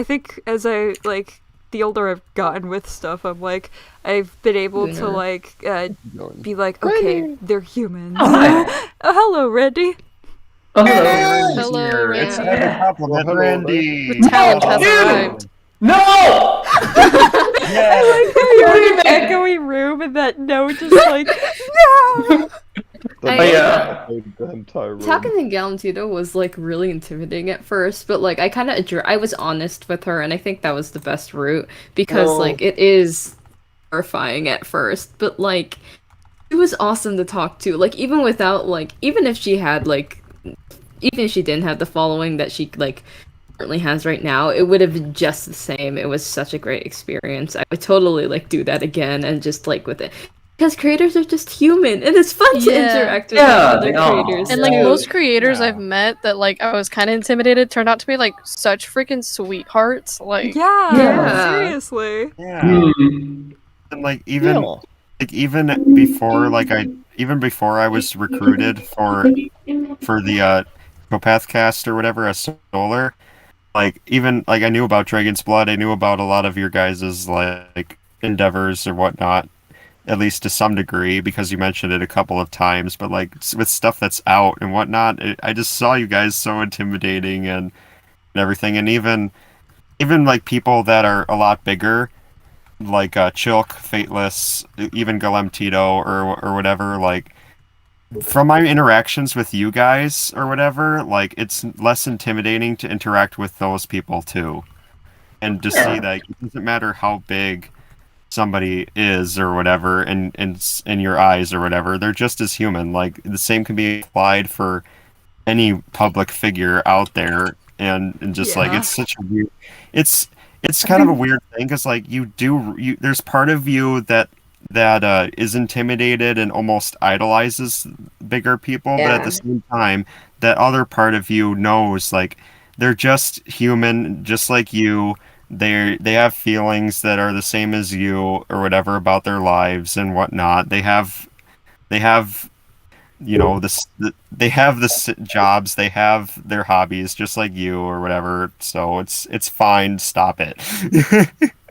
think as I like the older I've gotten with stuff, I'm like I've been able to like be like, okay, they're humans. Oh, hello, Randy. Oh, Hello, It's Randy. time to compliment Randy. The talent has arrived. No! I like how you're in an echoey room and that note is like, no! Talking to Galantino was like really intimidating at first, but like I was honest with her, and I think that was the best route because like it is terrifying at first, but like it was awesome to talk to. Like even without like even if she didn't have the following that she like currently has right now, it would have been just the same. It was such a great experience. I would totally like do that again and just like with it. Because creators are just human, and it's fun to interact with other creators. And like most creators I've met that like I was kind of intimidated turned out to be like such freaking sweethearts. Like seriously. Yeah. And like even before I was recruited for the Copath cast or whatever as Solar, like even like I knew about Dragon's Blood, I knew about a lot of your guys' like endeavors or whatnot. At least to some degree, because you mentioned it a couple of times, but like with stuff that's out and whatnot, I just saw you guys so intimidating and everything, and even like people that are a lot bigger, like Chilk, Fateless, even Golem Tito or whatever, like from my interactions with you guys or whatever, like it's less intimidating to interact with those people too, and to see that it doesn't matter how big somebody is or whatever in your eyes or whatever, they're just as human. Like the same can be applied for any public figure out there, and just like it's such a weird it's kind of a weird thing because like there's part of you that is intimidated and almost idolizes bigger people, but at the same time that other part of you knows like they're just human just like you. They have feelings that are the same as you or whatever about their lives and whatnot. They have you know they have the jobs, they have their hobbies just like you or whatever. So it's fine. Stop it.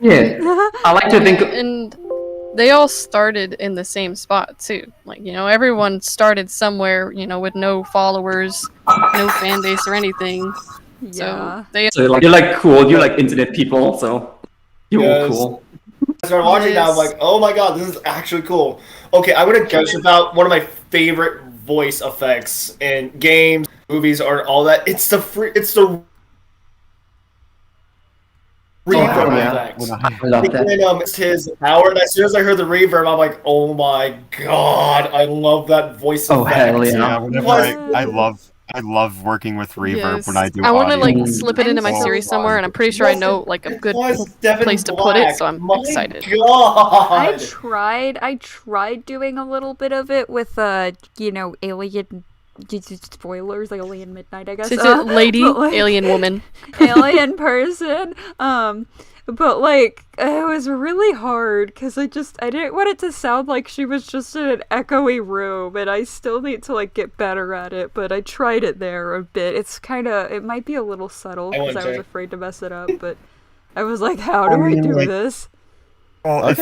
Yeah, I like to think. And they all started in the same spot too. Like, you know, everyone started somewhere, you know, with no followers, no fan base or anything. Yeah. So you're like cool, you're like internet people, so you're all cool. I started watching now, I'm like, oh my god, this is actually cool. Okay, I'm gonna gush about one of my favorite voice effects in games, movies, or all that. It's the reverb effect. I love that. It's his power, and as soon as I heard the reverb, I'm like, oh my god, I love that voice effect. Oh hell yeah! Yeah, whenever I love working with reverb when I do. I want to audio. like slip it into my series somewhere, and I'm pretty sure I know like a good place to put it, so I'm excited. I tried doing a little bit of it with you know, Alien spoilers, like Alien Midnight, I guess. Is it lady, alien woman, alien person? But like it was really hard because I didn't want it to sound like she was just in an echoey room, and I still need to like get better at it. But I tried it there a bit. It might be a little subtle because I was afraid to mess it up. But I was like, how do I do this? Well, if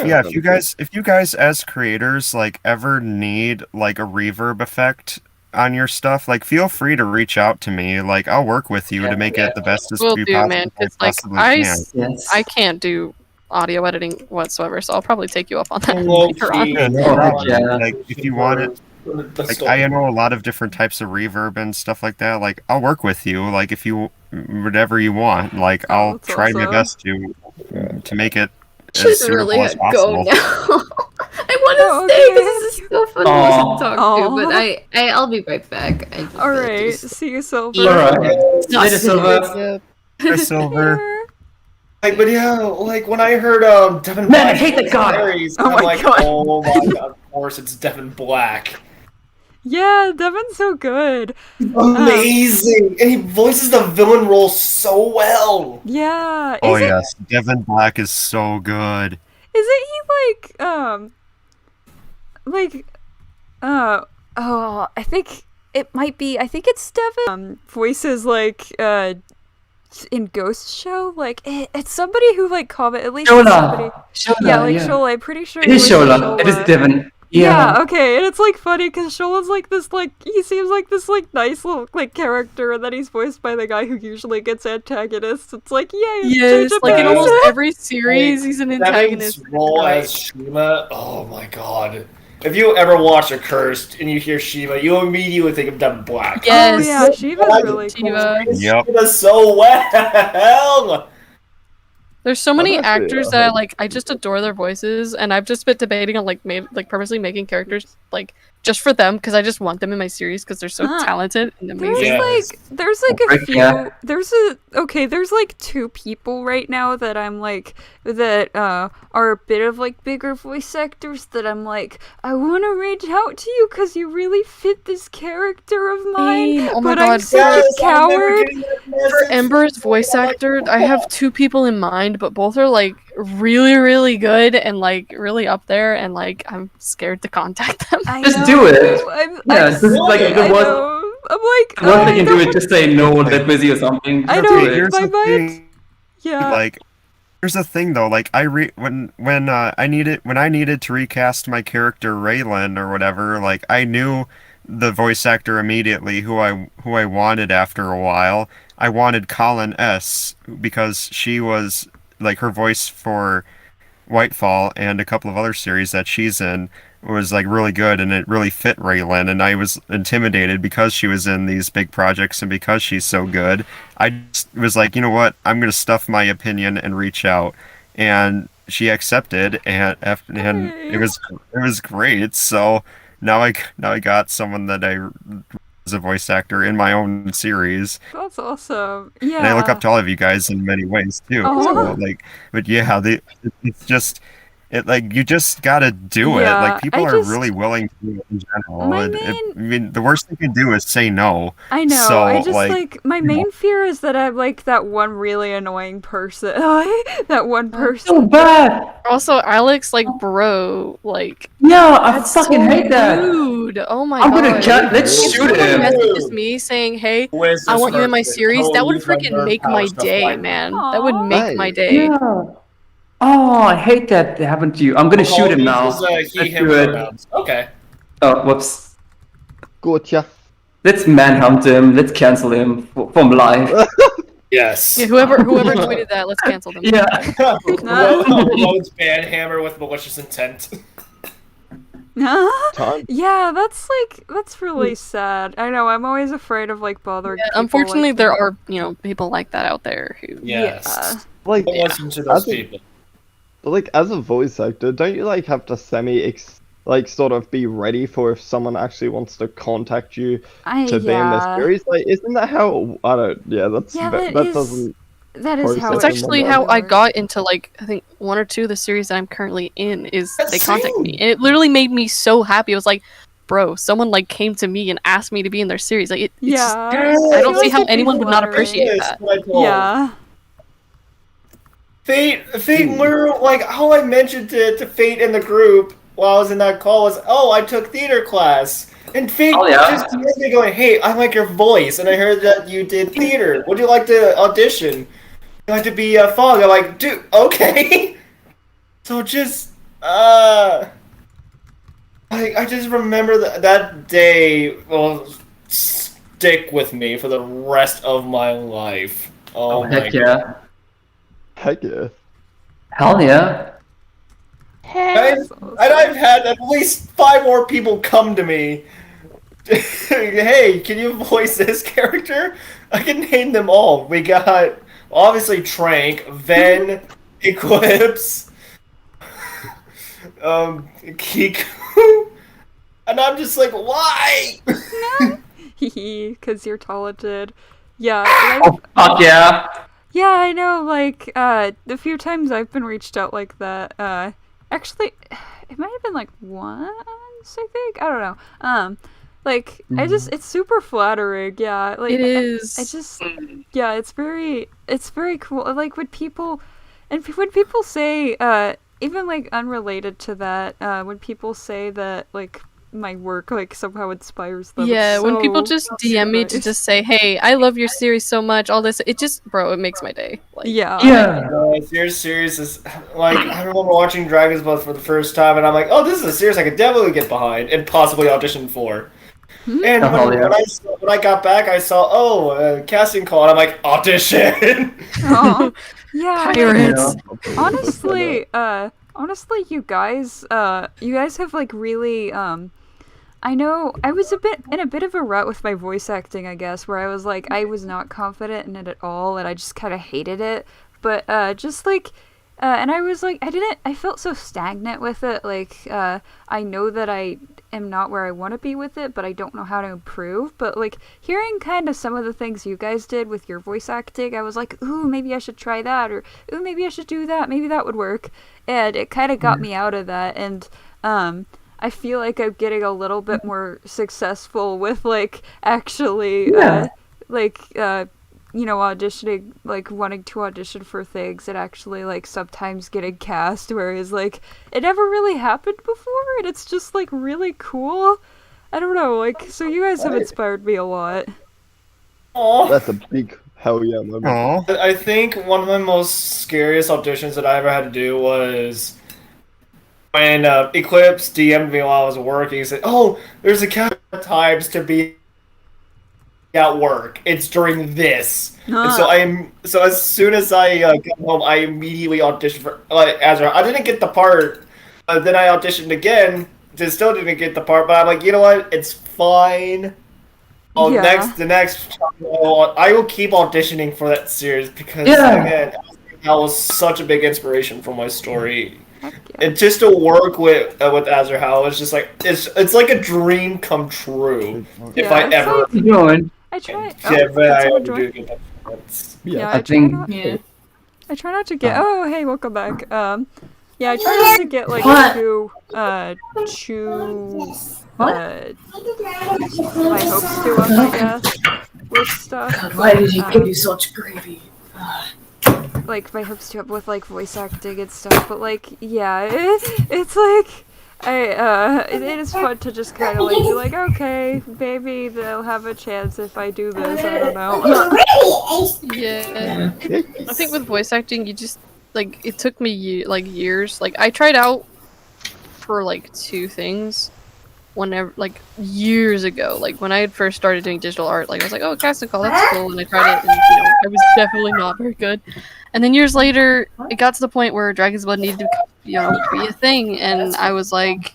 you guys as creators like ever need like a reverb effect on your stuff, like feel free to reach out to me. Like I'll work with you to make it the best as we possibly can. I can't do audio editing whatsoever, so I'll probably take you up on that later on. Like if you want it, like I know a lot of different types of reverb and stuff like that. Like I'll work with you. Like if you whatever you want, like I'll try my best to make it as suitable as possible. Go now. I want to stay because this is so fun to talk to, but I'll be right back. Alright, see you, Silver. Alright, later, Silver. Hi, Silver. Like, but yeah, like when I heard Devin Man, I Black hate that guy. series, Oh I'm my like, God. oh my god, of course it's Devin Black. Yeah, Devin's so good. Amazing, and he voices the villain role so well. Yeah. Oh yes, Devin Black is so good. Isn't he I think it might be, I think it's Devin. Voices like in Ghost Show, like it's somebody who like comment at least somebody. Shola. I'm pretty sure it is Shola. It is Devin. Yeah, okay, and it's like funny because Shola's like this, like he seems like this like nice little like character, and then he's voiced by the guy who usually gets antagonists. It's like, yay! Yes, like in almost every series, he's an antagonist. Devin's role as Shima, oh my god! If you ever watch Accursed and you hear Shima, you immediately think of Devin Black. Yes, oh yeah, Shiva's really cool. Yep. Shima so well. There's so many actors that I just adore their voices, and I've just been debating on purposely making characters like just for them because I just want them in my series because they're so talented and amazing. There's a few. There's like two people right now that I'm like that are a bit of like bigger voice actors that I'm like, I want to reach out to you because you really fit this character of mine. Oh my but God. I'm such a coward. For Ember's voice actor, I have two people in mind, but both are like really, really good and like really up there, and like I'm scared to contact them. Just do it. This is like the worst. I'm like, the worst they can do is just say no, they're busy or something. I Just know. do it. Here's My the mind. thing. Yeah. Like, here's the thing though. Like, when I needed to recast my character Raylan or whatever, like I knew the voice actor immediately who I wanted after a while. I wanted Colin S because she was like her voice for Whitefall and a couple of other series that she's in was like really good, and it really fit Raylan, and I was intimidated because she was in these big projects and because she's so good. I just was like, you know what, I'm gonna stuff my opinion and reach out, and she accepted, and it was great. So now I got someone that I was a voice actor in my own series. That's awesome. Yeah. And I look up to all of you guys in many ways too. Oh. So, like, but yeah, it's just. You just gotta do it. Like, people are really willing to do it in general. I mean, the worst they can do is say no. I know. So, I just my main fear is that I'm like that one really annoying person. That one person. So bad. Also, Alex, like, bro, like. Yeah, I fucking hate that. Dude, oh my I'm God. gonna let's shoot him. Messages me saying, "Hey, I want you in my series." That would freaking make my day, man. That would make my day. Yeah. Oh, I hate that happened to you. I'm gonna shoot him now. He, Let's him do it. pronouns. Okay. Oh, whoops. Gotcha. Let's manhunt him. Let's cancel him from live. Yes. Yeah, whoever tweeted that, let's cancel them. Yeah. Loads banhammer with malicious intent. Yeah, that's really sad. I know. I'm always afraid of like bothering. Yeah, people unfortunately, like there that. are people like that out there who. Yes. Like, Don't listen to those people. But like, as a voice actor, don't you like have to sort of be ready for if someone actually wants to contact you to be in this series? Like, isn't that how? I don't. Yeah, that's that doesn't. That is how It's actually how I got into like I think 1 or 2 of the series that I'm currently in is they contacted me and it literally made me so happy. I was like, bro, someone like came to me and asked me to be in their series. Like it's just, I don't see how anyone would not appreciate that. Yeah. Fate literally, like, how I mentioned it to Fate in the group while I was in that call was, oh, I took theater class. And Fate just heard me going, hey, I like your voice, and I heard that you did theater. Would you like to audition? Would you like to be a Fog? I'm like, dude, okay. So just, I just remember that day will stick with me for the rest of my life. Oh my heck yeah. Heck yeah. Hell yeah. I've had at least 5 more people come to me. Hey, can you voice this character? I can name them all. We got, obviously, Trank, Ven, Eclipse, Kiku, and I'm just like, why? Because you're talented. Yeah. Oh, fuck yeah. Yeah, I know, like, the few times I've been reached out like that, actually, it might have been, like, once, I think? I don't know. Like, it's super flattering, yeah. Like, It is. Yeah, it's very cool. Like, when people say, even, like, unrelated to that, when people say that, like, my work, like, somehow inspires them. Yeah, when people so just DM me to just say, hey, I love your series so much, all this, it just, bro, it makes my day. Like, Your series is, like, I remember watching Dragon's Blood for the first time, and I'm like, oh, this is a series I could definitely get behind and possibly audition for. And when I got back, I saw, casting call, and I'm like, audition! Oh, yeah. Pirates. Honestly, you guys have, like, really, I know I was in a bit of a rut with my voice acting, I guess, where I was like, I was not confident in it at all, and I just kind of hated it. But just like, and I was like, I felt so stagnant with it. Like, I know that I am not where I want to be with it, but I don't know how to improve. But like, hearing kind of some of the things you guys did with your voice acting, I was like, ooh, maybe I should try that, or ooh, maybe I should do that. Maybe that would work. And it kind of got me out of that, and I feel like I'm getting a little bit more successful with, like, actually, auditioning, like, wanting to audition for things and actually, like, sometimes getting cast, whereas, like, it never really happened before, and it's just, like, really cool. I don't know, like, so you guys have inspired me a lot. Aww. That's a big hell yeah moment. I think one of my most scariest auditions that I ever had to do was when Eclipse DM'd me while I was working. He said, oh, there's a couple of times to be at work. It's during this. And so as soon as I got home, I immediately auditioned for Azra. I didn't get the part. Then I auditioned again. Still didn't get the part, but I'm like, you know what? It's fine. The next I will keep auditioning for that series because again, that was such a big inspiration for my story. And just to work with Azrael, it's just like it's like a dream come true. If I ever I try. I try not to get. Oh, hey, welcome back. Yeah, I try not to get like too my hopes too up, I guess, with stuff. God, why did he give you such gravy? Like my hopes too up with like voice acting and stuff, but like yeah, it's like it is fun to just kind of like be like, okay, maybe they'll have a chance if I do this. I don't know. Yeah, I think with voice acting, you just like it took me years. Like I tried out for like 2 things whenever, like years ago, like when I had first started doing digital art. Like I was like, oh, casting call, that's cool, and I tried it, and I was definitely not very good. And then years later, it got to the point where Dragon's Blood needed to, be a thing, and I was like,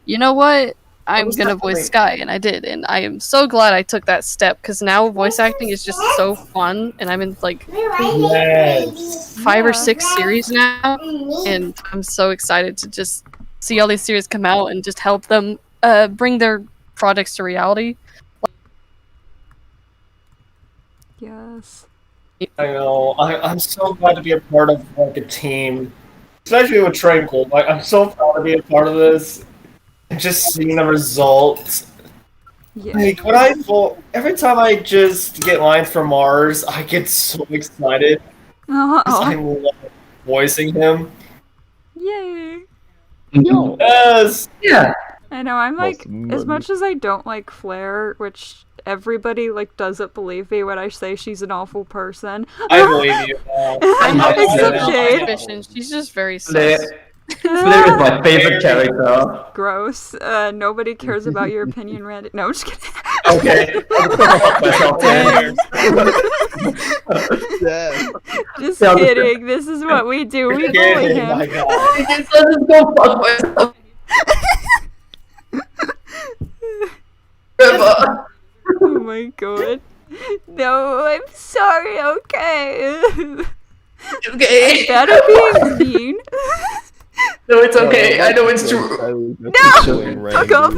you know what? I'm gonna voice Sky, and I did, and I am so glad I took that step, because now voice acting is just so fun, and I'm in like 5 or 6 series now, and I'm so excited to just see all these series come out and just help them bring their projects to reality. Yes. I know. I'm so glad to be a part of like a team, especially with Tranquil. Like I'm so proud to be a part of this. And just seeing the results. Yeah. Like every time I just get lines from Mars, I get so excited. I love voicing him. Yay! Yes. Yeah. I know. I'm like, as much as I don't like Flair, which everybody like doesn't believe me when I say she's an awful person. I believe you. Except Jade. She's just very sus. Flair is my favorite character. Gross. Nobody cares about your opinion, Randy. No, I'm just kidding. Okay. Just kidding. This is what we do. We bully him. Oh my god. No, I'm sorry, okay. Okay. Better being mean. No, it's okay. I know it's true. No! Fuck off,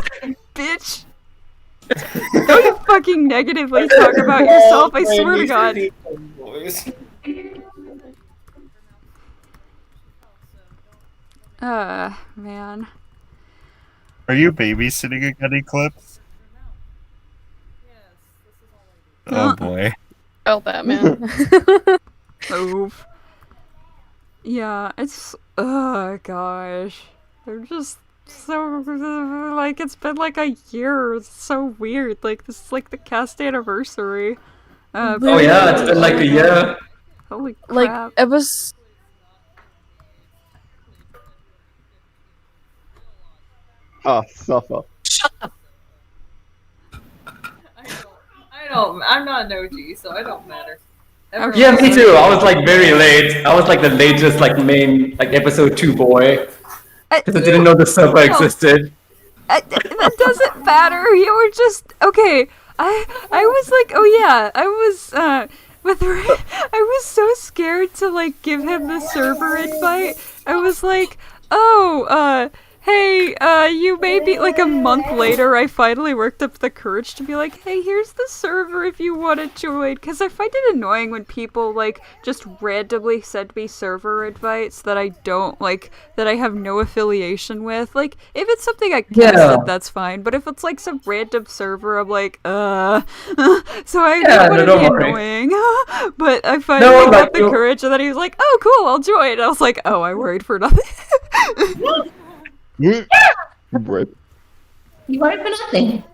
bitch. Don't you fucking negatively talk about yourself, I swear to god. Man. Are you babysitting again, Eclipse? Oh boy. Felt that, man. Move. Yeah, it's. Oh gosh. They're just so. Like, it's been like a year. It's so weird. Like, this is like the cast anniversary. Oh yeah, it's been like a year. Holy crap. Like, it was. Ah, suffer. Shut up. I'm not an OG, so I don't matter. Yeah, me too. I was like very late. I was like the latest like main like episode 2 boy. Because I didn't know the server existed. That doesn't matter. You were just okay. I was like, oh yeah, I was I was so scared to like give him the server invite. I was like, oh, hey, you maybe like a month later, I finally worked up the courage to be like, hey, here's the server if you want to join. Because I find it annoying when people like just randomly send me server invites that I don't like, that I have no affiliation with. Like, if it's something I guessed, that's fine. But if it's like some random server, I'm like, so I don't want to be annoying. But I finally got the courage, and then he was like, oh, cool, I'll join. And I was like, oh, I worried for nothing. Right. You worried for nothing.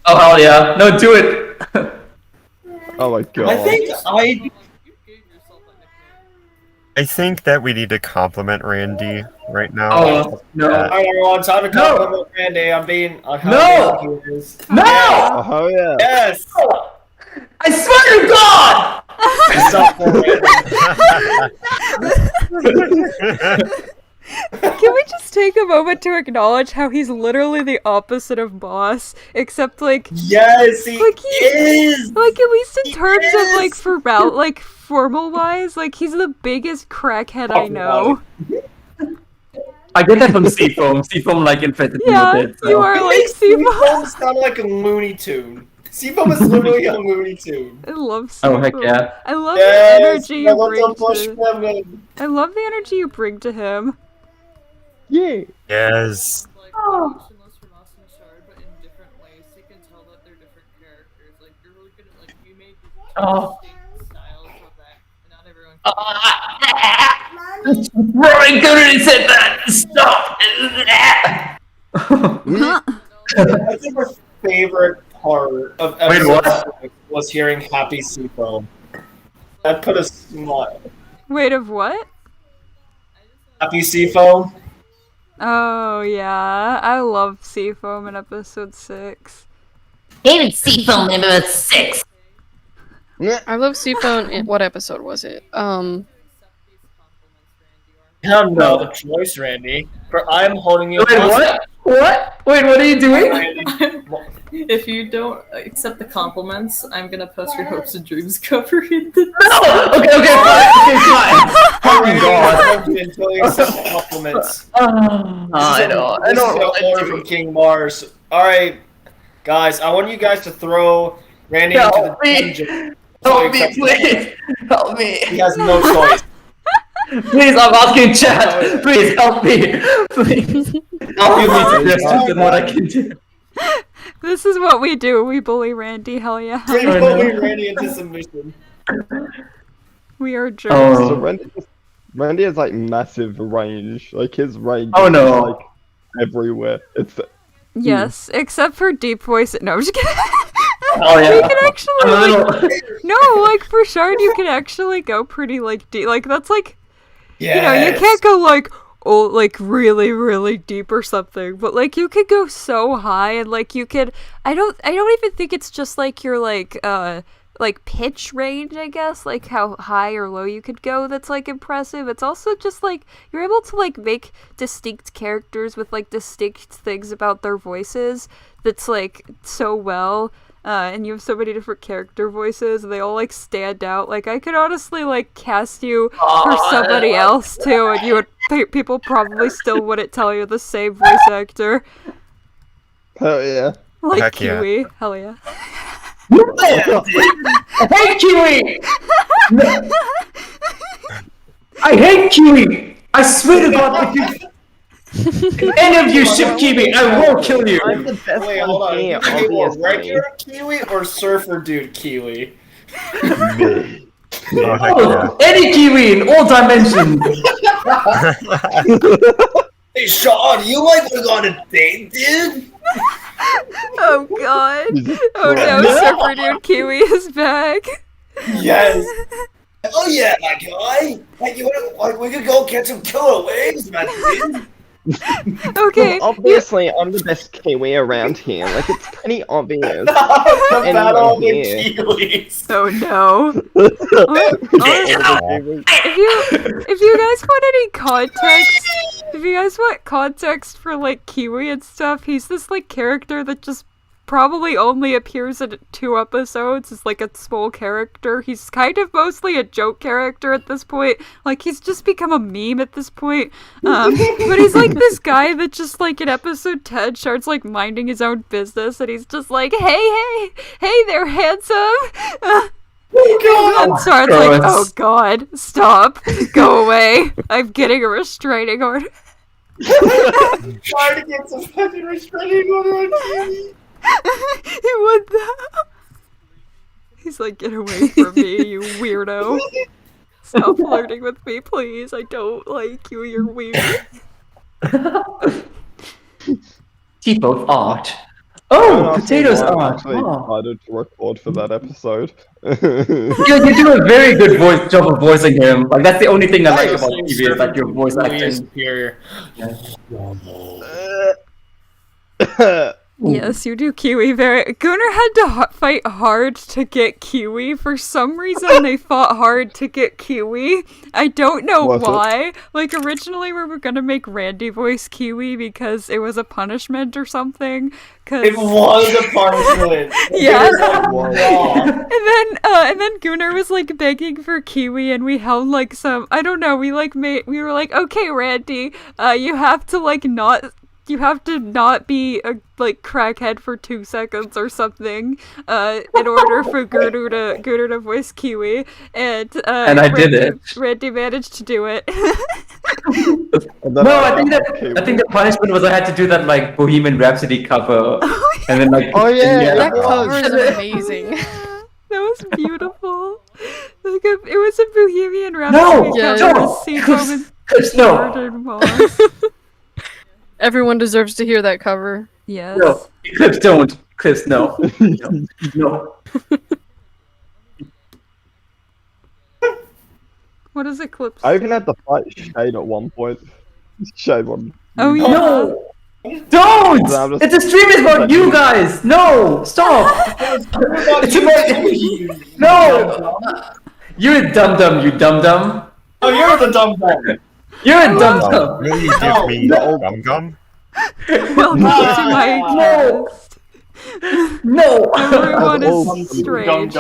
Oh hell yeah! No, do it. Oh my god. I think that we need to compliment Randy right now. Oh no! I don't want time to compliment Randy. I'm being. No! Yeah. Oh yeah. Yes. I swear to God! Can we just take a moment to acknowledge how he's literally the opposite of Boss, except like yes, he is. Like at least in terms of like formal wise, like he's the biggest crackhead I know. I get that from Seafoam. Seafoam like infected me with it. So. You are like Seafoam. Sound like a Looney Tune. Seafoam is literally a Looney Tune. I love Seafoam. Oh heck yeah! I love the energy you bring to. I love the energy you bring to him. Yeah. Yes. Oh. Rory Goodman said that. Stop. I think my favorite part of episode 6 was hearing Happy Seafoam. I put a smile. Wait, of what? Happy Seafoam. Oh yeah, I love Seafoam in episode 6. David Seafoam in episode 6. I love Seafoam. What episode was it? You have no choice, Randy. For I'm holding you. Wait, what? What? Wait, what are you doing? If you don't accept the compliments, I'm gonna post your hopes and dreams cover in the. No! Okay, fine. Oh my god. Until you accept compliments. I don't. From King Mars. Alright, guys, I want you guys to throw Randy into the dungeon. Help me, please! Help me! He has no choice. Please, I'm asking chat! Please, help me! Please! I'll give me suggestions on what I can do. This is what we do. We bully Randy. Hell yeah. We bully Randy into submission. We are jerks. So Randy has like massive range. Like his range Oh, no. is like everywhere. It's Yes, except for deep voice. No, I'm just kidding. Oh yeah. You can actually no, like for Shard, you can actually go pretty like deep. Like that's like, you know, you can't go like like really really deep or something, but like you could go so high and like you could. I don't even think it's just like your like pitch range, I guess, like how high or low you could go that's like impressive. It's also just like you're able to like make distinct characters with like distinct things about their voices that's like so well. And you have so many different character voices, and they all like stand out. Like I could honestly like cast you for somebody else too, and you would people probably still wouldn't tell you're the same voice actor. hell yeah. Like Heck yeah. Kiwi, hell yeah. I hate Kiwi! I hate Kiwi! I swear to God, if any of you ship Kiwi, I will kill you! I'm the best Wait, hold on. here, Are you a obviously. regular Kiwi or surfer dude Kiwi? Oh, any Kiwi in all dimensions! Hey, Sean, you like to go on a date, dude? Oh god. Oh no, Surfer Dude Kiwi is back. Yes. Oh yeah, my guy. Like, we could go catch some killer waves, man. Dude. Okay. Well, obviously, I'm the best Kiwi around here. Like, it's pretty obvious. The battle of the Kiwis. Oh no. If you guys want any context, if you guys want context for like Kiwi and stuff, he's this like character that just probably only appears in 2 episodes as like a small character. He's kind of mostly a joke character at this point. Like he's just become a meme at this point. But he's like this guy that just like in episode 10 starts like minding his own business, and he's just like, hey there, handsome. And Star's like, oh god, stop, go away. I'm getting a restraining order. Trying to get some fucking restraining order on Kiwi. What the? He's like, get away from me, you weirdo. Stop flirting with me, please. I don't like you, you're weird. Tipo art. Oh, potatoes I'm art. actually excited to record for that episode. Yeah, you do a very good job of voicing him. Like that's the only thing I like about TV is like your voice acting. Superior. Yes, you do Kiwi very. Gunnar had to fight hard to get Kiwi. For some reason, they fought hard to get Kiwi. I don't know why. Like, originally we were gonna make Randy voice Kiwi because it was a punishment or something. It was a punishment. Yeah. And then Gunnar was like begging for Kiwi, and we held like some. I don't know. We were like, okay, Randy, you have to like not. You have to not be a like crackhead for 2 seconds or something, in order for Guru to voice Kiwi, and I did it. Randy managed to do it. No, I think the punishment was I had to do that like Bohemian Rhapsody cover, and then like that cover is amazing. That was beautiful. Like it was a Bohemian Rhapsody cover with Seafoam and Jordan Moss. Everyone deserves to hear that cover. Yes. No, Clips don't. Clips no. No. What does Eclipse I even had to fight Shade at one point. Shade one. Oh yeah. No! Don't! It's a stream is about you guys! No! Stop! It's about No! You're a dum-dum, you dum-dum. Oh, you're the dum-dum. You're a dum-dum. Will you give me gum gum? Welcome to my cast. No! Everyone is strange.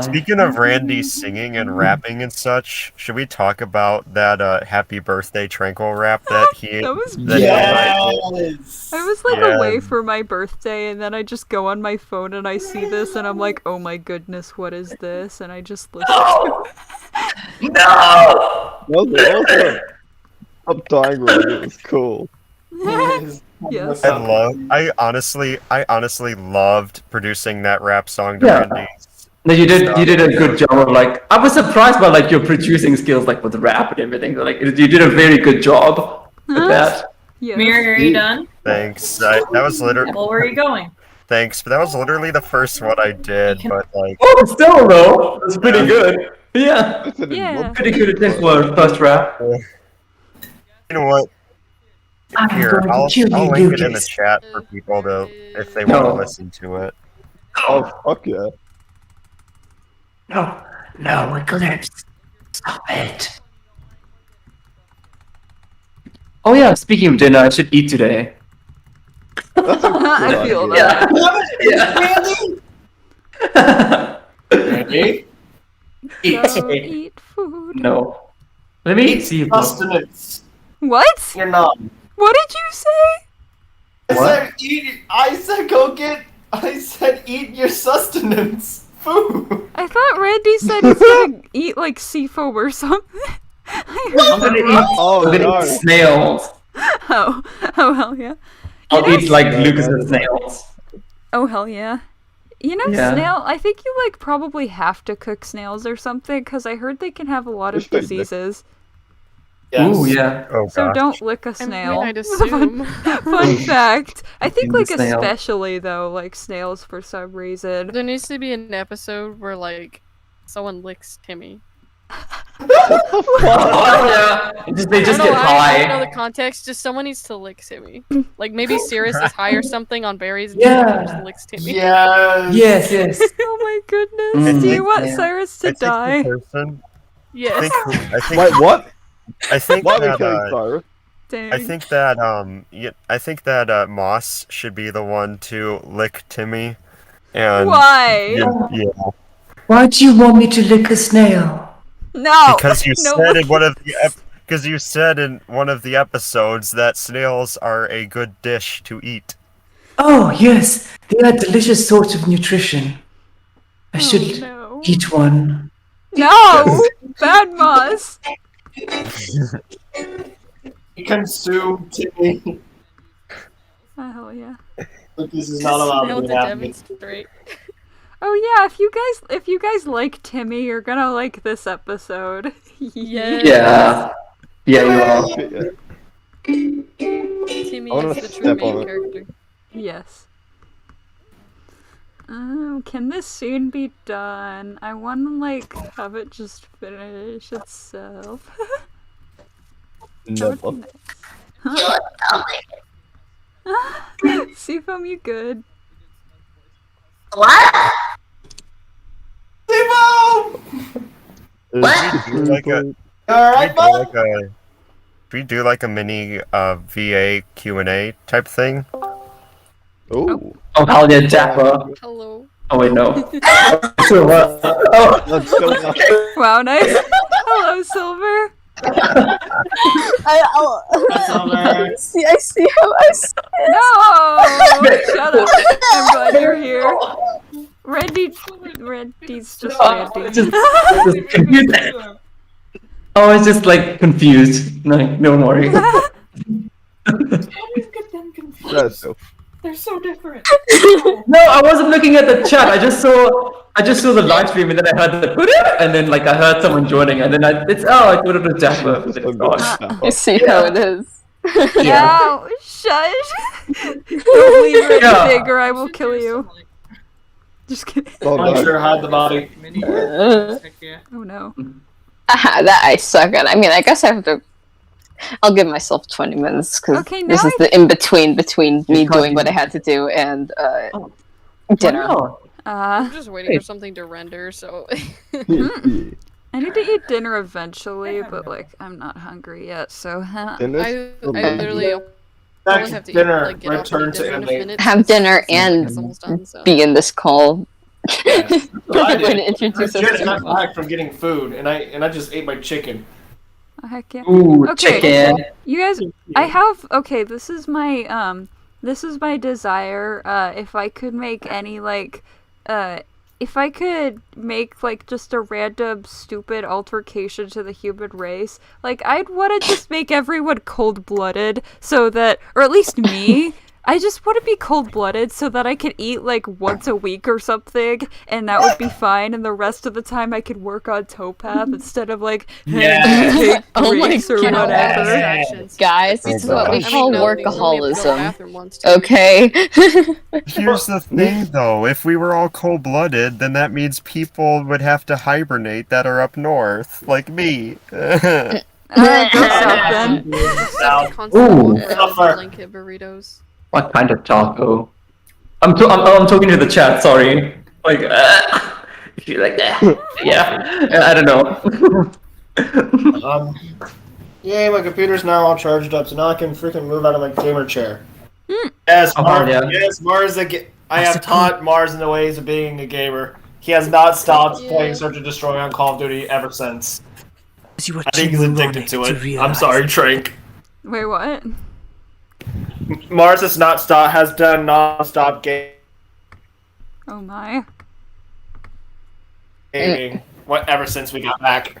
Speaking of Randy singing and rapping and such, should we talk about that "Happy Birthday" Tranquil rap that he? That was Yes. I was like away for my birthday, and then I just go on my phone and I see this, and I'm like, oh my goodness, what is this? And I just listen to it. No! Also, I'm dying right. It was cool. Yes. I honestly loved producing that rap song to Yeah. Randy. No, you did a good job of like. I was surprised by like your producing skills, like with the rap and everything. Like you did a very good job with that. Yes. Mirror, are you done? Thanks. That was literally. Well, where are you going? Thanks, but that was literally the first one I did. But like. Oh, still though, that's pretty good. Yeah, Yeah. pretty good attempt for first rap. You know what? Here, I'll link it in the chat for people to if they want to listen to it. Oh fuck yeah! No, Eclipse, stop it. Oh yeah, speaking of dinner, I should eat today. I feel that. Randy? Go eat food. No. Let me see. Sustenance. What? You're not. What did you say? I said go get. I said eat your sustenance. Food. I thought Randy said he's gonna eat like seafoam or something. I'm gonna eat snails. Oh hell yeah. I'll eat like Lucas's snails. Oh hell yeah. You know, Yeah. snail, I think you like probably have to cook snails or something because I heard they can have a lot of diseases. Yes. Ooh yeah. Oh So gosh. don't lick a snail. I'd assume. Fun fact. I think Eating like the snail. especially though, like snails for some reason. There needs to be an episode where like someone licks Timmy. Oh yeah. They just get I don't know high. the context. Just someone needs to lick Timmy. Like maybe Cirrus is high or something on berries. And Yeah. just licks Timmy. Yes. Yes. Oh my goodness. Do you want Cyrus to die? Yes. I think Wait, what? I think Why are we that killing Cyrus? Dang. I think that Moss should be the one to lick Timmy. And Why? Yeah. Why do you want me to lick a snail? No. Because you No. said in one of the episodes that snails are a good dish to eat. Oh yes, they are delicious source of nutrition. I should no. eat one. No! Bad Moss! Consume Timmy. Oh hell yeah. But this is not allowed Failed to to happen. demonstrate. Oh yeah, if you guys like Timmy, you're gonna like this episode. Yeah. Yeah, you are. Timmy I wanna is the true step main on it. character. Yes. Can this soon be done? I wanna like have it just finish itself. Never. Seafoam, you good? What? Should we do like a mini VA Q&A type thing? Ooh. Oh hell yeah, Dapper. Hello. Oh wait, no. So what? Oh, That's so much. Wow, nice. Hello, Silver. I see how I see it. No! Shut up. I'm glad you're here. Randy's just Randy. just confused. Oh, it's just like confused. No, don't worry. That's so. They're so different. No, I wasn't looking at the chat. I just saw the live stream and then I heard the and then like I heard someone joining and then I thought it was Dapper. I see how it is. No, shush. Don't leave Randy big or I will kill you. Just kidding. I'm sure hide the body. Oh no. That I suck at. I mean, I guess I have to. I'll give myself 20 minutes because Okay, this now is the in between me doing what I had to do and dinner. I'm just waiting for something to render, so. I need to eat dinner eventually, but like I'm not hungry yet, so. I literally only have to dinner. Eat, like, get off Return and eat to dinner in a inmate. minute. Have dinner and It's almost done, so. be in this call. Yes. I Way to did. introduce I us just to got people. back from getting food, and I just ate my chicken. Oh, heck yeah. Ooh, Okay, chicken. you guys, I have, okay, this is my desire, if I could make any, like, if I could make, like, just a random stupid altercation to the human race, like, I'd want to just make everyone cold-blooded so that, or at least me, I just want to be cold-blooded so that I could eat, like, once a week or something, and that would be fine, and the rest of the time I could work on Towpath instead of, like, take Oh my breaks or God. whatever. Guys, this is what we call workaholism. Okay. Here's the thing, though. If we were all cold-blooded, then that means people would have to hibernate that are up north, like me. Go south then. Ooh. Blanket burritos. What kind of taco? I'm talking to the chat. Sorry. Like, if you like that. Yeah. I don't know. Yay, my computer's now all charged up, so now I can freaking move out of my gamer chair. Yes, Mars. yeah. Yes, Mars. I have taught Mars in the ways of being a gamer. He has not stopped playing Search and Destroy on Call of Duty ever since. I think he's addicted to it. I'm sorry, Trank. Wait, what? Mars has done non-stop Oh my. gaming ever since we got back.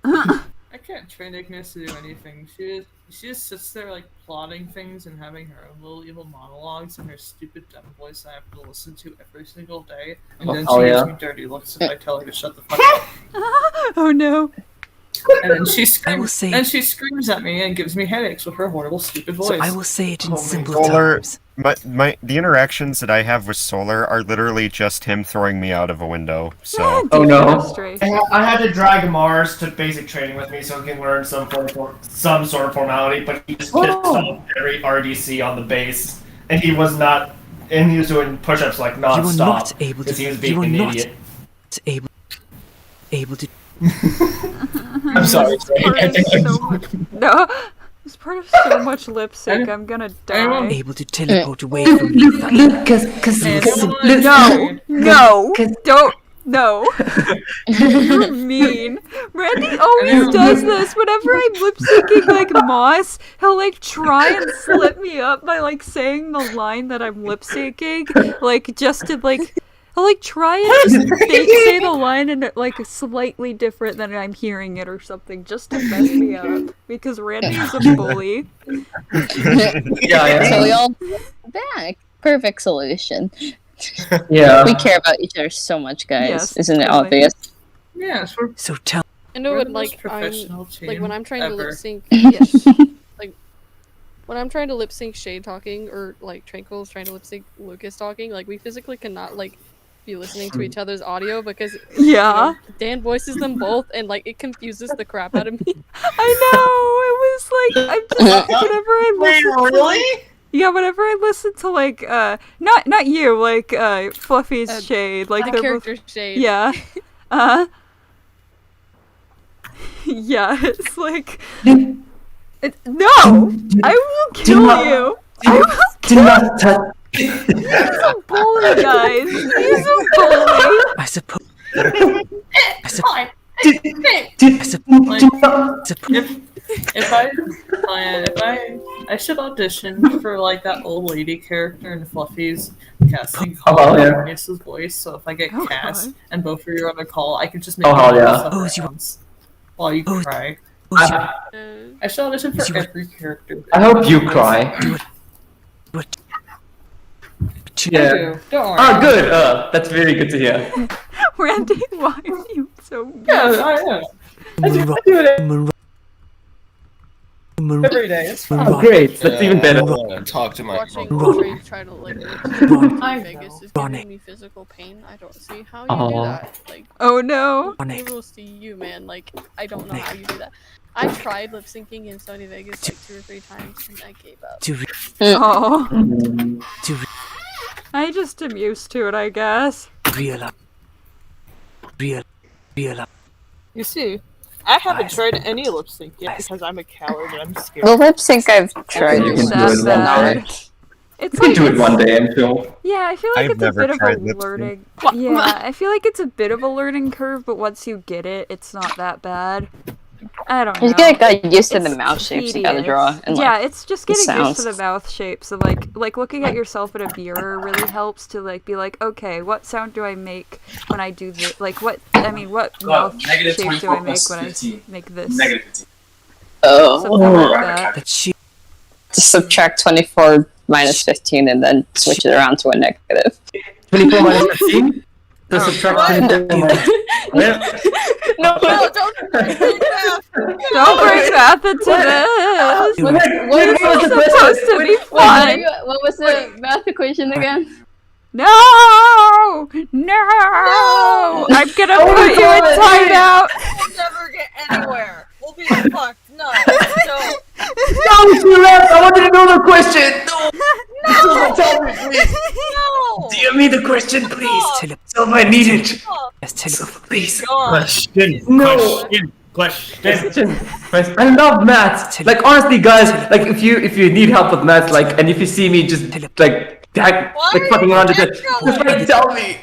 I can't train Igneous to do anything. She just sits there like plotting things and having her own little evil monologues and her stupid dumb voice I have to listen to every single day. And then she gives me dirty looks if I tell her to shut the fuck up. Oh no. And then she screams. And she screams at me and gives me headaches with her horrible, stupid voice. So I will say it in simple Solar, terms. the interactions that I have with Solar are literally just him throwing me out of a window. So. Oh no. I had to drag Mars to basic training with me so he can learn some sort of formality, but he just pissed off every RDC on the base, and he was doing push-ups like non-stop because he was being an idiot. Able to. I'm sorry. No, it's part of so much lip sync. I'm gonna die. Able to teleport away from me. No, don't. No. You're mean. Randy always does this. Whenever I'm lip syncing like Moss, he'll like try and slip me up by like saying the line that I'm lip syncing, like just to like. I'll like try and just say the line in like slightly different than I'm hearing it or something, just to mess me up. Because Randy is a bully. Yeah. So we all back. Perfect solution. Yeah. We care about each other so much, guys. Yes, Isn't it totally. obvious? Yes, we're So tell. I know We're what the most like professional I'm like when I'm trying to ever. lip sync. Yes. Like when I'm trying to lip sync Shade talking or like Tranquil's trying to lip sync Lucas talking, like we physically cannot like be listening to each other's audio because Yeah. Dan voices them both and like it confuses the crap out of me. I know. It was like I'm just whenever I listen to like, yeah, whenever I listen to like not you, like Fluffy's Shade, like The they're character both, Shade. yeah. Yeah, it's like no! I will kill you! I will Do not touch. He's a bully, guys! He's a bully! I suppose. If I should audition for like that old lady character in Fluffy's casting call Oh, yeah. Igneous's voice, so if I get Oh, cast God. and both of you are on the call, I can just make Oh, hell yeah. sounds while you cry. I I should audition for every character. hope you cry. Yeah. do. Don't worry. Oh, good. That's very good to hear. Randy, why are you so mean? Yeah, I am. I do it. Every day. It's fine. Oh, great. That's even better. I don't want to talk to my Watching mom. Trey try to like Vegas is giving me physical pain. I don't see how you do that. Like, oh no. Kudos to you, man. Like, I don't know how you do that. I tried lip syncing in Sony Vegas like 2 or 3 times and I gave up. Oh. I just am used to it, I guess. Real. You see, I haven't tried any lip sync yet because I'm a coward and I'm scared. Well, lip sync I've tried. You can do it one day. It's You can do it one day, I'm sure. Yeah, I feel like I've it's a never bit of tried a lip sync. learning. Yeah, I feel like it's a bit of a learning curve, but once you get it, it's not that bad. I don't know. You just get used to the mouth shapes you gotta draw. And, yeah, like, it's just getting used sounds. to the mouth shapes. So like looking at yourself in a mirror really helps to like be like, okay, what sound do I make when I do this? Like what mouth shape do I make when I make this? Oh. Something like that. Just subtract 24 minus 15 and then switch it around to a negative. 24 minus 15? So subtract 24. No, don't Don't bring math into this. What was supposed to be fun. What was the math equation again? No! I'm gonna put you in timeout. We'll never get anywhere. We'll be fucked. No, don't. No, she left! I wanted to know the question! No! Tell me, please! No! DM me the question, please! Silver, I need it! Yes, tell Silver, please! Question. No! Question. I love maths! Like, honestly, guys, like, if you need help with maths, like, and if you see me just, like, fucking around with it, just, like, tell me!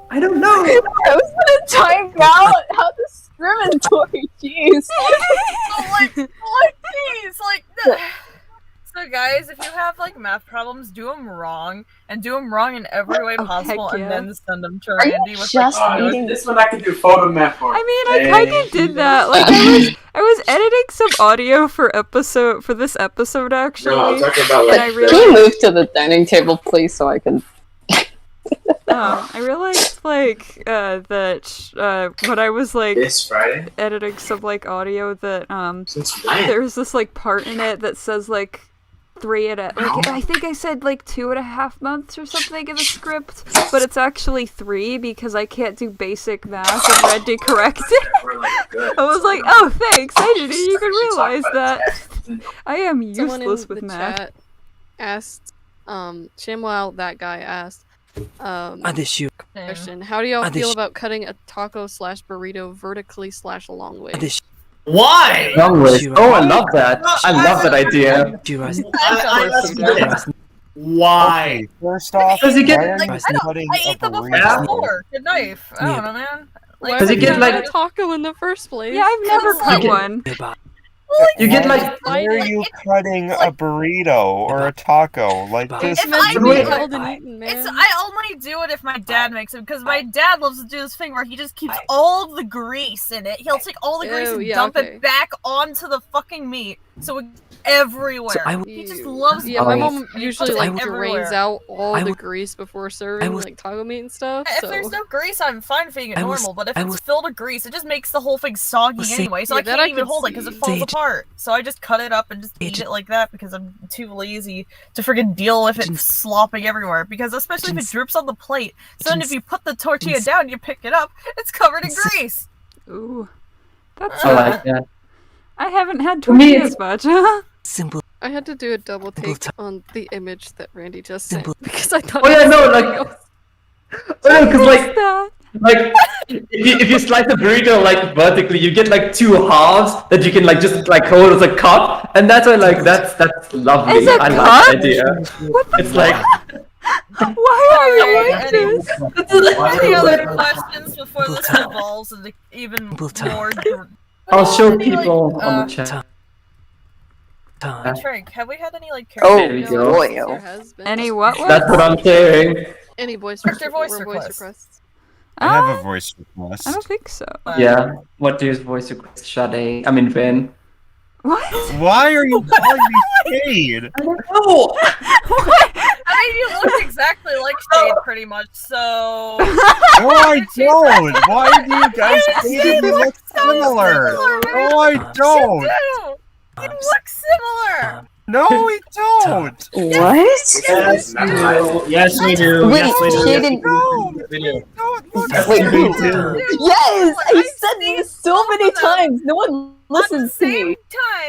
I don't know! I was gonna time out! How discriminatory, jeez! Please, So guys, if you have like math problems, do them wrong, and do them wrong in every way possible, and then send them to Randy with this one I can do photo math for. I mean, I kind of did that. Like, I was editing some audio for this episode actually. No, I'm talking about and I realized, Can you move to the dining table, please, so I can... I realized that when I was like This Friday? editing some like audio that Since when? there's this like part in it that says like 3.5. I think I said like 2.5 months or something in the script, but it's actually 3 because I can't do basic math and Randy corrected. I was like, oh thanks, I didn't even realize that. I am useless with math. Chat asked, Shamwow, that guy asked, question, how do y'all feel about cutting a taco/burrito vertically / long way? Why? Long way. Oh, I love that. I love that idea. Why? First off, Does he get I ate them before. Good knife. I don't know, man. Why Does he would get you like have a taco in the first place? Yeah, I've never cut one. you get like why are you cutting a burrito or a taco? Like this. I only do it if my dad makes it, because my dad loves to do this thing where he just keeps all the grease in it. He'll take all the grease and dump it back onto the fucking meat, so it's everywhere. He just loves. Yeah, my mom usually like everywhere. drains out all the grease before serving like taco meat and stuff. If So there's no grease, I'm fine feeding it normal. But if it's filled with grease, it just makes the whole thing soggy anyway. So Yeah, I that can't I even could hold it because it see. falls apart. So I just cut it up and just eat it like that because I'm too lazy to friggin' deal with it slopping everywhere. Because especially if it drips on the plate. So then if you put the tortilla down, you pick it up, it's covered in grease. Ooh, that's. I like that. I haven't had me, tortillas much. Simple. I had to do a double take on the image that Randy just sent because I thought. Oh yeah, it was no, something like, else. oh, because that? like if you slice a burrito like vertically, you get like 2 halves that you can like just like hold as a cup, and that's why like that's lovely. As a I like cup? that idea. What the It's like Why are you like this? Any other questions before this evolves into even more? I'll show people on the chat. Frank, have we had any like There we go. There has been. Any what? That's what I'm saying. Any voice requests? I have a voice request. I don't think so. Yeah. What is voice request? Sade? I mean, Vin. What? Why are you calling me Shade? I don't know. I mean, you look exactly like Shade, pretty much. So. No, I don't. Why do you guys think we look similar? No, I don't. fucking look similar! No, we don't! What? Yes, we do. Yes, we do. Wait, Yes, we do. she Yes, didn't- we do. Wait, we who? do. Yes, I said this so many times. No one listens to me.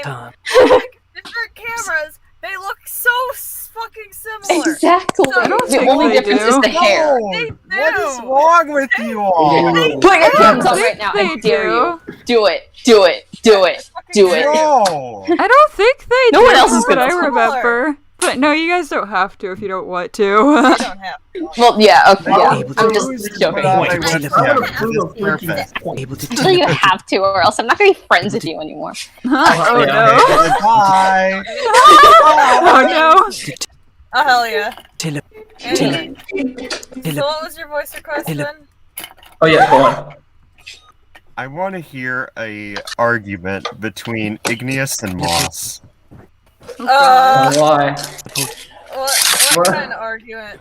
Time, like, different cameras, they look so fucking similar. Exactly. So, The only difference is the hair. They do. What is wrong with you all? Put your hands up right now. I dare you. Do it. Do it. Do it. Do it. No. I don't think they No do, one else is from what gonna I remember. But no, you guys don't have to if you don't want to. They don't have to. Well, yeah, okay, yeah. Able to I'm do just joking. Perfect. Able to So you have to, or else I'm not gonna be friends with you anymore. Oh no. Bye. Oh no. Oh, hell yeah. Tele- Anyway. tele- So what was your voice request then? Oh yeah, go on. I want to hear a argument between Igneous and Moss. Why? What kind of argument?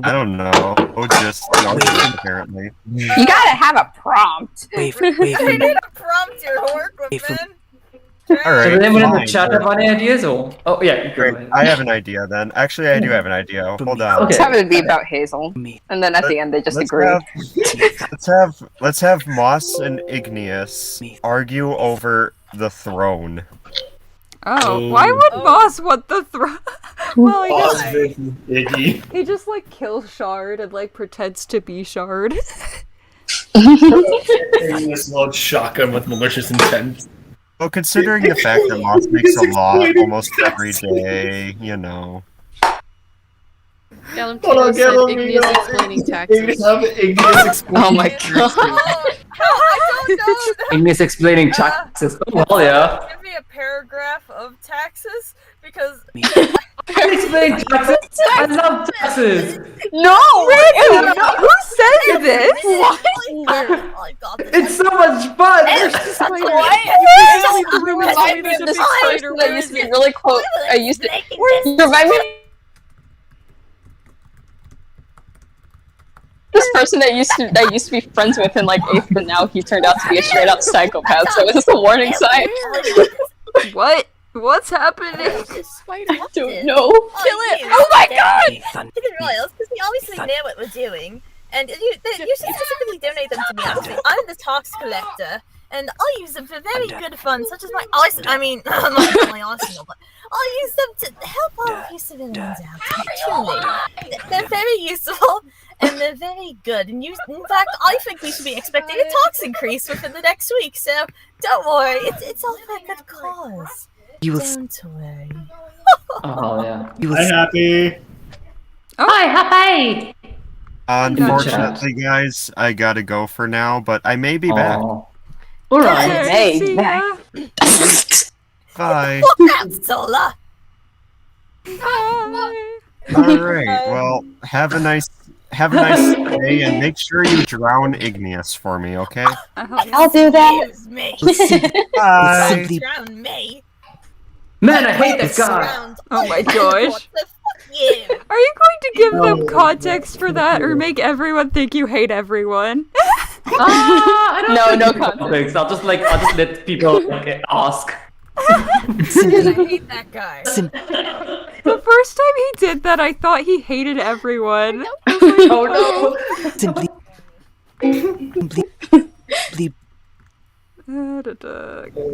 I don't know. Just an argument, apparently. You gotta have a prompt. Wait, I need a prompt to work with, man. Alright. Does anyone in the fine, chat have any ideas or? Oh yeah, you go Great. ahead. I have an idea then. Actually, I do have an idea. Hold on. Let's have it be about Hazel, and then at the end they just agree. Let's have Moss and Igneous argue over the throne. Oh, why would Moss want the throne? Well, I Moss guess versus Iggy. he just like kills Shard and like pretends to be Shard. Igneous loads shotgun with malicious intent. Well, considering the fact that Moss makes a law almost every day, you know. Gallum Hold on, said Gallum, Igneous no. explaining taxes. Igneous explaining Oh my god. I don't know. Igneous explaining taxes. Oh hell yeah. Give me a paragraph of taxes because Explain taxes. I love taxes. No! Really? Who said this? I got this. It's so much fun. I used to be really close. I used to remind me. This person that used to be friends with in like 8th, but now he turned out to be a straight up psychopath. So is this a warning sign? What? What's happening? I don't know. Kill it! Oh my god! Hidden Royals, because we obviously know what we're doing, and you should specifically donate them to me. Obviously, I'm the tax collector, and I'll use them for very good fun, such as my arsenal. I mean, not my arsenal, but I'll use them to help all of you civilians out. Truly, they're very useful and they're very good. And in fact, I think we should be expecting a tax increase within the next week. So don't worry, it's all for a good cause. You will Don't worry. Oh yeah. You will I'm happy. Hi, happy. Unfortunately, guys, I gotta go for now, but I may be back. Alright. Hey, back. Bye. That's Zola. Alright, well, have a nice day, and make sure you drown Igneous for me, okay? I'll do that. Excuse me. Bye. Drown me. Man, I hate this guy. Oh my gosh. What the fuck you? Are you going to give them context for that or make everyone think you hate everyone? I don't No think context. I'll just let people ask. I hate that guy. The first time he did that, I thought he hated everyone. Oh no. simply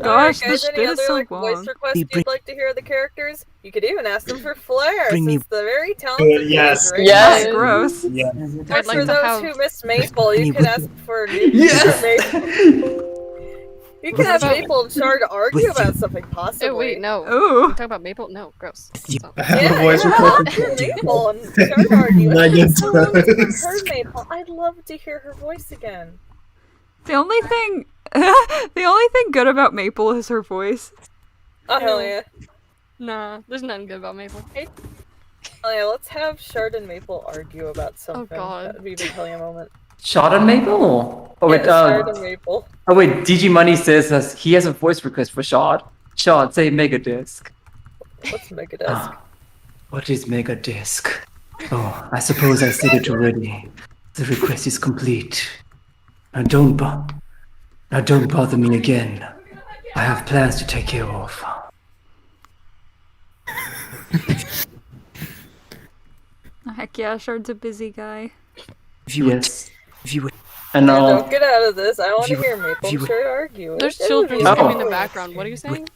Gosh, guys, this any bit other is so voice long. requests you'd like to hear the characters? You could even ask them for flair, Bring me- since the very talented Yes. right? Yes. That's gross. Yeah. And I'd like for to those have- who missed Maple, you Bring me could with ask for Yes. You can have Maple and Char to argue With about something possibly. Oh wait, no. Ooh. Talk about Maple? No, gross. Stop. I have Yeah, a voice request. Maple and Char to argue. Megan So long as we've does. heard Maple, I'd love to hear her voice again. The only thing good about Maple is her voice. Oh hell yeah. Nah, there's nothing good about Maple. Oh yeah, let's have Shard and Maple argue about something. God. That'd be a big hell yeah moment. Shot on Maple? Oh wait, Yeah, Shard and Maple. oh wait, DG Money says he has a voice request for Shot. Shot, say Megadisc. What's Megadisc? What is Megadisc? Oh, I suppose I said it already. The request is complete. Now don't bother me again. I have plans to take care of. Heck yeah, Shard's a busy guy. Yes. And And don't get out of this. I want to hear Maple and Shard argue. There's It would children be screaming in the lovely. background. What are you saying?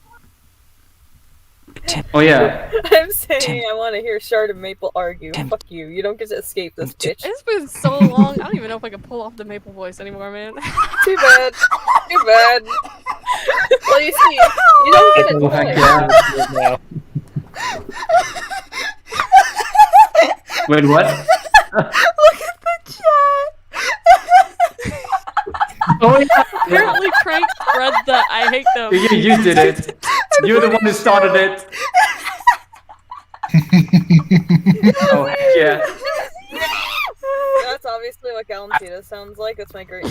oh yeah. I'm saying I want to hear Shard and Maple argue. Fuck you. You don't get to escape this bitch. It's been so long. I don't even know if I can pull off the Maple voice anymore, man. Too bad. Too bad. Well, you see, you don't get it. Oh, heck twice. yeah. Wait, what? Look at the chat! Oh yeah. Apparently Crank read the I hate them. You did it. You're the one who started it. Oh heck yeah. That's obviously what Galantita sounds like. That's my great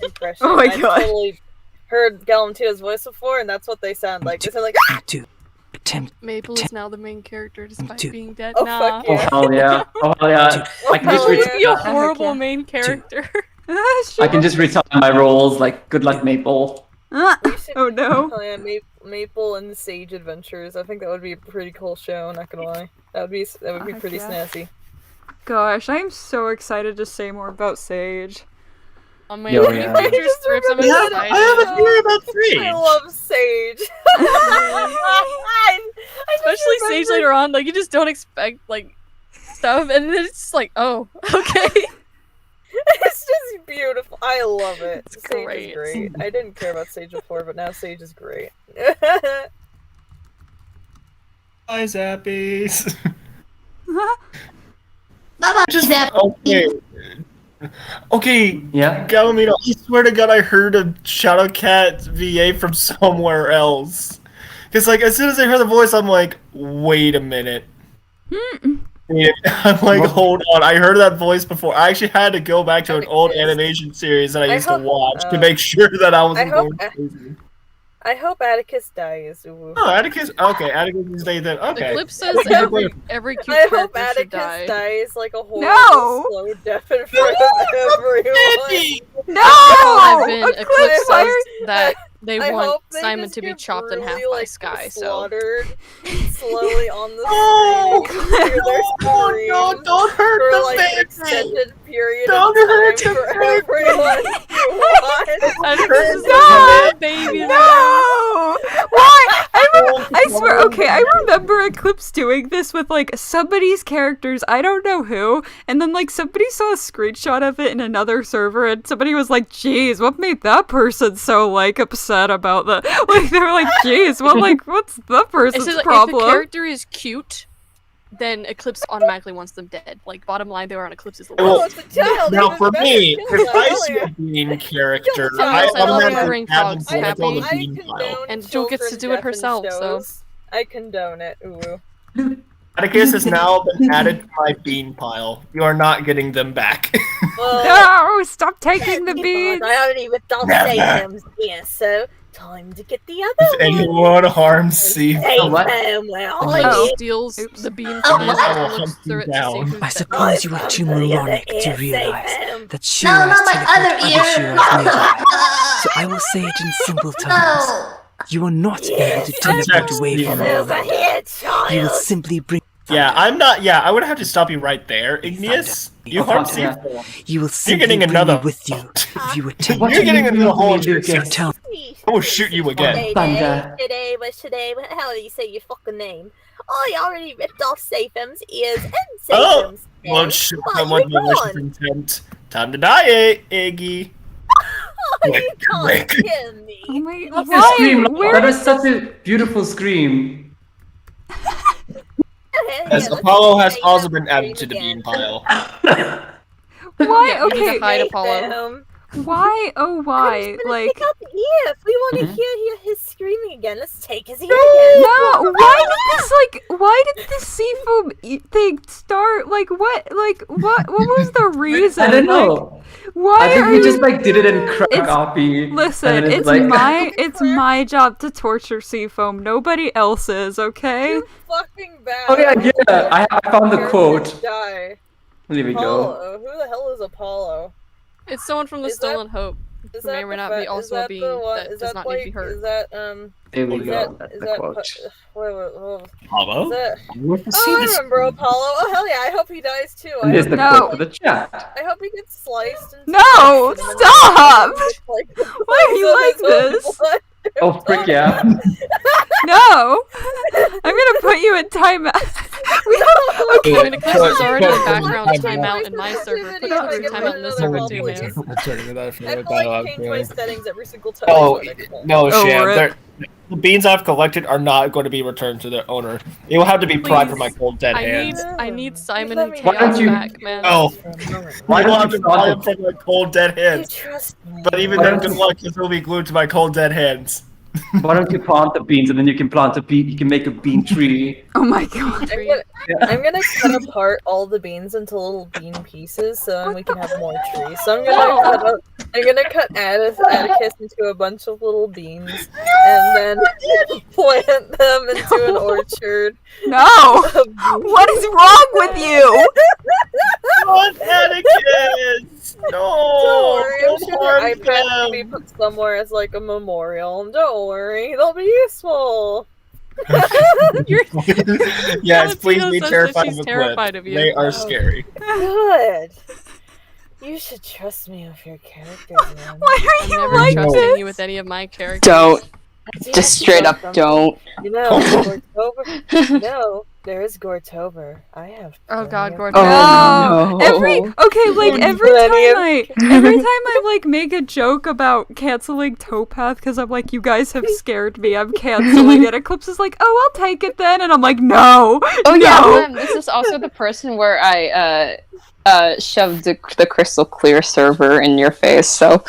impression. Oh my I've God. totally heard Galantita's voice before, and that's what they sound like. They sound like, ah! Maple is now the main character despite being dead. Oh, Nah. fuck yeah. Oh hell yeah. Oh hell yeah. I can just That would be a retire. horrible main character. I can just retire my roles. Like good luck, Maple. Oh no. Oh yeah, Maple and Sage Adventures. I think that would be a pretty cool show. Not gonna lie, that would be Heck pretty yeah. snazzy. Gosh, I'm so excited to say more about Sage. Oh my Yo, god, yeah. you picture strips, I'm excited. I have a theory about Sage. I love Sage. Especially Sage later on, like you just don't expect like stuff, and then it's just like, oh, okay. It's just beautiful. I love it. It's Sage great. is great. I didn't care about Sage before, but now Sage is great. Hi, Zappies. Bye-bye, Okay. Okay, Yeah. Galamino, I swear to God, I heard a Shadow Cat VA from somewhere else. Because, like, as soon as I heard the voice, I'm like, wait a minute. I'm like, hold on, I heard that voice before. I actually had to go back to an old animation series that I used to watch to make sure that I wasn't going crazy. I hope Atticus dies. Ooh. Oh, Atticus? Okay, Atticus is dead then. Okay. Eclipse says every cute I hope character should Atticus die. dies like a horrible No! slow death in front of everyone. No! I've been Eclipse, Eclipse why says that they I want hope they Simon just to be get chopped in half brutally, by like, Sky, so. slaughtered slowly on the Oh! screen. You hear their Oh, screams no, don't hurt for the like an baby! extended period Don't of hurt time the for baby! everyone to watch. I think this is No! the baby. No! Why? I swear, okay, I remember Eclipse doing this with, like, somebody's characters, I don't know who, and then, like, somebody saw a screenshot of it in another server, and somebody was like, geez, what made that person so, like, upset about that? Like, they were like, geez, what's the person's It says, like, problem? if the character is cute, then Eclipse automatically wants them dead. Like, bottom line, they were on Eclipse's list. Well, it's a child. now, even for better. me, Kill if that I see earlier. a bean character, Oh, yes, I love automatically Ring have Frogs them happy. on the I bean pile. condone And Jill gets to children do it death in herself, so. shows. I condone it. Ooh. Atticus has now been added to my bean pile. You are not getting them back. No! Stop taking the beans! I already ripped off Never. Satan's here, so time to get the If other one. anyone harms C, what? Where are Oh. you? Steals the bean Oh, from what? his I will and looks hunt you through it to down. see who's I dead. suppose you are too moronic to realize that Shura No, not my teleports other other ear. Shuras nearby. So I will say it in simple terms. You are not able to teleport away from Over them. here, You will child. simply bring Yeah, I'm not. Yeah, I would have to stop you right there, Igneous. You Oh, harmed fuck C. yeah. You will simply getting bring another- me with you if you attempt What You're do getting you into the mean, hole, Lucas? tell I will shoot you again. Thunder. Today, how do you say your fucking name? I already ripped off Sathem's ears and Oh, Sathem's well, head. shoot But someone you're malicious gone. intent. Time to die, Iggy. Oh, you can't kill me. Oh my, That why? scream, Where that was such a beautiful scream. As Apollo has also been added to the bean pile. Why? Yeah, we need Okay, to hide Apollo. why? Oh, why? Like, Pick up here if we want to Mhm. hear his screaming again. Let's take his ear again. no, why did this seafoam thing start? Like, what was the reason? I don't Like, know. why I think are we you... just like did it in crack It's- copy. Listen, and then it's like, it's my job to torture Seafoam. Nobody else's, okay? Too fucking bad. Oh yeah, yeah. I found the quote. Die. There we go. Apollo. Who the hell is Apollo? It's someone from the Is that- Stolen Hope. Who may or may not be also a being that does not need to be hurt. Is that There we is go. that That's is the that quote. wait. Apollo? Is that... Oh, I remember Apollo. Oh hell yeah! I hope he dies too. And there's the quote for the chat. I hope he gets sliced. And No! Stop! Like, Why are you like this? Oh frick yeah. No! I'm gonna put you in timeout. Okay. I mean, Eclipse is already in background timeout in my server. Put her through timeout in this server too, man. I have to like change my settings every single time. Oh, no, Oh, Sham. rip. The beans I've collected are not going to be returned to their owner. They will have to be pried from my cold dead hands. I need Simon and Why don't Chaos you- back, man. Oh, Why I will don't have you to pry plant them from my cold dead hands. But even Why then, don't good you- luck, because they'll be glued to my cold dead hands. Why don't you plant the beans and then you can plant a bean? You can make a bean tree. Oh my god. I'm gonna cut apart all the beans into little bean pieces so then we can have more trees. So I'm gonna cut Atticus into a bunch of little beans and then plant them into an orchard. No! What is wrong with you? Not Atticus! No! Don't worry, I'm Don't sure harm their iPads can them. be put somewhere as like a memorial. Don't worry, they'll be useful. Yes, please Valentino be says terrified that she's of terrified Eclipse. of you. They are scary. Good. You should trust me with your characters, man. Why are I'm you never like trusting this? you with any of my characters. Don't. Yeah, Just straight up don't. You know, Gortober. No, there is Gortober. I have. Oh god, Gordon. Oh, no. Every time I like make a joke about canceling Towpath because I'm like, you guys have scared me, I'm canceling it. Eclipse is like, oh, I'll take it then, and I'm like, no. Oh yeah, no. this is also the person where I shoved the crystal clear server in your face. So.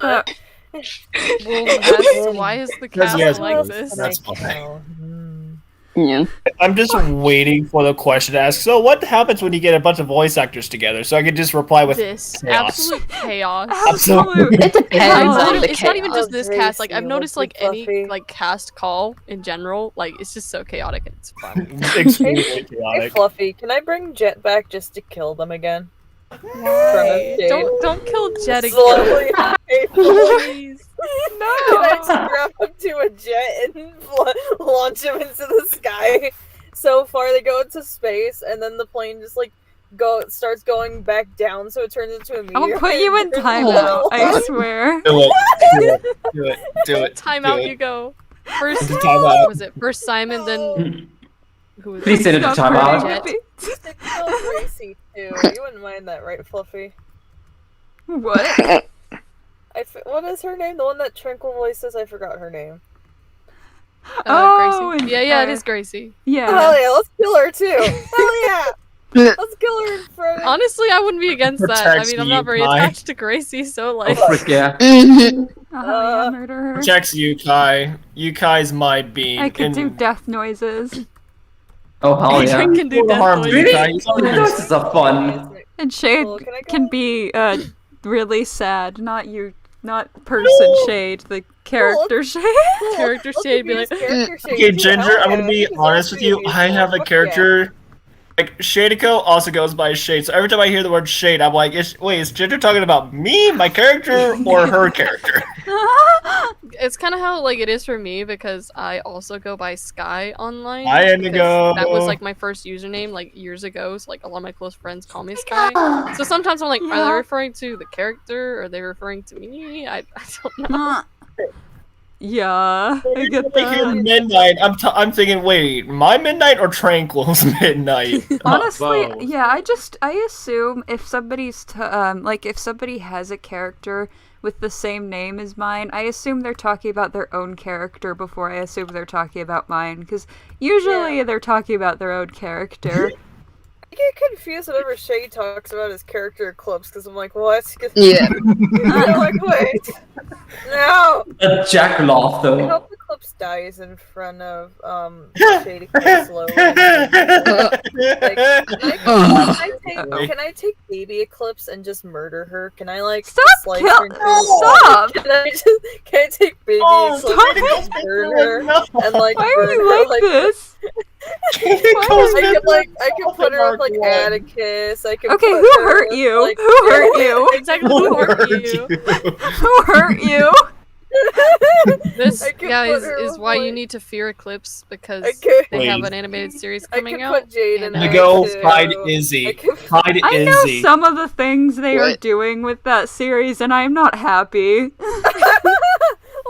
Well, why is the cast Yes, like this? That's fine. Yeah. I'm just waiting for the question to ask. So, what happens when you get a bunch of voice actors together? So I can just reply with This chaos. absolute chaos. Absolute. It depends on the It's not even just chaos. this cast. Like I've Gracie, noticed, like Fluffy. any like cast call in general, like it's just so chaotic and it's fun. Extremely Hey chaotic. Fluffy, can I bring Jet back just to kill them again? Why? Don't kill Jet again. Slowly. Please. Can I just grab him to a jet and launch him into the sky? So far, they go into space, and then the plane just like starts going back down, so it turns into a meteor. I'll put you in timeout, I swear. Do it. Do it. Do it. Time Do out, it. you go. First, Time out. was it first Simon, then who was Please it? send it to Stop timeout. hurting me. Kill Gracie too. You wouldn't mind that, right, Fluffy? What? What is her name? The one that Tranquil voices? I forgot her name. Oh, Gracie. Yeah, it is Gracie. Yeah. Hell yeah, let's kill her too. Hell yeah. Let's kill her in front. Honestly, I wouldn't be against that. I Protects mean, I'm me, not very Kai. attached to Gracie, so like. Oh frick yeah. Yeah, murder her. Protects Yukai. Yukai's my being. I could and do death noises. Oh hell yeah. Adrian can do no death harm to noises. Yukai. He's only been- This is a fun. And Shade Cool, can I go? can be really sad, not person Shade, the character Shade. Character Shade be like. Okay, Ginger, I'm gonna be honest with you. I have a character. Like, Shadeko also goes by Shade, so every time I hear the word Shade, I'm like, is Ginger talking about me, my character, or her character? It's kind of how like it is for me because I also go by Sky online. Hi, because Indigo. That was like my first username like years ago. So like a lot of my close friends call me Sky. So sometimes I'm like, are they referring to the character? Or are they referring to me? I don't know. Yeah, I get I hear that. midnight. I'm thinking, wait, my midnight or Tranquil's midnight? Honestly, Both. yeah, I assume if somebody's if somebody has a character with the same name as mine, I assume they're talking about their own character before I assume they're talking about mine, because usually they're talking about their own character. I get confused whenever Shay talks about his character Eclipse, because I'm like, what? Yeah. I'm like, wait. No! Jack laughed I though. hope Eclipse dies in front of Shady slowly. Can I take baby Eclipse and just murder her? Can I like slice her into Stop! Can I take baby Eclipse and just burn her and like Why burn are you her like this? I could put her with like Atticus. I could. Okay, put who her hurt with, you? like, Who hurt you? Exactly, who hurt you? Who hurt you? This, I could guys, put her is with, why you like- need to fear Eclipse because could- they have Please. an animated series I coming could out. put Jade in and, there. Go too. find Izzy. Find I know Izzy. some of the things they are What? doing with that series, and I'm not happy.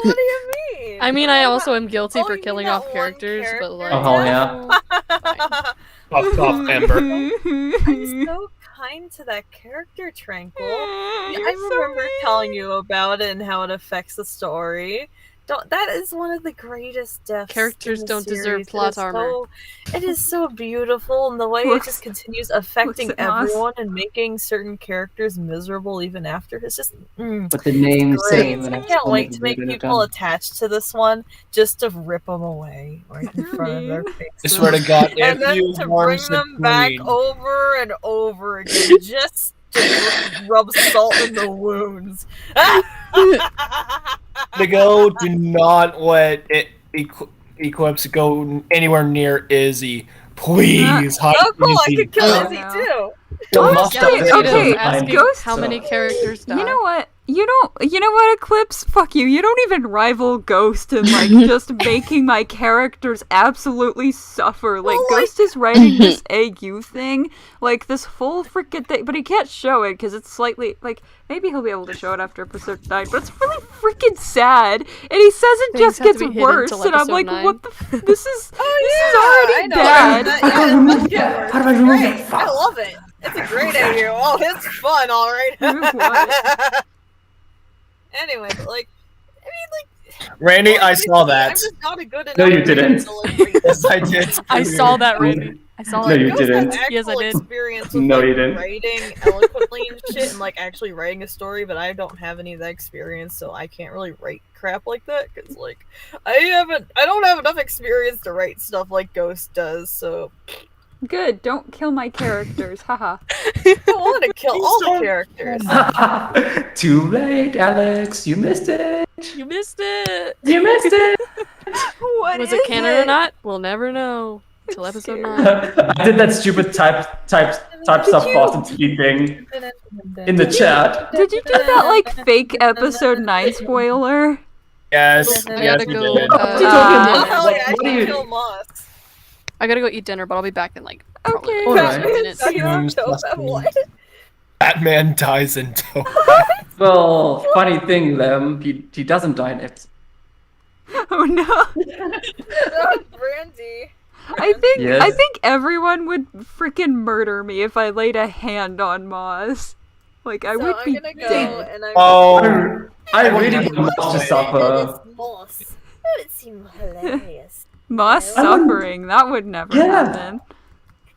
What do you mean? I mean, I also am guilty Oh, for you killing mean off that one characters, but character? like, Oh, yeah. Fuck off, Ember. I'm so kind to that character, Tranquil. I remember telling you about it and how it affects the story. That is one of the greatest deaths. Characters in the don't deserve series. plot armor. It is so beautiful, and the way it just continues affecting looks at Moss. everyone and making certain characters miserable even after. It's just But the name's great. same. and I it's can't still wait to make really people done. attached to this one just to rip them away right in front of their faces. I swear to God, And if then you to were bring them back supreme, over and over again, just to rub salt in the wounds. Nigga, do not let Eclipse go anywhere near Izzy. Please, hide Oh, cool! I Izzy. could kill Oh, Izzy no. too. Don't Honestly, must have this okay, is asking Ghost- how many characters die. You know what? You know what, Eclipse? Fuck you. You don't even rival Ghost in, like, just making my characters absolutely suffer. Like, Ghost is writing this AU thing, like, this full freaking thing, but he can't show it because it's slightly, like, maybe he'll be able to show it after episode 9, but it's really freaking sad. And he says it Things just have to gets be hidden worse, till and I'm episode like, 9. what the this is I already know. bad. How do I remove that? How do I remove Great. that? I Fuck. love it. It's a great AU. Oh, it's fun, all right. Remove what? Anyway, but like, I mean, like, Randy, I saw I'm that. just not a good enough. No, you didn't. Yes, I did. I saw that, Randy. I saw No, that. you Ghost has didn't. actual Yes, I did. experience with No, like, you didn't. writing eloquently and shit, and like actually writing a story, but I don't have any of that experience, so I can't really write crap like that. Cause like, I don't have enough experience to write stuff like Ghost does. So Good, don't kill my characters, haha. I want to kill all the characters. Too late, Alex. You missed it. You missed it. You missed it. What Was is it canon or not? We'll never know until episode 9. I did that stupid type stuff Boston Speed thing in the chat. Did you do that, like, fake episode 9 spoiler? Yes, I yes, gotta you go. did. What are you talking about? Oh yeah, I What are can you? kill Moss. I gotta go eat dinner, but I'll be back in like probably Okay. like Alright. 15 minutes. So you don't know that what? Batman dies in tow. Well, funny thing, Lem, he doesn't die in it. Oh no. That was Brandy. I think Yes. I think everyone would freaking murder me if I laid a hand on Moz. Like I So would I'm be gonna go dead. and I'm Oh, I really want Moss to suffer. Moss. That would seem hilarious. Moz suffering, that would never Yeah. happen.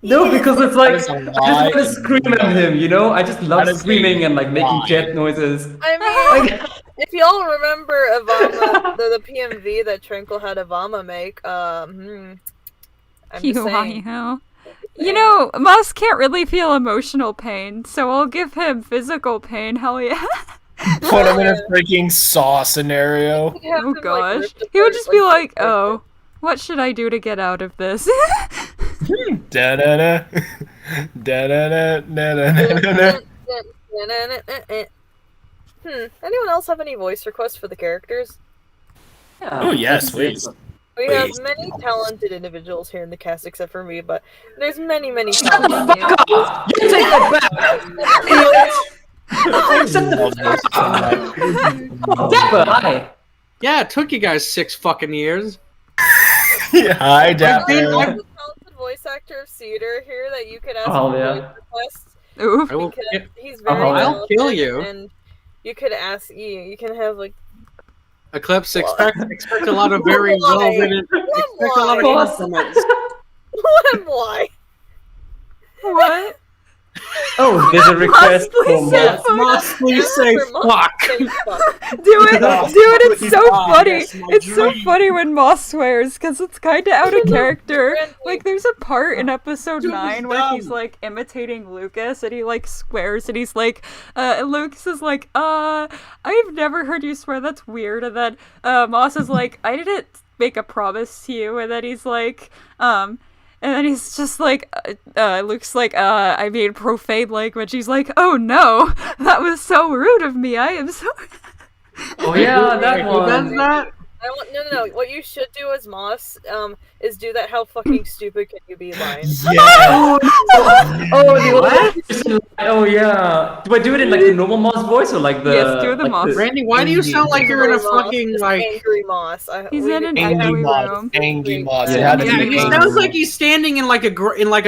No, because it's like, I just That is a want to lie. scream at him, you know? I just love That is a screaming and like making lie. cat noises. I mean, if y'all remember Ivama, the PMV that Tranquil had Ivama make, I'm just saying. Hee-ho-ha-hee-ho. You know, Moz can't really feel emotional pain, so I'll give him physical pain, hell yeah. put him in a freaking saw scenario. Have him, Oh like, gosh. rip the He would part, just be like, rip oh, what should I do to get out of this? Da da da da da da da da. Anyone else have any voice requests for the characters? Yeah, Oh yes, please. We have Please. many talented individuals here in the cast, except for me, but there's many talented individuals. You take that Dapper, hi. Yeah, it took you guys 6 fucking years. Yeah, hi, Dapper. There's a talented voice actor of Cedar here that you could ask Oh, for yeah. voice requests. Oof. I will, Because he's very I'll talented, kill you. and you could ask. You can have like. Eclipse, expect a lot of very Why? well-written, expect a lot of Why? compliments. Why? What? Oh, there's a request Moss, please for say Moss. fuck. Moss, please say fuck. Do it, it's so Ah, funny. yes, my It's so dream. funny when Moss swears, because it's kind of out of character. Friendly. Like, there's a part in episode Dude, 9 it's where he's, dumb. like, imitating Lucas, and he, like, swears, and he's like, and Lucas is like, I've never heard you swear, that's weird, and then, Moss is like, I didn't make a promise to you, and then he's like, And then he's just like, Luke's like, I mean profane language. He's like, oh no, that was so rude of me. I am so. Oh yeah, that one. That's not. No. What you should do as Moss, is do that. How fucking stupid can you be? Line. Yeah. Oh yeah. Do I do it in like the normal Moss voice or like the? Yes, do the like Moss. Randy, why do you sound like you're in a fucking like angry Moss? He's in an Angry echoey Moss. room. Angry Moss. Yeah, he sounds like he's standing in like a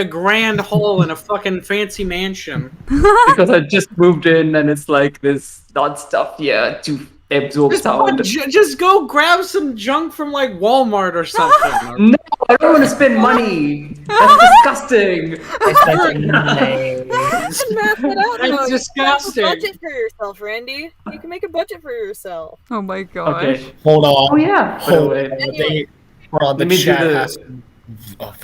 grand hall in a fucking fancy mansion. Because I just moved in and it's like this odd stuff here to absorb sound. Just go grab some junk from like Walmart or something. No, I don't want to spend money. That's disgusting. That's disgusting. Make a budget for yourself, Randy. You can make a budget for yourself. Oh my gosh. Okay. Hold on. Oh yeah. Hold on. Anyway. The Let me do chat the- has to-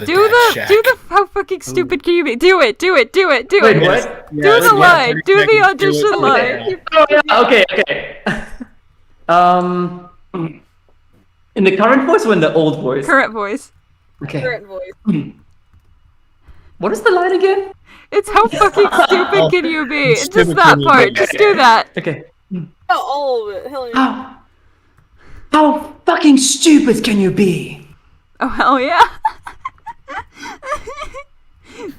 Do the how fucking stupid can you be? Do it. Wait, Do what? the line. Do the audition line. Oh yeah. Okay. In the current voice or in the old voice? Current voice. Okay. Current voice. What is the line again? It's how fucking stupid can you be? Just Stupid that can you part. be. Just do that. Okay. Oh, all of it. Hell yeah. How fucking stupid can you be? Oh hell yeah.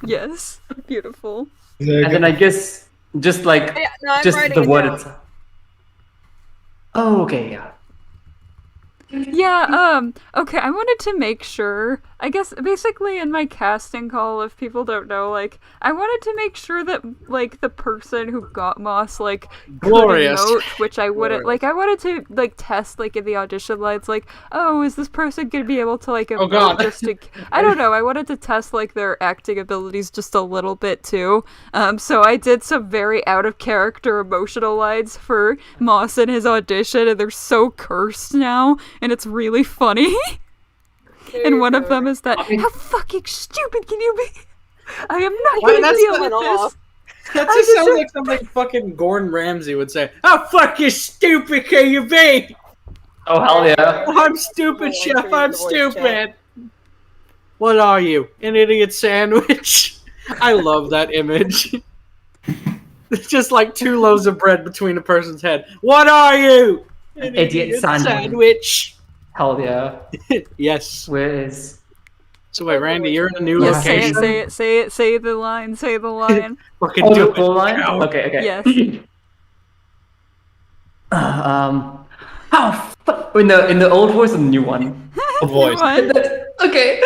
Yes. Beautiful. And then I guess just like Yeah, no, I'm just writing the it word down. itself. Oh, okay, yeah. Yeah, okay, I wanted to make sure, I guess, basically in my casting call, if people don't know, like, I wanted to make sure that, like, the person who got Moss, like, Glorious. could emote, which I wouldn't, like, I wanted to, like, test, like, in the audition lines, like, oh, is this person gonna be able to, like, emote God. just to, I don't know, I wanted to test, like, their acting abilities just a little bit, too, so I did some very out-of-character emotional lines for Moss in his audition, and they're so cursed now, and it's really funny. And one of them is that, how fucking stupid can you be? I am not Why, going to that's deal not with this. That just sounds like something fucking Gordon Ramsay would say. How fucking stupid can you be? Oh hell yeah. I'm stupid, chef. I'm stupid. What are you? An idiot sandwich? I love that image. It's just like two loaves of bread between a person's head. What are you? An idiot sandwich. Hell yeah. Yes. Where is? So wait, Randy, you're in a new Yes, location. say the line, say the line. Fucking Oh, do the it. full line? now. Okay. Yes. In the old voice or the new one? Old voice. Okay.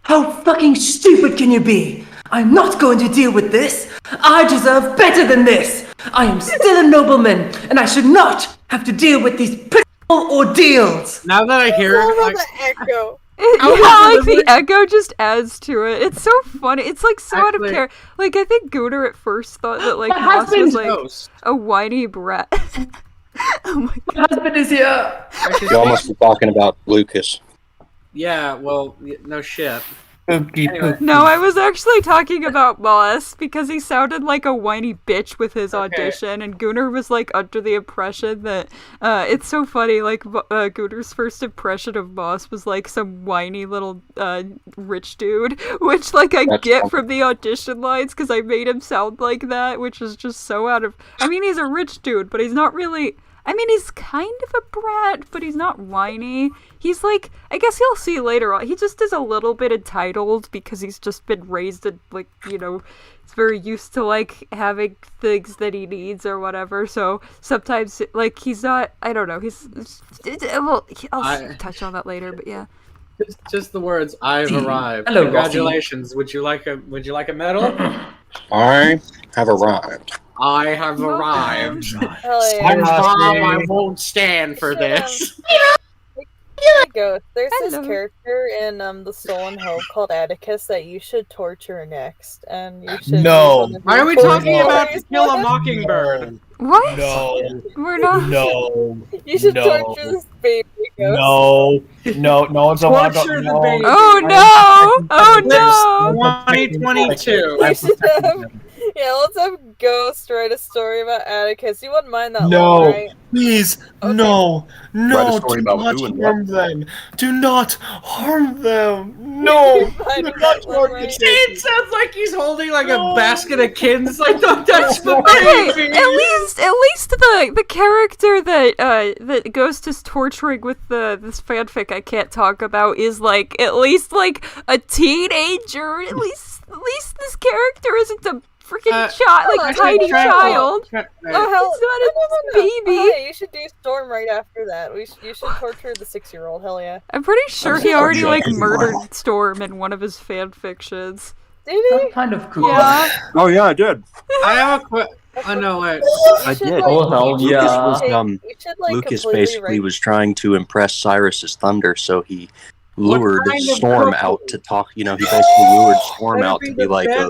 How fucking stupid can you be? I'm not going to deal with this. I deserve better than this. I am still a nobleman, and I should not have to deal with these pitiful ordeals. Now that I hear it, like, the echo. Like the echo just adds to it. It's so funny. It's like so out of character. Like I think Gooner at first thought that like My Moss was husband's like ghost. a whiny brat. Oh my god. My husband is here. You almost be talking about Lucas. yeah, well, no shit. No, I was actually talking about Moss because he sounded like a whiny bitch with his audition, and Gooner was like under the impression that it's so funny. Like Gooner's first impression of Moss was like some whiny little rich dude, which like I get from the audition lines because I made him sound like that, which is just so out of. I mean, he's a rich dude, but he's not really. I mean, he's kind of a brat, but he's not whiny. He's like, I guess you'll see later on, he just is a little bit entitled because he's just been raised in, like, you know, he's very used to, like, having things that he needs or whatever, so sometimes, like, he's not, I don't know, well, I'll touch on that later, but yeah. Just the words, I've arrived. Hello, congratulations. Would you like a medal? I have arrived. I have arrived. Hell yeah. I won't stand for this. Ghost. There's this character in The Stolen Hope called Atticus that you should torture next, and you should. No. Why are we talking about To Kill a Mockingbird? What? No. We're not. No. You should No. torture this baby ghost. No one's allowed to. Torture the baby. Oh no! Oh no! 2022. Yeah, let's have Ghost write a story about Atticus. You wouldn't mind that No, one, right? please, Okay. no, Write a no, story do about not who and harm them. Do not harm them. No, do not harm the It sounds like he's holding like a basket of kittens. Like, don't touch the baby. Okay, at least the character that Ghost is torturing with this fanfic I can't talk about is like at least like a teenager. At least this character isn't a freaking child, like tiny child. Oh hell, it's not a baby. Oh, yeah, you should do Storm right after that. You should torture the 6-year-old. Hell yeah. I'm pretty sure he already like murdered Storm in one of his fan fictions. Did he? Kind of cool. Yeah. Oh yeah, I did. I have a oh no, wait. I did. Oh hell Lucas yeah. was Lucas basically was trying to impress Cyrus's thunder, so he lured kind of Storm couple? out to talk. You know, he basically lured Storm out to be like a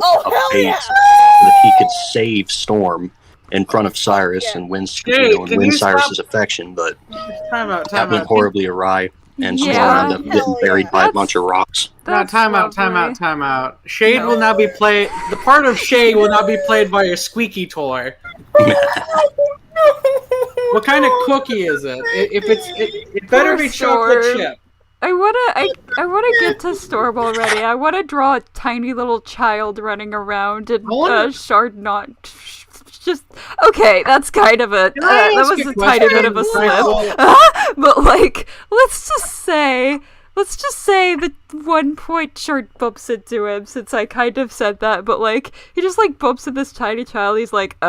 bait so that he could save Storm in front of Cyrus and win, win Cyrus's affection. But that went horribly awry, and Storm ended up getting buried by a bunch of rocks. No, time out. Shade will now be played. The part of Shade will now be played by a squeaky toy. What kind of cookie is it? If it better be chocolate chip. I wanna get to Storm already. I wanna draw a tiny little child running around and Shard not just okay. That's kind of a that was a tiny bit of a slip. But like, let's just say that 1 point Shard bumps into him since I kind of said that. But like, he just like bumps into this tiny child. He's like,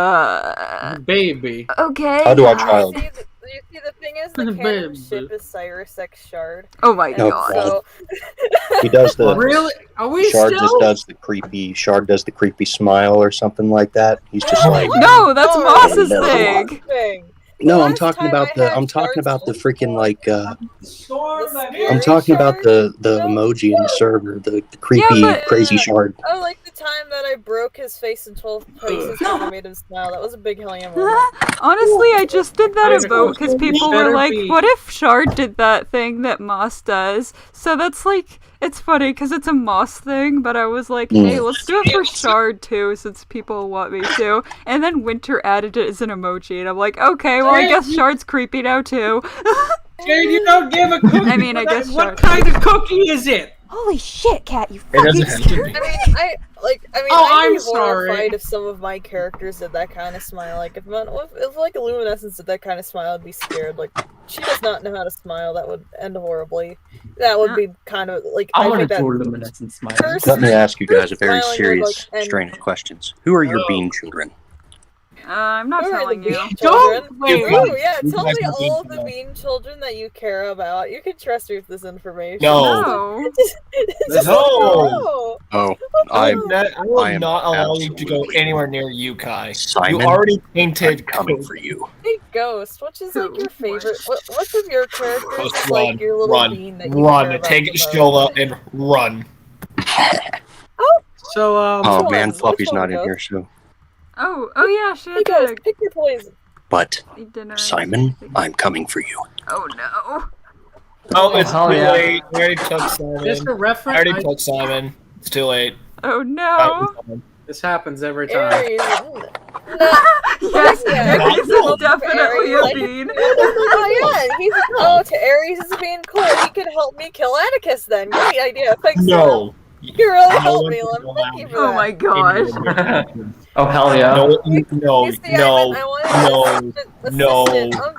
baby. Okay. How do I child? You see, the thing is, the canon ship is Cyrus X Shard. Oh my god. So... He does the really? Are we Shard still? just does the creepy. Shard does the creepy smile or something like that. He's just like no, that's Moss's no. thing. No, I'm talking about the freaking like I'm talking about the emoji in the server, the creepy crazy Shard. Oh, like the time that I broke his face in 12 places and I made him smile. That was a big hell yeah moment. Honestly, I just did that emote because people were like, what if Shard did that thing that Moss does? So that's like, it's funny because it's a Moss thing, but I was like, hey, let's do it for Shard too since people want me to. And then Winter added it as an emoji and I'm like, okay, well I guess Shard's creepy now too. Jade, you don't give a cookie. I mean, I guess what kind of cookie is it? Holy shit, Cat, you I fucking mean, I'd I'm be horrified sorry. if some of my characters did that kind of smile. Like if like Luminescence did that kind of smile, I'd be scared. Like she does not know how to smile. That would end horribly. That would be kind of like I want think to that do Luminescent smile. Let me ask you guys a very smiling serious would, like, strain of questions. Who are your bean children? I'm not telling you. Children. Wait, Oh yeah, you tell guys me are being all of the bean children that you care about. You can trust me with this information. No. Just No. Oh, I I will am not allow you to go anywhere near you, Kai. Simon, you already painted coming for you. Hey Ghost, which is like your favorite? What's of your characters Ghost, is like your little bean that you care about take the most? Shola and run. So Oh man, Fluffy's not in here, so. Oh yeah, she Hey had Ghost, to pick your poison. But eat dinner. Simon, I'm coming for you. Oh no. Oh, it's too hell yeah. late. I already took Simon. Just a I reference. already took Simon. It's too late. Oh no. This happens every time. Aries. Yes, Aries is Aries, definitely a like- bean. Oh yeah, to Aries is being cool. He could help me kill Atticus then. Great idea. Thanks. No. You really No helped one me, can Lim. allow Thank you me. for Oh that. my gosh. Oh hell yeah. No, You see, I wanted an assistant uncle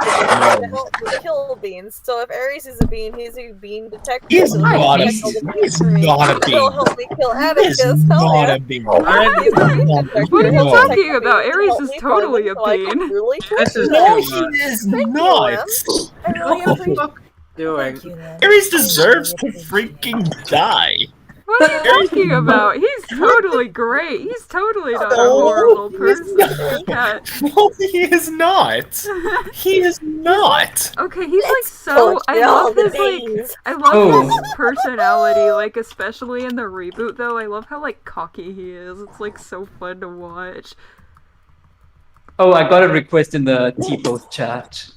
to help me kill beans. So if Aries is a bean, he's a bean detective. He's so not a detect all the bean. beans He's for me. not a He'll bean. help me kill He Atticus. is Hell not yeah. a bean. He's a bean detector. What are you He'll talking detect about? beans and Aries help is me find totally them a so I can bean. really This is No, too he much. is Thank you, not. Lim. I really appreciate Doing. Aries deserves to freaking die. What are you talking about? He's totally great. He's totally not a No, horrible he is person. not. Cat. No, he is not. He is not. Okay, he's like so. I love his like. I love his personality. Like especially in the reboot, though. I love how like cocky he is. It's like so fun to watch. Oh, I got a request in the T-Post chat.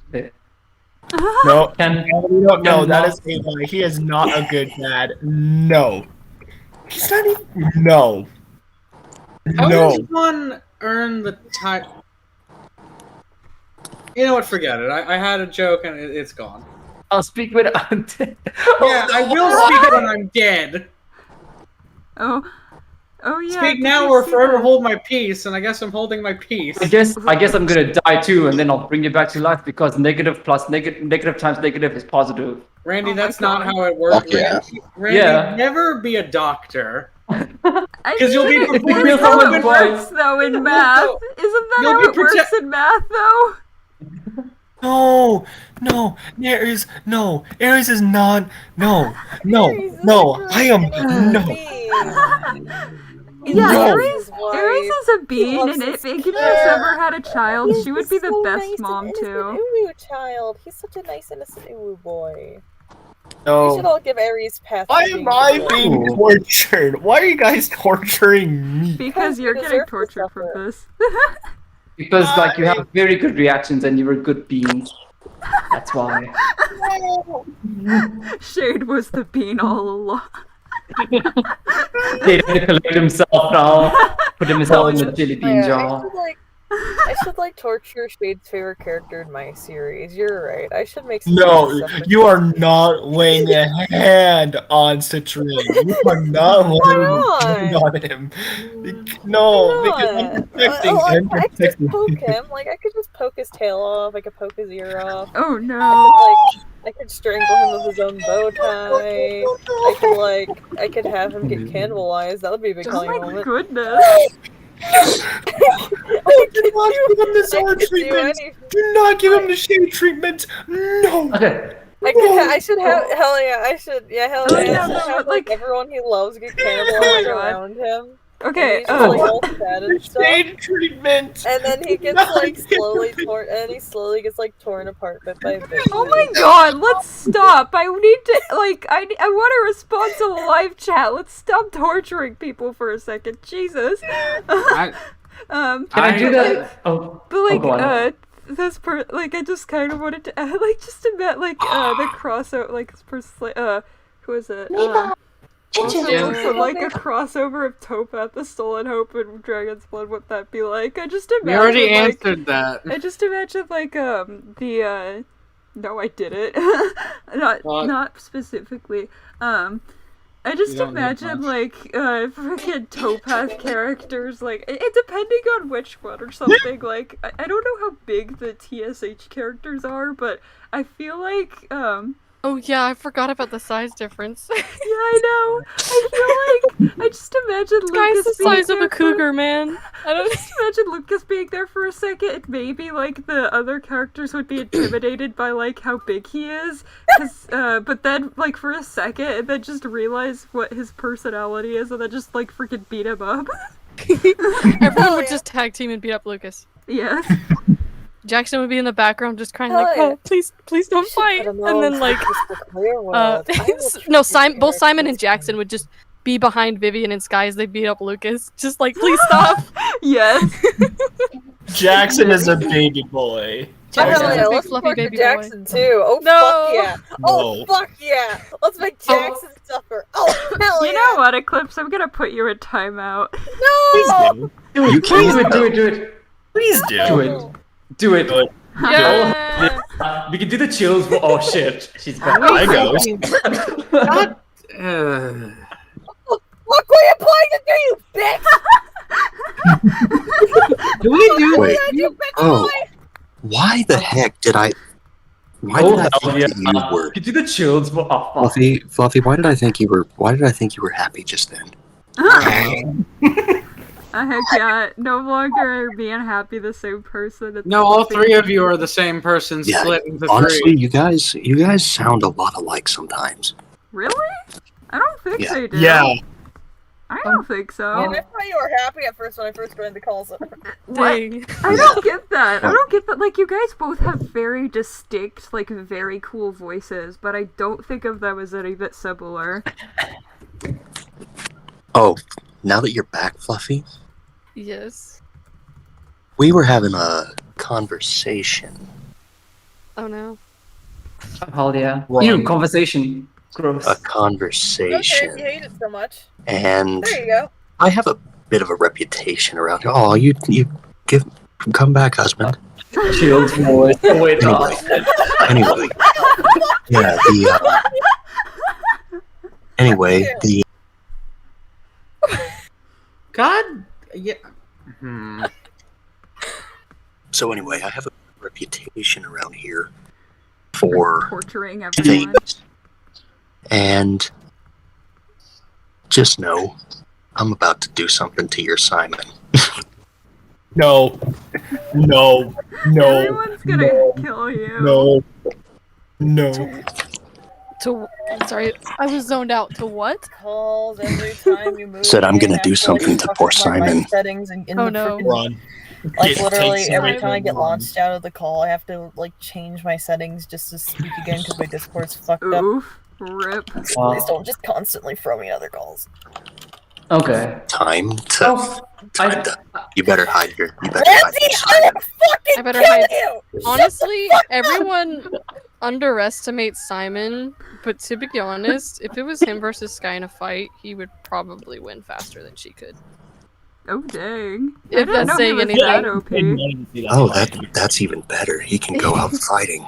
No, Can no, that is a lie. He is not a good dad. No. He's not even. No. How No. does one earn the title. You know what? Forget it. I had a joke and it's gone. I'll speak when I'm dead. Yeah, I will speak when I'm dead. Oh yeah. Speak did now you or see forever that? hold my peace, and I guess I'm holding my peace. I guess I'm gonna die too, and then I'll bring you back to life because negative times negative is positive. Randy, that's not how it works. Fuck yeah. Randy, never be a doctor. Because you'll be Isn't performing how it works though in math. Isn't that You'll how be it works in math though? No, Aries is not. No. I am no. Yeah, No. Aries is a bean, and if Igneous ever had a child, she would be the best mom too. Uwu child. He's such a nice, innocent Uwu boy. No. We should all give Aries pass. Why am I being tortured? Why are you guys torturing me? Because you're getting tortured from this. Because like you have very good reactions and you're a good bean. That's why. Shade was the bean all along. They had to collect himself now. Put himself in the jelly bean jar. I should torture Shade's favorite character in my series. You're right. I should make some No, separate you are not laying a hand on Citrine. You are not laying a hand on him. No, because I'm protecting him. I could just poke him. I could just poke his tail off. I could poke his ear off. Oh no. I could strangle him with his own bow tie. I could have him get cannibalized. That would be a big Oh my moment. goodness. Do not give him the Zara treatment. Do not give him the shade treatment. No. Okay. I should have. Hell yeah, I should. Yeah, hell Oh, yeah. yeah, I should have everyone he loves get Oh cannibalized my God. around him. Okay, And he's just, all sad and stuff. Shade treatment. And then he gets slowly torn, and he slowly gets torn apart bit by bit. Oh my god, let's stop. I need to, I want a response to the live chat. Let's stop torturing people for a second. Jesus. Can I do that? But go on. this I just kind of wanted to add, just about, the crossover, this person, who is it? Also, a crossover of Topaz, the Stolen Hope, and Dragon's Blood, what that be like? I just imagine, We already answered that. I just imagine, no, I didn't. Not specifically. I just imagine, freaking Topaz characters, depending on which one or something, I don't know how big the TSH characters are, but I feel like, Oh yeah, I forgot about the size difference. Yeah, I know. I feel I just imagine This guy's Lucas the size being of a there cougar, man. I don't just imagine Lucas being there for a second, and maybe the other characters would be intimidated by how big he is, but then for a second, and then just realize what his personality is, and then just freaking beat him up. Everyone would just tag team and beat up Lucas. Yes. Jackson would be in the background just crying Oh, oh, please don't fight. And then both Simon and Jackson would just be behind Vivian and Sky as they beat up Lucas. Just please stop. Yes. Jackson is a baby boy. Big fluffy baby Jackson boy. too. Oh No. fuck yeah. Oh fuck yeah. Let's make Jackson suffer. Oh hell You know what, Eclipse? I'm gonna put you in timeout. No. Do it. Please do. Do it. Yeah. We can do the chills. Oh shit. She's back. I go. Look what you're playing to do, you bitch! Do we do Wait. You bitch Oh. boy! Why the heck did I? Why Oh did I hell think yeah. that you were? You can do the chills. Oh, fuck. Fluffy, why did I think you were? Why did I think you were happy just then? Heck yeah, no longer being happy the same person. It's No, all three of you are the same person Yeah, split into honestly, three. you guys sound a lot alike sometimes. Really? I don't think Yeah. they do. Yeah. I don't think so. And I thought you were happy at first when I first joined the call center. Dang. I don't get that. I don't get that. You guys both have very distinct, very cool voices, but I don't think of them as any bit similar. Oh, now that you're back, Fluffy, Yes. we were having a conversation. Oh no. Hell yeah. Well, Ew, conversation. Gross. A conversation. Okay, if you hate it so much. And There you go. I have a bit of a reputation around here. Oh, you come back, husband. Chill's voice. Wait, Anyway, yeah, the God, yeah. So anyway, I have a reputation around here for torturing everyone. things, and just know I'm about to do something to your Simon. No. Everyone's gonna kill you. No. Sorry, I was zoned out. To what? Calls every time you move. Said I'm gonna do to, something to poor Simon. Settings and in Oh, the no. frickin', Run. like It literally takes every time time I to get run. launched out of the call, I have to like change my settings just to speak again because my Discord's fucked up. Oof, rip. Please don't just constantly throw me other calls. Okay. Time to. You better hide here. You better hide Ramsey, here, I Simon. will fucking I better kill hide. you! Honestly, Shut the fuck up! everyone underestimates Simon, but to be honest, if it was him versus Sky in a fight, he would probably win faster than she could. Oh dang! I If didn't that's know he saying was anything. that OP. Oh, that's even better. He can go out fighting.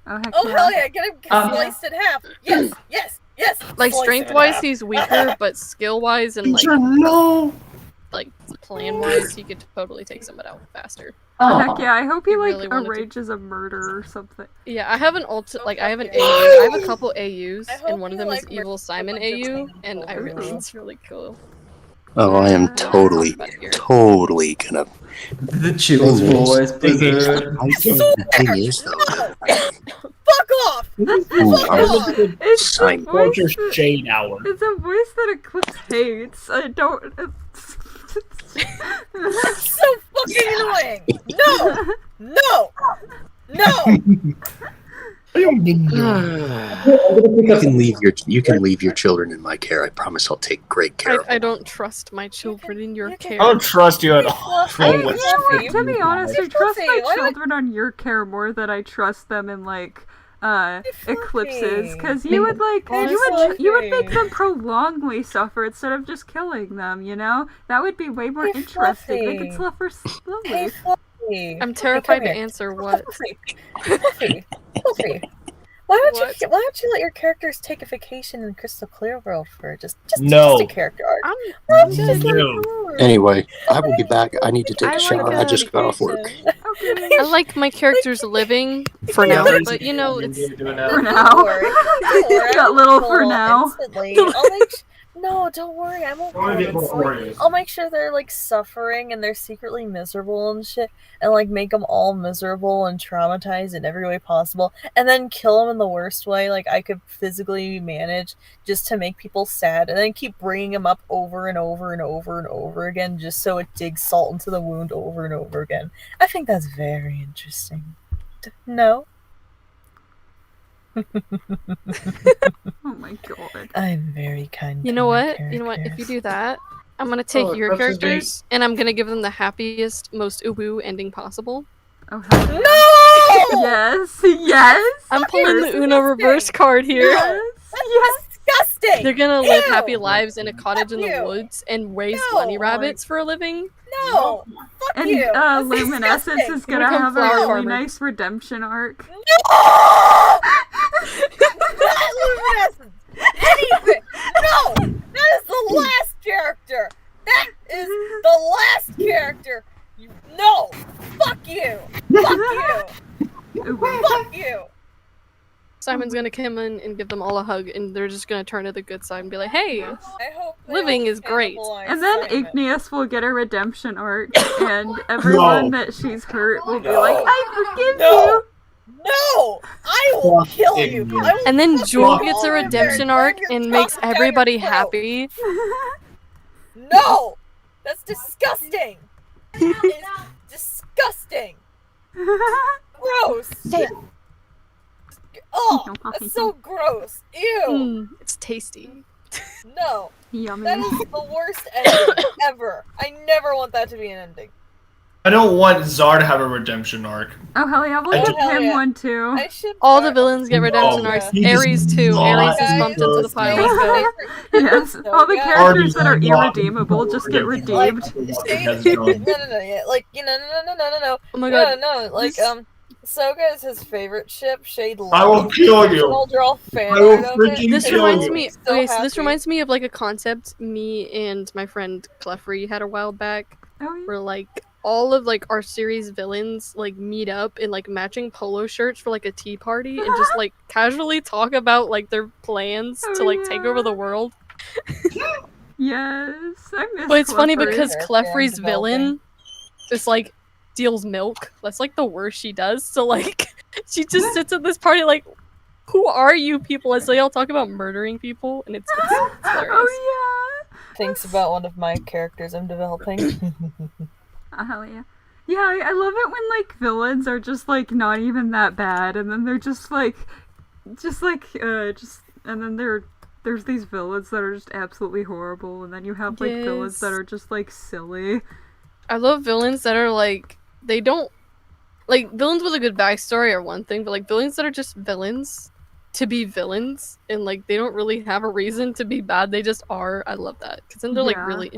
Oh heck Oh yeah! hell yeah, get him sliced in half! Yes! Like Slice him in strength-wise, half. he's weaker, but skill-wise and like plan-wise, he could totally take someone out faster. Oh heck yeah! I hope he like really wanted to. arranges a murder or something. Yeah, I have an I have an AU. I have a couple AUs, and one of them is like Evil Simon AU, and I really, it's really cool. Oh, I am totally gonna. The Chill's voice. Blizzard. Thing is, though, Fuck off! It's a Simon. voice Your that- shade hour. It's a voice that Eclipse hates. I don't. So fucking annoying! No! You can leave your children in my care. I promise I'll take great care of them. I don't trust my children in your care. I don't trust you at all. To be honest, I trust my Why would- children on your care more than I trust them in like eclipses, because you would like you would make them prolongly suffer instead of just killing them. You know, that would be way more interesting. They could suffer slowly. I'm terrified to answer what. Fluffy. Why don't you let your characters take a vacation in Crystal Clear World for just No. a character arc? Anyway, I will be back. I need to take a shower. I just got off work. I like my characters living for now, but you know, it's For now. Don't worry. Got little for now. Instantly. No, don't worry. I won't. I'll make sure they're like suffering and they're secretly miserable and shit, and like make them all miserable and traumatized in every way possible, and then kill them in the worst way. Like I could physically manage just to make people sad, and then keep bringing them up over and over and over and over again, just so it digs salt into the wound over and over again. I think that's very interesting. No. Oh my god. I'm very kind. You know what? You know what? If you do that, I'm gonna take your characters and I'm gonna give them the happiest, most uwu ending possible. Oh hell yeah. No! Yes. I'm pulling the Uno reverse card here. Yes. Disgusting. They're gonna live Ew. happy lives in a cottage in the you. woods and raise No. bunny rabbits for a living. No. Fuck And you. That's Luminescence disgusting. is gonna Become have a flower really farmer. nice redemption arc. No! Not Luminescence. Anything. No. That is the last character. That is the last character. No. Fuck you. Fuck you. Fuck you. Simon's gonna come in and give them all a hug, and they're just gonna turn to the good side and be like, "Hey, I hope they living don't is great." And then Igneous will get a redemption arc, and everyone that she's hurt will be like, "I forgive you." No! I will kill you. I will And then fuck Jewel you gets all a in there redemption and arc burn your and makes tongue down everybody your throat. happy. No! That's disgusting! That is disgusting! Gross! Say it. Oh, that's so gross! Ew! It's tasty. No! Yummy. That is the worst ending ever! I never want that to be an ending. I don't want Zar to have a redemption arc. Oh hell yeah, we'll give him one too. All the villains get redemption arcs. Ares too. Ares is bumped into the pile. Let's go. Yes, all the characters that are irredeemable just get redeemed. Yeah, like no. Oh my god. No, like Soga is his favorite ship. Shade I will kill you. I'll draw fan I will art of it. freaking This kill reminds you. me. Okay, so this reminds me of like a concept me and my friend Clefrey had a while back, where like all of like our series villains like meet up in like matching polo shirts for like a tea party and just like casually talk about like their plans to like take over the world. Yes, I miss. But it's funny Clefairy. because Clefrey's villain is like steals milk. That's like the worst she does. So like she just sits at this party like, who are you people? As they all talk about murdering people, and it's hilarious. Oh Thinks about one of my characters I'm developing. Oh hell yeah. Yeah, I love it when like villains are just like not even that bad, and then they're just and then there's these villains that are just absolutely horrible, and then you have like villains that are just like silly. I love villains that are like, they don't, like villains with a good backstory are one thing, but like villains that are just villains to be villains, and like they don't really have a reason to be bad, they just are. I love that, because then they're like really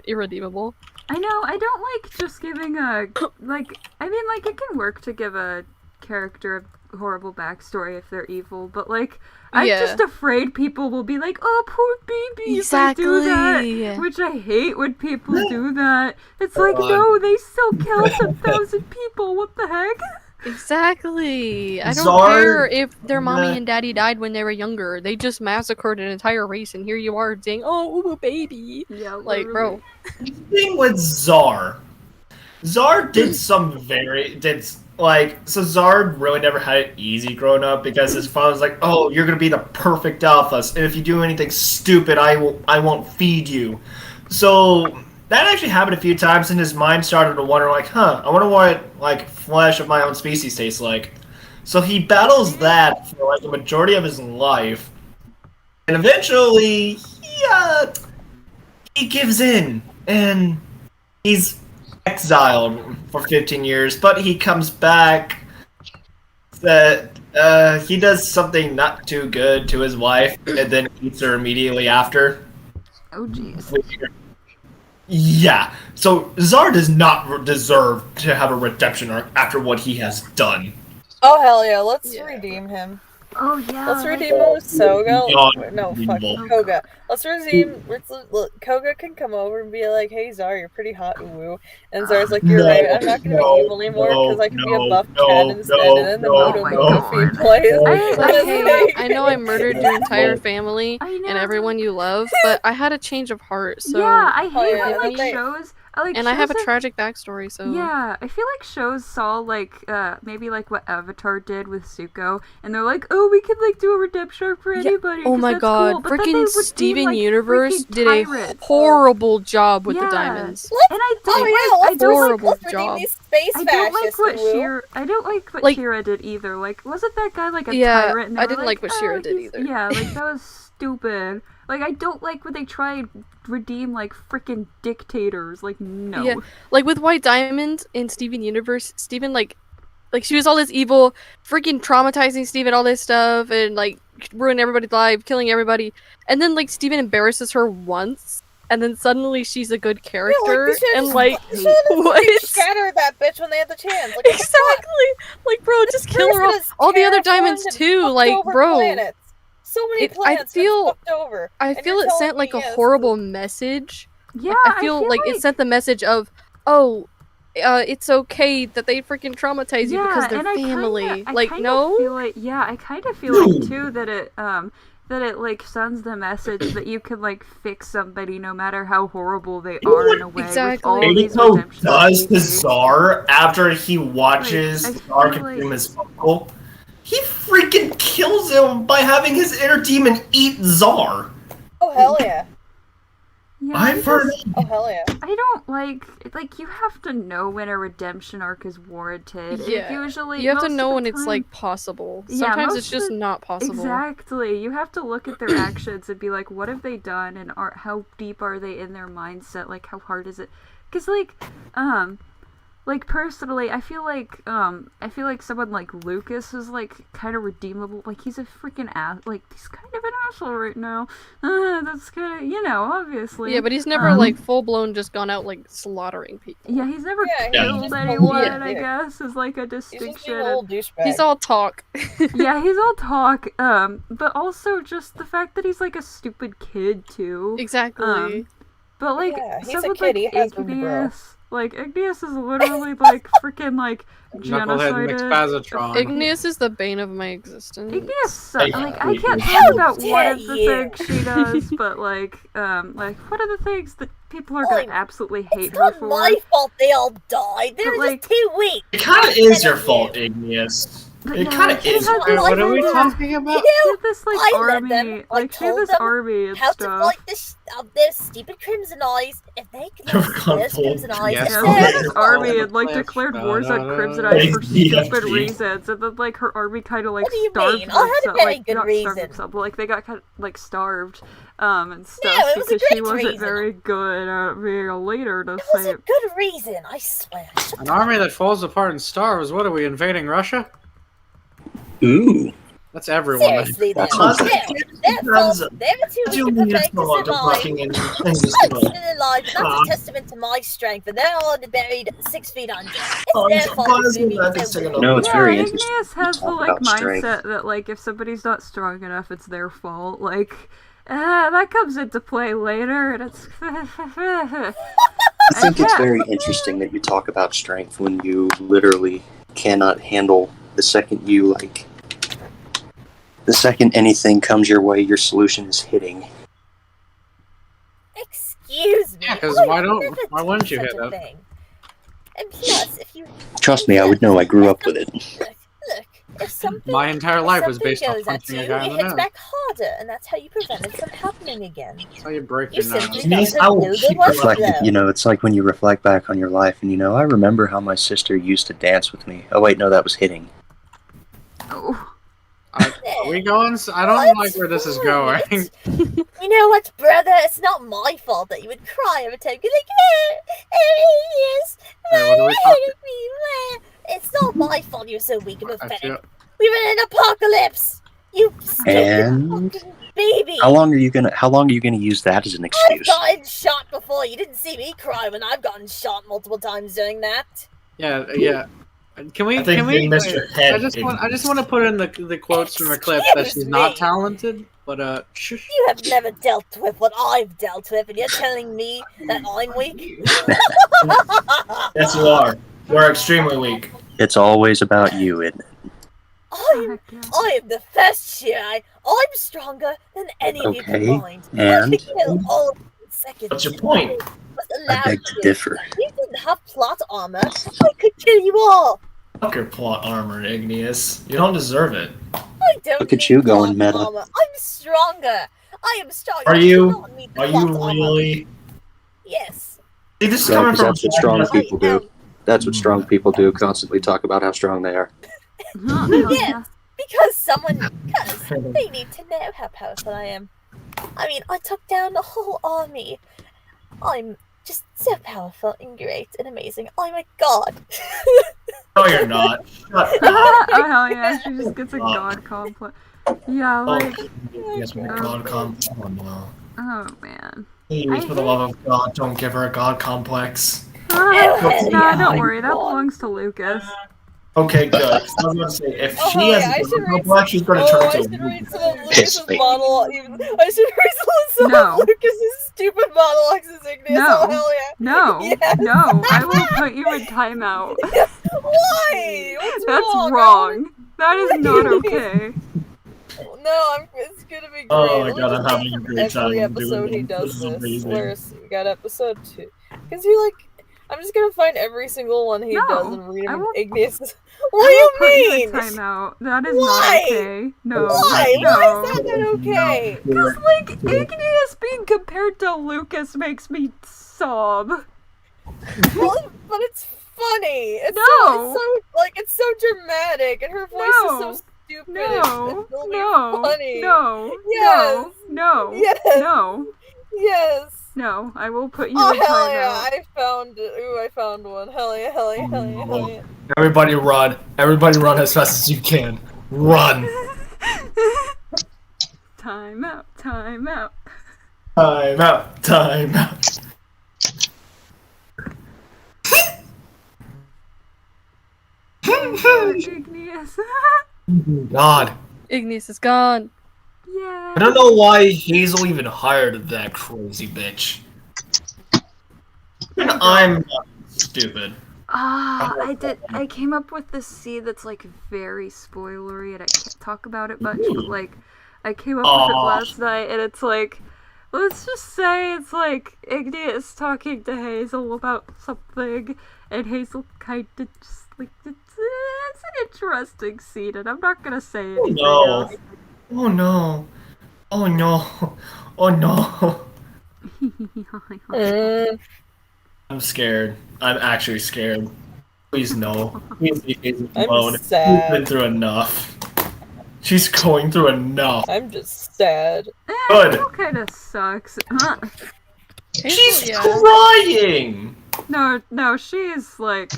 irredeemable. I know, I don't like just giving a, like, I mean, like, it can work to give a character a horrible backstory if they're evil, but, like, I'm just afraid people will be like, oh, poor baby, if I do that, which I hate when people do that. It's like, no, they still killed 1,000 people, what the heck? Exactly. I don't care if their mommy and daddy died when they were younger. They just massacred an entire race, and here you are saying, "Oh, ooh, baby." Yeah, like, bro. The thing with Zar did some so Zar really never had it easy growing up because his father was like, "Oh, you're gonna be the perfect alpha, and if you do anything stupid, I won't feed you." So that actually happened a few times, and his mind started to wonder, like, I wonder what, like, flesh of my own species tastes like. So he battles that for, like, the majority of his life. And eventually, he gives in, and he's exiled for 15 years, but he comes back. He does something not too good to his wife, and then eats her immediately after. Oh, jeez. Yeah, so Zar does not deserve to have a redemption arc after what he has done. Oh hell yeah, let's redeem him. Oh yeah. Let's redeem him with Soga. No, fuck Koga. Let's redeem. Koga can come over and be like, "Hey Zar, you're pretty hot, woo." And Zar's like, "You're right. I'm not gonna be evil anymore because I can be a buff cat instead." And then the Moto Goofy plays. I know I murdered your entire family and everyone you love, but I had a change of heart. So yeah, I hate when like shows. I have a tragic backstory, so yeah, I feel like shows saw like maybe like what Avatar did with Zuko, and they're like, oh, we could like do a redemption arc for anybody. Oh my god, cool. freaking Steven Universe did a horrible job with the diamonds. And I don't horrible job. I don't like what Shira did either. Like, wasn't that guy like a tyrant? And I didn't like what Shira did either. Yeah, like that was stupid. Like, I don't like when they try and redeem, like, freaking dictators. Like, no. Yeah, like, with White Diamond in Steven Universe, Steven, like, she was all this evil, freaking traumatizing Steven, all this stuff, and, like, ruining everybody's life, killing everybody. And then, like, Steven embarrasses her once, and then suddenly she's a good character, and, like, what? Shatter that bitch when they had the chance. Like, exactly! Like, bro, just kill her off. All the other diamonds, too, like, bro. Planets. So many planets fucked over. I feel it sent like a horrible message. Yeah, I feel like it sent the message of, oh, it's okay that they freaking traumatize you because they're family. I kind of feel like too that it like sends the message that you can like fix somebody no matter how horrible they are in a way. Exactly. Eiko does to Zar after he watches Zar consume his uncle. He freaking kills him by having his inner demon eat Zar. Oh hell yeah! I've heard. Oh hell yeah! I don't like you have to know when a redemption arc is warranted. Yeah. Usually, you have to know when it's like possible. Sometimes it's just not possible. Exactly. You have to look at their actions and be like, what have they done, and how deep are they in their mindset? Like, how hard is it? Because like personally, I feel like someone like Lucas is like kind of redeemable. Like he's a freaking ass. Like he's kind of an asshole right now. That's kind of obviously. Yeah, but he's never like full blown just gone out like slaughtering people. Yeah, he's never Yeah, killed anyone. I guess is like a distinction. He's all talk. Yeah, he's all talk. But also just the fact that he's like a stupid kid too. Exactly. But like he's a someone kid, he like has room to grow. Igneous. Like, Igneous is literally, like, freaking, like, Knucklehead genocided. Igneous is the bane of my existence. Igneous sucks. Like, I can't talk about one of the things she does, but, like, what are the things that people are gonna absolutely hate her for? It's not my fault they all died. They were just too weak. It kind of is your fault, Igneous. It kind of is. What are we talking about? She had this, like, I let army, them, like, she had told this them army and how stuff. to fight their stupid crimson eyes. If they could use their crimson eyes, Yeah, she had this army and, like, declared wars on Crimson Eyes for stupid reasons, and then, like, her army kind of, like, What do you starved mean? I had a themselves. very Like, good not starved reason. themselves, but, like, they got kind of, like, starved, and stuff, No, it was a because she great wasn't reason. very good at being a leader, to It was say a good reason, I swear. An army that falls apart and starves. What are we invading Russia? Ooh. That's everyone. Seriously, though. That's They're too weak to protect us alive. I'm still alive, and that's a testament to my strength, and they're all buried 6 feet under. It's their fault. No, it's very interesting. Igneous has the, talk like, about strength. mindset that, like, if somebody's not strong enough, it's their fault. Like, that comes into play later, and it's... I think it's very interesting that you talk about strength when you literally cannot handle the second you, like... The second anything comes your way, your solution is hitting. Excuse me. Yeah, because why wouldn't you hit such a that? thing. And plus, if you Trust me, I would know. I grew up with it. look, if something My entire life was something based on goes at punching you, a guy in it the hits nose. back harder, and that's how you prevent it from happening again. That's how you break You your nose. simply got to do the work Reflect, though. you know, it's like when you reflect back on your life and I remember how my sister used to dance with me. Oh wait, no, that was hitting. Are we going? I don't like where this is going. You know what, brother? It's not my fault that you would cry every time. You're like, yes, Wait, what are we talking? it's not my fault you're so weak and I pathetic. feel- We were in an apocalypse. You stupid And fucking baby. how long are you gonna use that as an I've excuse? gotten shot before. You didn't see me cry when I've gotten shot multiple times doing that. Yeah. Can we? I think Can we? you missed your head, I just want to put in the quotes from the clip that she's not talented, but shush. You have never dealt with what I've dealt with, and you're telling me that I'm weak? Yes, you are. You're extremely weak. It's always about you, isn't it? I am the first Shirai. I'm stronger than any of you Okay, combined. I and? could kill all of you in seconds. What's your point? I beg to differ. If you didn't have plot armor, I could kill you all. Fuck your plot armor, Igneous. You don't deserve it. I don't Look at need you going plot meta. armor. I'm stronger. I am stronger. Are I you? do not need Are you plot armor. really? Yes. See, this is Yeah, coming 'cause from that's what strong people do. That's what strong people do. Constantly talk about how strong they are. Yes. Because they need to know how powerful I am. I mean, I took down the whole army. I'm just so powerful and great and amazing. I'm a god. No, you're not. Shut up. Oh, hell yeah, she just gets a god complex. Yeah, like... Yes, my god complex. Oh no. Oh, man. Please, for the love of God, don't give her a god complex. Don't worry, that belongs to Lucas. Okay, good. I was gonna say, if Oh, she yeah, has I a should god complex, she's gonna I turn should into a read some of Lucas's monologue. I should read some No. of Lucas's stupid monologues as Igneous. No. Oh, hell yeah. No, Yes. no, I will put you in timeout. Why? What's That's wrong? wrong. That is not okay. No, it's gonna be great. Oh my Let me God, I'm just having think a of great time every doing episode he this. does This is this. amazing. Where's we got episode 2? Because he I'm just gonna find every single one he does and read him. Igneous. What do you mean? Put you in timeout. That is Why? not okay. No. Why? No. Why is that not okay? Because, like, Igneous being compared to Lucas makes me sob. Well, but it's funny. It's No. it's so dramatic, and her voice is so stupid. No. It's really No. funny. No. Yes. No. Yes. No. Yes. No, I will put you Oh in hell yeah! timeout. I found it. Ooh, I found one. Hell yeah! Hell yeah! Hell yeah! Hell yeah! Everybody run! Everybody run as fast as you can. Run! Time out. Time out. Time out! Time out! Igneous. God. Igneous is gone. Yeah. I don't know why Hazel even hired that crazy bitch. And I'm not stupid. I came up with this seed that's like very spoilery, and I can't talk about it much. But like, I came up with it last night, and it's like, let's just say it's like Igneous talking to Hazel about something, and Hazel kind of just like it's an interesting scene, and I'm not gonna say anything else. Oh no. Oh no. Oh no. I'm scared. I'm actually scared. Please no. Please leave Hazel alone. She's been through enough. She's going through enough. I'm just sad. Good. Hazel kind of sucks. Huh? She's crying! No, she's like,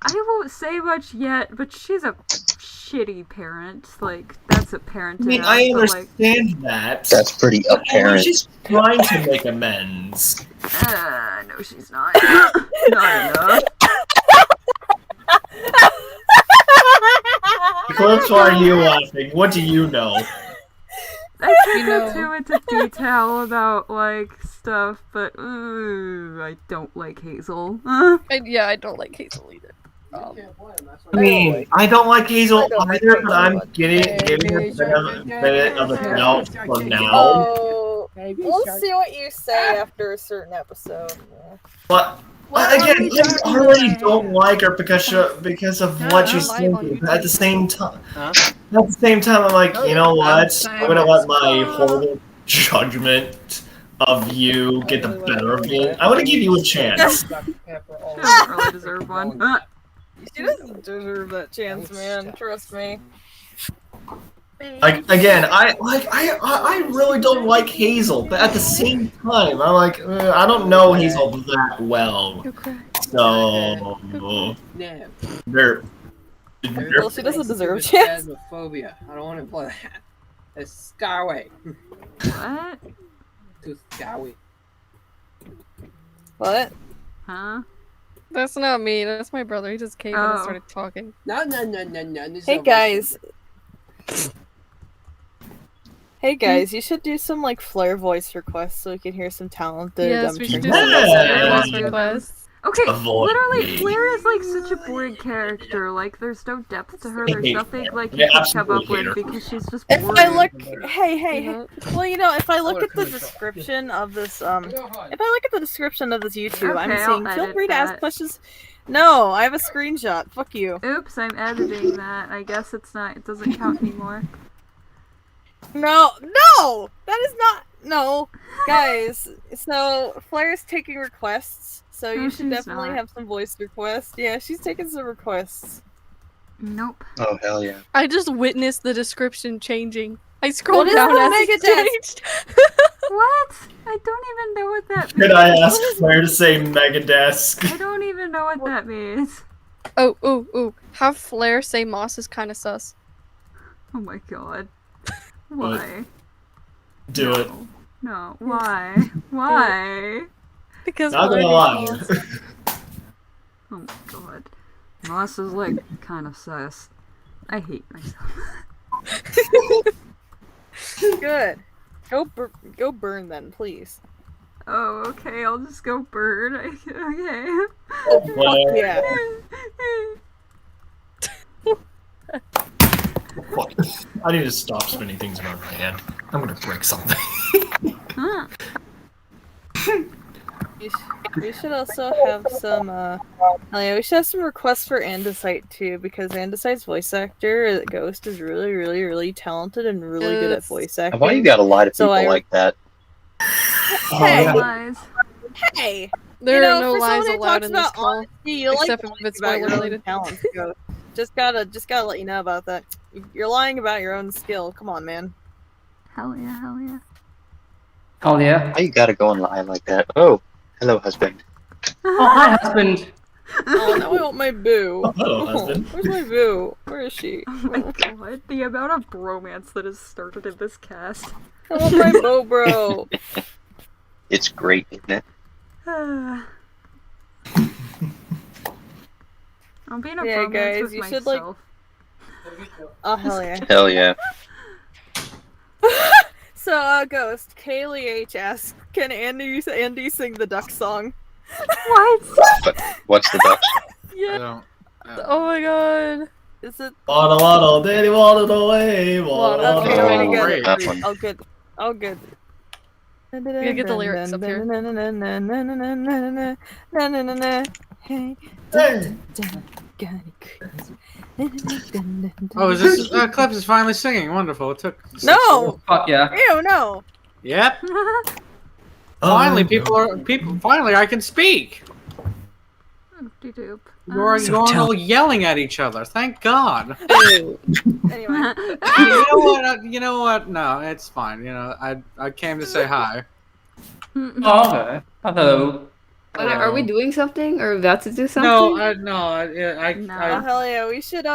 I won't say much yet, but she's a shitty parent. Like, that's apparent. I mean, I understand that. That's pretty apparent. She's trying to make amends. No, she's not. Not enough. Eclipse, why are you laughing? What do you know? I can't go too into detail about, like, stuff, but I don't like Hazel. I don't like Hazel either. I mean, I don't like Hazel either, but I'm giving her the benefit of the doubt for now. Oh, we'll see what you say after a certain episode. But again, I already don't like her because of what she's thinking. But at the same time, I'm like, you know what? I'm gonna let my horrible judgment of you get the better of me. I want to give you a chance. She doesn't really deserve one. She doesn't deserve that chance, man. Trust me. Like again, I really don't like Hazel, but at the same time, I'm like I don't know Hazel that well, so they're Well, she doesn't deserve a chance. Phobia. I don't want to play that. It's Skyway. What? To Skyway. What? Huh? That's not me. That's my brother. He just came in and started talking. No. Hey guys. Hey guys, you should do some like Flare voice requests so we can hear some talented. Yes, we should do some Flare voice requests. Okay, literally, Flare is like such a boring character. Like, there's no depth to her. There's nothing like you can come up with because she's just boring. If I look, hey, well, you know, if I look at the description of this, if I look at the description of this YouTube, Okay, I'm seeing I'll feel edit free to ask that. questions. No, I have a screenshot. Fuck you. Oops, I'm editing that. I guess it doesn't count anymore. No, that is not. No, guys. So Flare's taking requests, so you should definitely have some voice requests. Yeah, she's taking some requests. Nope. Oh hell yeah! I just witnessed the description changing. I scrolled What is down the as it Megadeth? changed. What? I don't even know what that means. Could I ask Claire to say Megadesk? I don't even know what that means. Oh. Have Flare say Moss is kind of sus. Oh my god. Why? Do it. No. Why? Why? Because Not gonna lie. Oh my god. Moss is like kind of sus. I hate myself. Good. Go burn then, please. Oh, okay. I'll just go burn. Okay. Oh, fuck yeah. Fuck. I need to stop spinning things around my hand. I'm gonna break something. Huh. We should also have some, we should have some requests for Andesite too, because Andesite's voice actor, Ghost, is really, really, really talented and really good at voice acting. Why you got a lot of people like that? Hey! Lies. Hey! There you are know, no for lies someone who allowed talks in this about call, honesty, you except like if it's about your spoiler own related. talents, Ghost. Just gotta let you know about that. You're lying about your own skill. Come on, man. Hell yeah, hell yeah. Oh yeah. Why you gotta go and lie like that? Oh, hello, husband. Oh hi, husband. Oh, now I want my boo. Oh, hello, husband. Where's my boo? Where is she? Oh my god, the amount of bromance that has started in this cast. I want my Bo Bro. It's great, isn't it? I'm being a Yeah, bromance guys, with you myself. should, like- Oh, hell yeah. Hell yeah. So, Ghost, Kaylee H asks, can Andy sing the duck song? What? What's the duck? Yeah. Oh my god. Is it? Waddle, waddle, daddy, waddle away. Waddle, Okay, waddle, ready, waddle. good. Oh, good. Oh, good. You gotta get the lyrics up here. Oh, is this Clips is finally singing? Wonderful. It took. No! Fuck yeah. Ew, no! Yep. Finally, finally, I can speak. You're all yelling at each other. Thank God. Anyway. You know what? No, it's fine. You know, I came to say hi. Oh, okay. Hello. Are we doing something or about to do something? No, Oh, hell yeah, we should,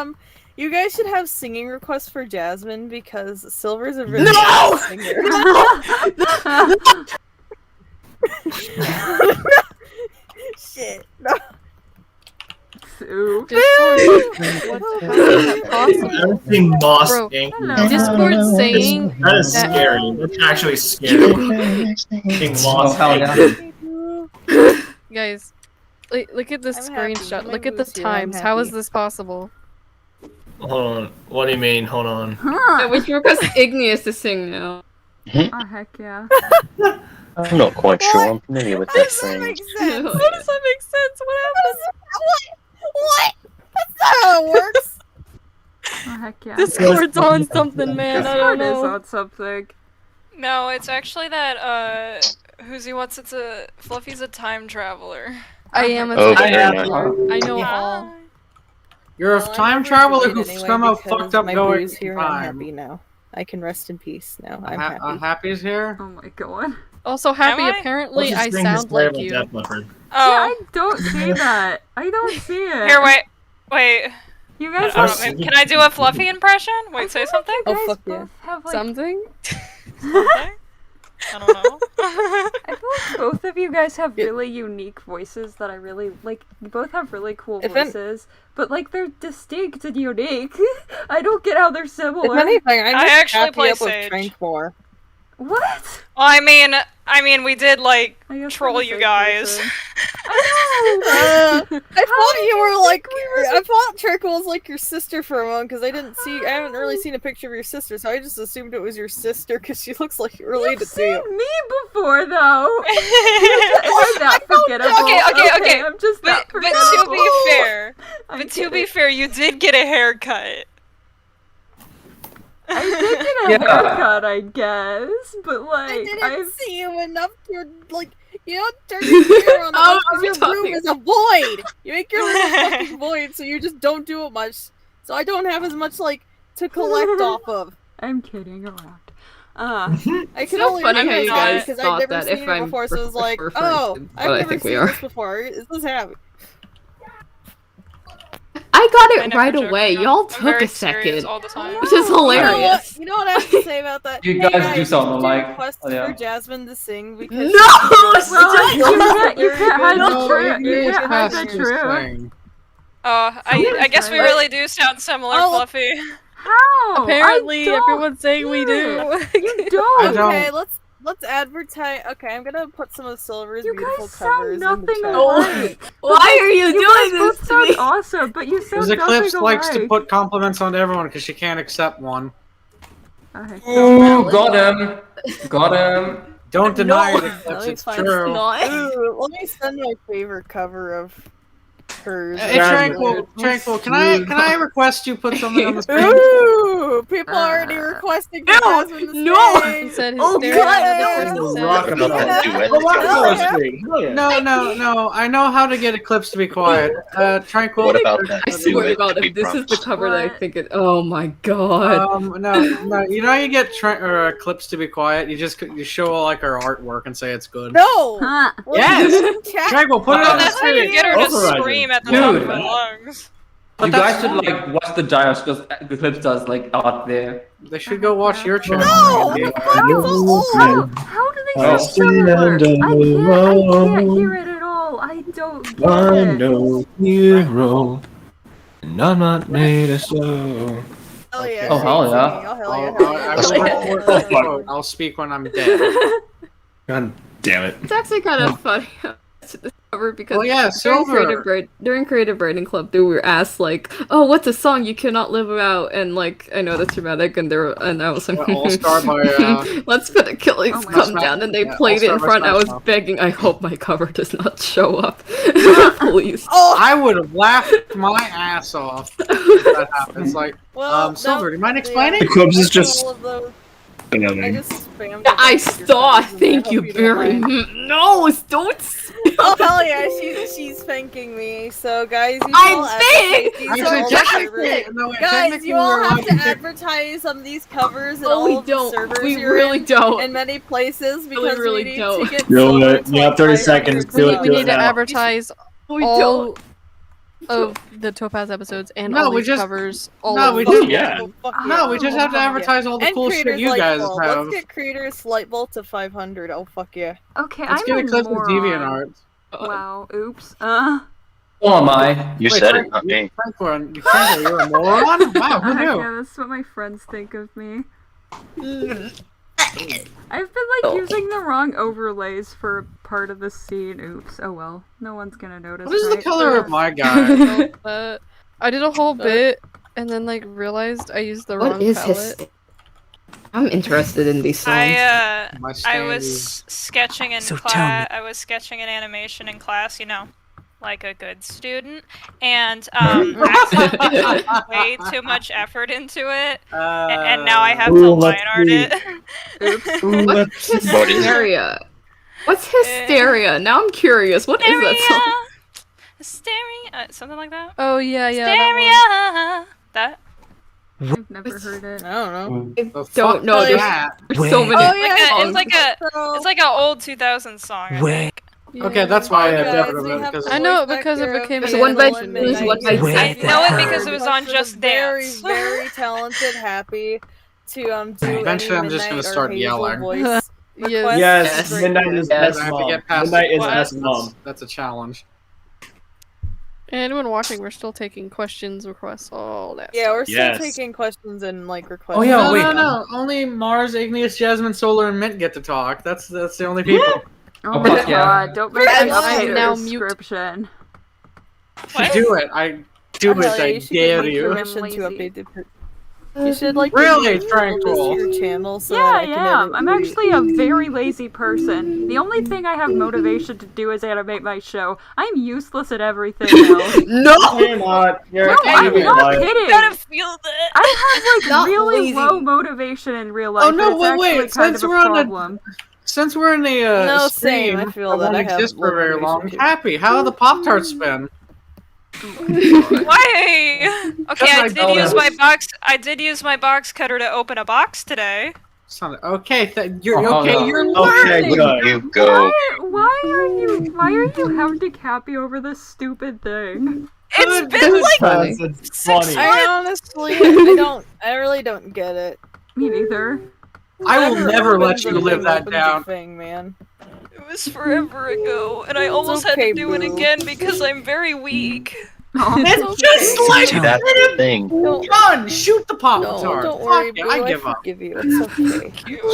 you guys should have singing requests for Jasmine because Silver's a really good singer. Shit. No. Everything Moss Bro, Inc. Discord saying That is scary. That's actually scary. Being Moss Inc. Guys, look at this I'm happy. screenshot. My Look at the mood's here, I'm times. How is happy. this possible? Hold on. What do you mean? Hold on. I wish you request Igneous to sing now. Oh, heck yeah. I'm not quite sure. I'm familiar with that How phrase. does that make sense? How does that make sense? What happened? What? That's not how it works. Oh, heck yeah. Discord's on something, man. I don't Discord is know. on something. No, it's actually that, Whoosy wants it to. Fluffy's a time traveler. I am a Oh, time very traveler. nice. I know Yeah. all. You're a Well, I'm time never traveler delayed who anyway somehow because fucked up my going boo's here in and I'm time. happy now. I can rest in peace now. I'm happy. Happy's here. Oh my god. Also, Happy, Am I? apparently Let's I just bring this sound like variable you. Death Leopard. Yeah, I Oh. don't see that. I don't see it. Here, wait. You I guys don't have, know, can I do a Fluffy impression? Wait, say something? Oh, guys fuck both yeah. have like Something? Something? I don't know. I feel like both of you guys have really unique voices that I really like. You both have really cool If an- voices, but like they're distinct and unique. I don't get how they're similar. If anything, I I miss actually Happy play up with Sage. Trank more. What? Well, I mean, we did like I guess troll I'm a you fake guys. person. I thought you were like. I thought Trick was like your sister for a moment because I haven't really seen a picture of your sister, so I just assumed it was your sister because she looks like related You've to you. seen me before, though. I'm that forgettable. Okay. I'm just But that to be fair, you did get a haircut. I did get a haircut, I guess, but like I didn't I've see you enough to like. You don't turn your hair on because your room is a void. You make your room a fucking void, so you just don't do it much. So I don't have as much like to collect off of. I'm kidding around. I can It's so only funny how you recognize guys because I've thought never that seen if it I'm before, so it was like, referring oh, to him, I've but I never think we seen are. this before. Is this Happy? I got it never right joke away. around. Y'all I'm took very a serious second, all the time. which is hilarious. You know what I have to say about that? You Hey, guys do something should like- requests oh, yeah. for Jasmine to sing because No! Well, you can't hide the No, truth. it You is can't hide the Happy's truth. thing. I guess we really do sound similar, Oh, Fluffy. How? Apparently, I don't everyone's saying we do. You don't. I don't. Okay, let's advertise. Okay, I'm gonna put some of Silver's You beautiful guys covers sound in the nothing chat. alike. Why are you You doing guys this both to me? sound awesome, but you sound Because nothing Eclipse likes to alike. put compliments on everyone because she can't accept one. Okay. Ooh, got him. Got him. Don't deny it, Let Eclipse. me It's find true. Ooh, let me send my favorite cover of hers. Hey, Tranquil, can I request you put something on the screen? Ooh, people already requesting for Jasmine to stay. Said Oh Rock god! No. I know how to get Eclipse to be quiet. Tranquil. What about that? I swear to God, if this is the cover that I think it. Oh my god. No. You know how you get Eclipse to be quiet? You show like our artwork and say it's good. No. Yes. Tranquil, put it on the That's how you screen. get her to Overriding. scream at the top of Dude. her lungs. You guys should like watch the Giants because the clips does like art there. They should go watch your channel. No! How do they say silver? I can't hear it at all. I don't get I'm it. no hero, and I'm not made of stone. Oh yeah. Oh, hell yeah. I'll speak when I'm dead. God damn it. It's actually kind of funny to discover because Oh, yeah, Silver. during Creative Writing Club, they were asked like, "Oh, what's a song you cannot live without?" And like, I know that's dramatic, and I was like, All-Star by, "Let's put Achilles come down," and they played it in All-Star by front. I was Smash Mouth. begging, I hope my cover does not show up, please. I would have laughed my ass off if that happens. Like, Silver, do you mind explaining? Eclipse is just. I just spammed. I saw. Thank you very much. No, don't. Oh hell yeah, she's thanking me. So guys, you I'm all big! Guys, you all have to advertise on these covers and all of the servers We you're really in, don't. in many places because really we need don't. to get You silver have 30 seconds. Do We it need to now. advertise all of the Topaz episodes and all these covers. All of we them. just have to advertise all the And cool shit Creators you guys Lightbulb. have. Let's get Creators Lightbulb to 500. Oh fuck yeah. Okay, Let's I'm get a Eclipse with moron. DeviantArt. Wow, oops. So am I. You said it, not me. Tranquil, you're a moron? Wow, who knew? Yeah, that's what my friends think of me. I've been using the wrong overlays for part of the scene. Oops. Oh well. No one's gonna notice. What is the right? color of my guy? I did a whole bit and then realized I used the What wrong is palette. his? I'm interested in these songs. I was sketching in class. I was sketching an animation in class. You know, like a good student, and accidentally put way too much effort into it, and now I have to line art it. What's hysteria? What's hysteria? Now I'm curious. What is that song? Hysteria, something like that. Oh yeah. Hysteria. That. I've never heard it. I don't know. Don't know. There's so many. Oh, yeah, It's like an old 2000s song. I think. Okay, that's why I Guys, never we read have it. I know it because it became There's an one by animation. there's one by I know it because it was on Just Very, Dance. very talented. Happy to do Eventually, any I'm just gonna Midnight or start Hazel yelling. voice requests. Yes, Great. Midnight is I best have to mom. get past Midnight is What? best mom. That's a challenge. Anyone watching, we're still taking questions, requests, all that. Yeah, we're Yes. still taking questions and requests. Oh, yeah, No, wait. no. Only Mars, Igneous, Jasmine, Solar, and Mint get to talk. That's the only people. Oh my fuck yeah. god, don't make me I'm update the now mute. description. Do it. I do it. I You should dare give me you. permission to Lazy. update the. You should Really, give me Tranquil. your channel so Yeah, that I I can am. edit I'm you. actually a very lazy person. The only thing I have motivation to do is animate my show. I'm useless at everything else. No, you're not. You're No, a I'm idiot, not like- kidding. Gotta feel that. I have Not really lazy. low motivation in real life. Oh, no, and it's actually wait, kind since of a we're on the- problem. Since we're in the No, stream, same, I feel that won't I have exist for very motivation long. too. Happy, how are the Pop-Tarts been? Why? Okay, I I did know use that. my box. I did use my box cutter to open a box today. Okay, you're Oh, okay. no. You're Okay, learning. good. You go. Why are you hounding Cappy over this stupid thing? It's been like Because it's funny. I honestly, I really don't get it. Me neither. I will Whatever never let opens you a live thing that opens a down. Thing, man. it was forever ago, and I almost okay, had to do it boo. again because I'm very weak. It's just like That's the thing. John, shoot the Pop No, Tart. don't worry, Fuck it, boo. I give up. forgive you. It's okay.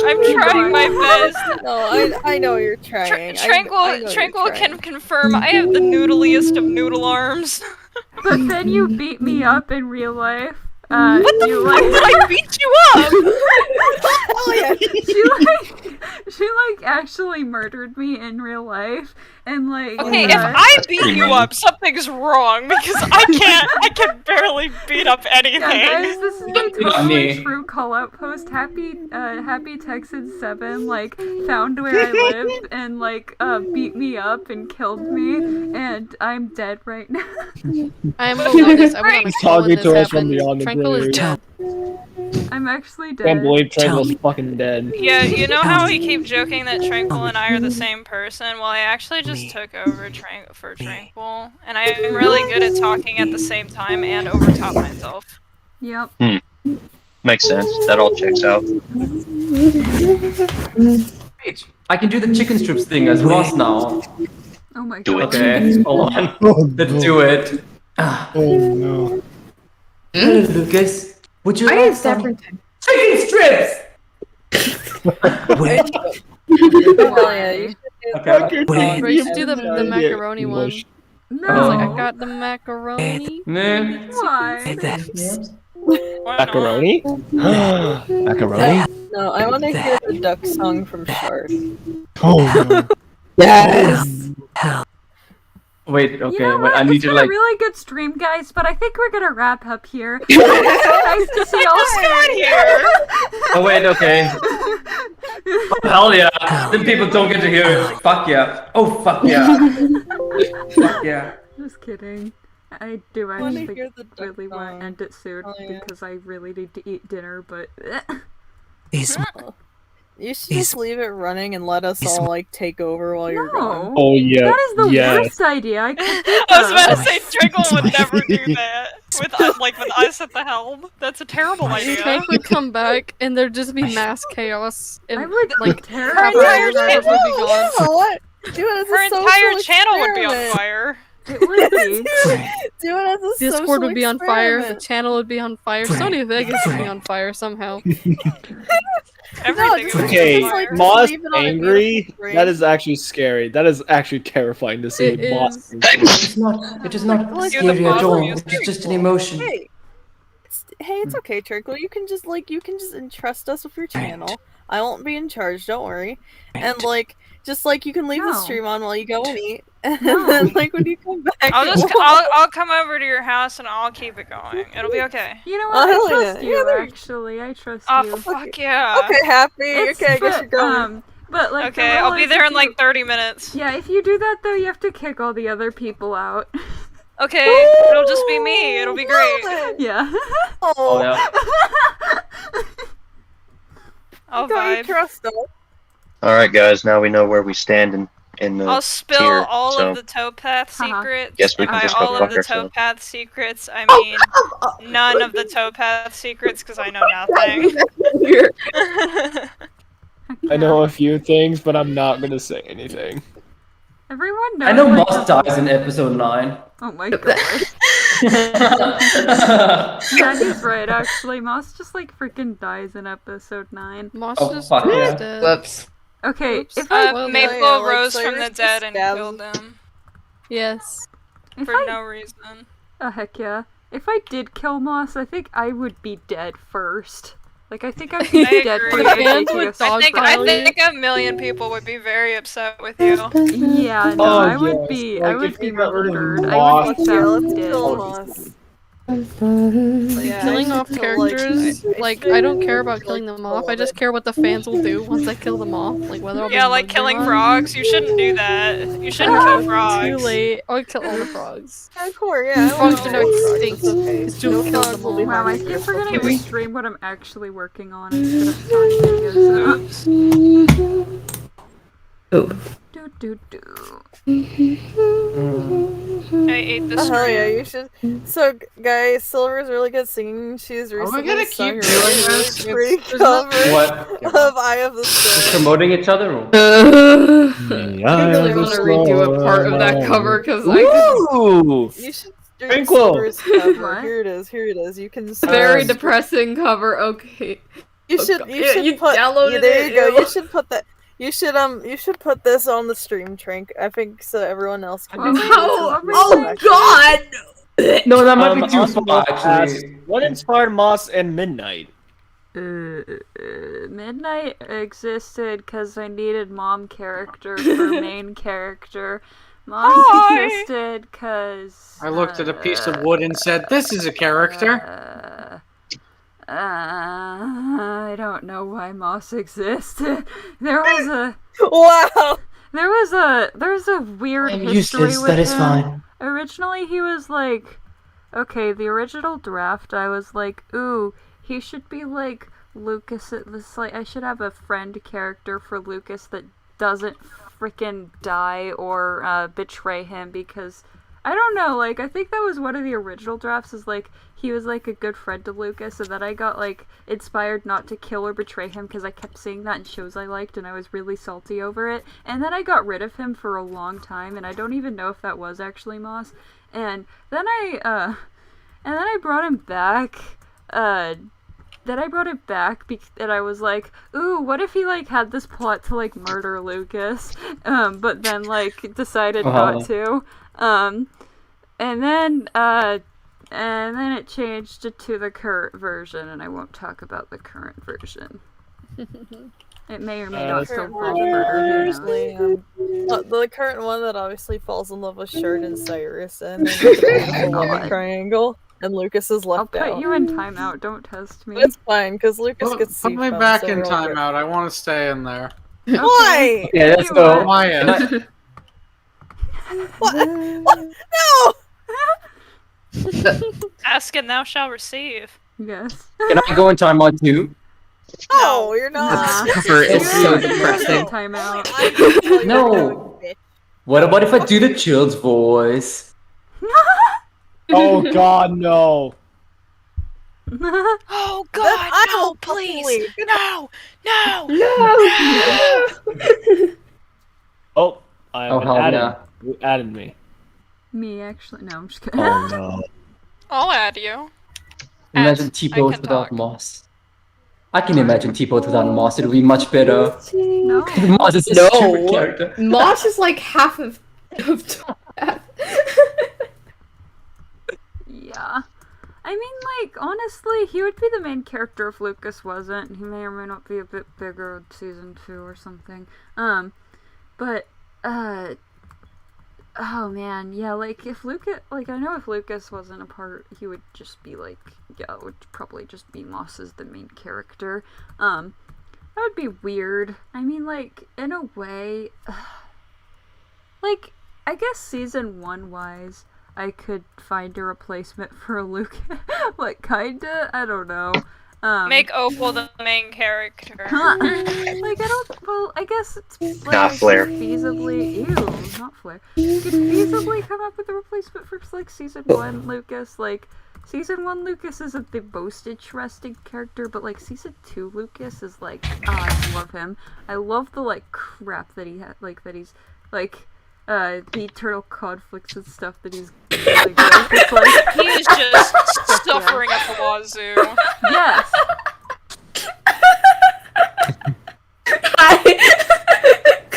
I'm trying my best. No, I know you're trying. I know Tranquil you're can confirm I have the noodliest of noodle arms. But then you beat me up in real life. What the you fuck did I beat you up? Oh yeah. she actually murdered me in real life, and like. Okay, if I beat you up, something's wrong because I can barely beat up anything. Yeah, guys, this is a totally me. true call-out post. Happy Texan 7 like found where I live and like beat me up and killed me, and I'm dead right now. I am a witness. I went on a He's call when talking this to us from happened. beyond the Tranquil is grave. dead. I'm actually dead. Can't believe Tranquil's fucking dead. Yeah, you know how we keep joking that Tranquil and I are the same person? Well, I actually just took over for Tranquil, and I'm really good at talking at the same time and overtop myself. Yep. Makes sense. That all checks out. Wait, I can do the chicken strips thing as Ross now. Oh my god. Do it. Okay, hold on. Let's do it. Oh no. Hello, Lucas. Would you I like have some different chicken strips? Wait. Oh, yeah, you Okay. Bro, you should do the macaroni one. No. I was like, I got the macaroni. Why? Macaroni? Macaroni? No, I want to hear the duck song from Shard. Oh no. Yes! Wait, okay, You know wait, what? I need It's to been like. a really good stream, guys, but I think we're gonna wrap up here. Nice to see y'all Come here. Oh wait, okay. Oh, hell yeah! Then people don't get to hear it. Fuck yeah! Oh fuck yeah! Fuck yeah! Just kidding. I do I wanna actually hear the duck really want song. to end it soon Oh, yeah. because I really need to eat dinner, but. You should just leave it running and let us all like take over while you're gone. Oh yeah. That is the yes. worst idea. I could do I was about to that. say Tranquil would never do that with us at the helm. That's a terrible idea. Tank would come back and there'd just be mass chaos. And, I would like tear her up entire my channel life. would be gone. Yeah, what? Do it as Her a entire social channel would be on experiment. fire. It would be. Do it as a Discord social would be on fire, the experiment. channel would be on fire, Sony Vegas would be on fire somehow. Everything is Okay, on fire. Moss leave it on a angry? beautiful That is actually scary. That is actually terrifying to see It Moss is. angry. It is not Like, scary at all. you It's just an emotion. Hey, it's okay, Turkle. You can just entrust us with your channel. I won't be in charge. Don't worry. And you can leave the No. stream on while you go and eat, and No. then when you come back, I'll come over to your house and I'll keep it going. It'll be okay. You know Oh, what? I hell trust yeah. you, Yeah, there- actually. I trust Oh, you. fuck yeah. Okay, happy. It's- Okay, I guess you're going. But like, the Okay, rule I'll be is there if in like you- 30 minutes. Yeah, if you do that though, you have to kick all the other people out. Okay, it'll just be me. It'll be great. Yeah. Oh yeah. I'll Don't you vibe. trust us? All right, guys. Now we know where we stand in the I'll spill tier, all so of the towpath secrets. Guess we and can by just go all of fuck the ourselves. towpath secrets, I mean none of the towpath secrets because I know nothing. I know a few things, but I'm not gonna say anything. Everyone knows. I know like, Moss dies in episode 9. Oh my god. Yeah, he's right. Actually, Moss just like freaking dies in episode 9. Moss Oh, just fuck drops yeah. dead. Whoops. Okay, if I Maple yeah, like, rose so from you're the just dead and stabbed. killed him Yes. for no reason. oh heck yeah, if I did kill Moss, I think I would be dead first. Like I think I'd be I dead agree. first. Fans would I think dogpile you. a million people would be very upset with you. Yeah, no, Oh, I would yes. be. Like, I would if be you got rid of murdered. I Moss- would be Yeah, found let's dead. kill Moss. Yeah, Killing I off feel like- characters, I don't care about killing them off. I just care what the fans will do once I kill them off. Like whether I'll be Yeah, like mugged or killing not. frogs. You shouldn't do that. You shouldn't kill frogs. Too late. I'll kill all the frogs. Hardcore, yeah. Frogs are now extinct. Okay. It's too No kill frogs them will be all. Wow, I harming keep you. forgetting Can to we- stream what I'm actually working on instead of starting videos. Oh. Do do do. I ate the Oh, hell yeah, stream. you should. So, guys, Silver's really good singing. She's recently gonna sung keep a doing really this? pretty There's not- cover What? of Eye of the Storm. Promoting each other? Or? I really want to redo a part of that cover because I Ooh! You should stream Tranquil. Silver's cover. What? Here it is. Here it is. You can. very stream- depressing cover. Okay. You Oh, should. God. You Yeah, should you put. downloaded Yeah, there it, you go. ew. You should put that. You should put this on the stream, Trank. I think so everyone else can. Well, see oh, this. Oh God! No, that might be too Also, far, actually. what inspired Moss and Midnight? Midnight existed because I needed mom character for main character. Moss existed because I looked at a piece of wood and said, "This is a character." I don't know why Moss existed. There was a wow. There was a weird I'm history useless, with that is him. fine. Originally, he was like, okay, the original draft, I was like, ooh, he should be like Lucas at this, like, I should have a friend character for Lucas that doesn't freaking die or betray him, because I don't know, like, I think that was one of the original drafts, is like, he was like a good friend to Lucas, and then I got like inspired not to kill or betray him because I kept seeing that in shows I liked and I was really salty over it. And then I got rid of him for a long time, and I don't even know if that was actually Moss. And then I brought him back. And I was like, ooh, what if he like had this plot to like murder Lucas, but then like decided not to. And then it changed to the current version, and I won't talk about the current version. It may or may not still fall further. The current one that obviously falls in love with Shard and Cyrus, and then there's a beautiful love triangle, and Lucas is left out. I'll put you in timeout, don't test me. It's fine, because Lucas gets Put me back in timeout. I want to stay in there. Why? Yeah, let's go. Why? What? No! Ask and thou shalt receive. Yes. Can I go in timeout too? No, you're not. It's so depressing. Timeout. No. What about if I do the child's voice? Oh God, no. Oh God, no, please. No. Oh, I Oh, hell added. yeah. You added me. Me, actually. No, I'm just kidding. Oh no. I'll add you. Imagine T-pose without Moss. I can imagine T-pose without Moss. It'll be much better. No. Moss is a stupid character. Moss is like half of Yeah. I mean, like, honestly, he would be the main character if Lucas wasn't. He may or may not be a bit bigger in season 2 or something. Oh man, yeah, like, if Lucas, like, I know if Lucas wasn't a part, he would just be, like, yeah, it would probably just be Moss as the main character. That would be weird. I mean, like, in a way, like, I guess season 1-wise, I could find a replacement for Lucas. Like, kinda? I don't know. Make Opal the main character. Like, I guess it's like, Not Flare. feasibly, not Flare. You could feasibly come up with a replacement for, like, season 1 Lucas. Like, season 1 Lucas isn't the most interesting character, but, like, season 2 Lucas is, like, I love him. I love the, like, crap that he had, like, that he's, like, the internal conflicts and stuff that he's like, it's like He is just suffering at the wazoo. Yes.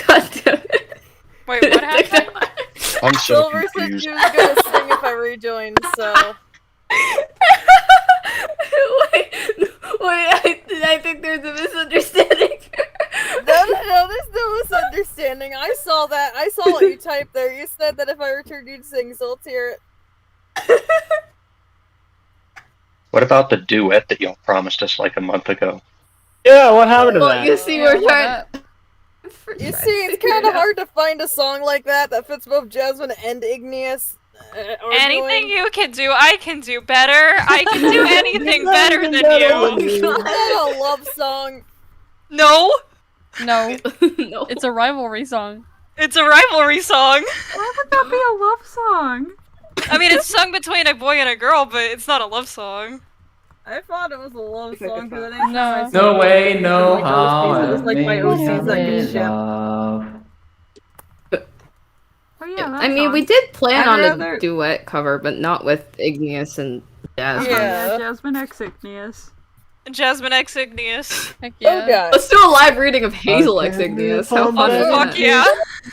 God damn it. Wait, what happened? I'm so Silver said confused. she was gonna sing if I rejoined, so. Wait, I think there's a misunderstanding. No, there's no misunderstanding. I saw that. I saw what you typed there. You said that if I returned, you'd sing, so let's hear it. What about the duet that y'all promised us like a month ago? Yeah, what happened to Well, that? you see, we're trying. You see, it's kind of hard to find a song like that fits both Jasmine and Igneous. Anything you can do, I can do better. I can do anything better than you. Not a love song. No. No. No. It's a rivalry song. It's a rivalry song. Why would that be a love song? I mean, it's sung between a boy and a girl, but it's not a love song. I thought it was a love song because No way, no how. It was like my OC's like ship. Oh yeah, I mean, we did plan on a duet cover, but not with Igneous and Jasmine. Yeah, Jasmine X Igneous. Jasmine X Igneous. Heck yeah. Okay. Let's do a live reading of Hazel X Igneous. How fun is Fuck that? yeah.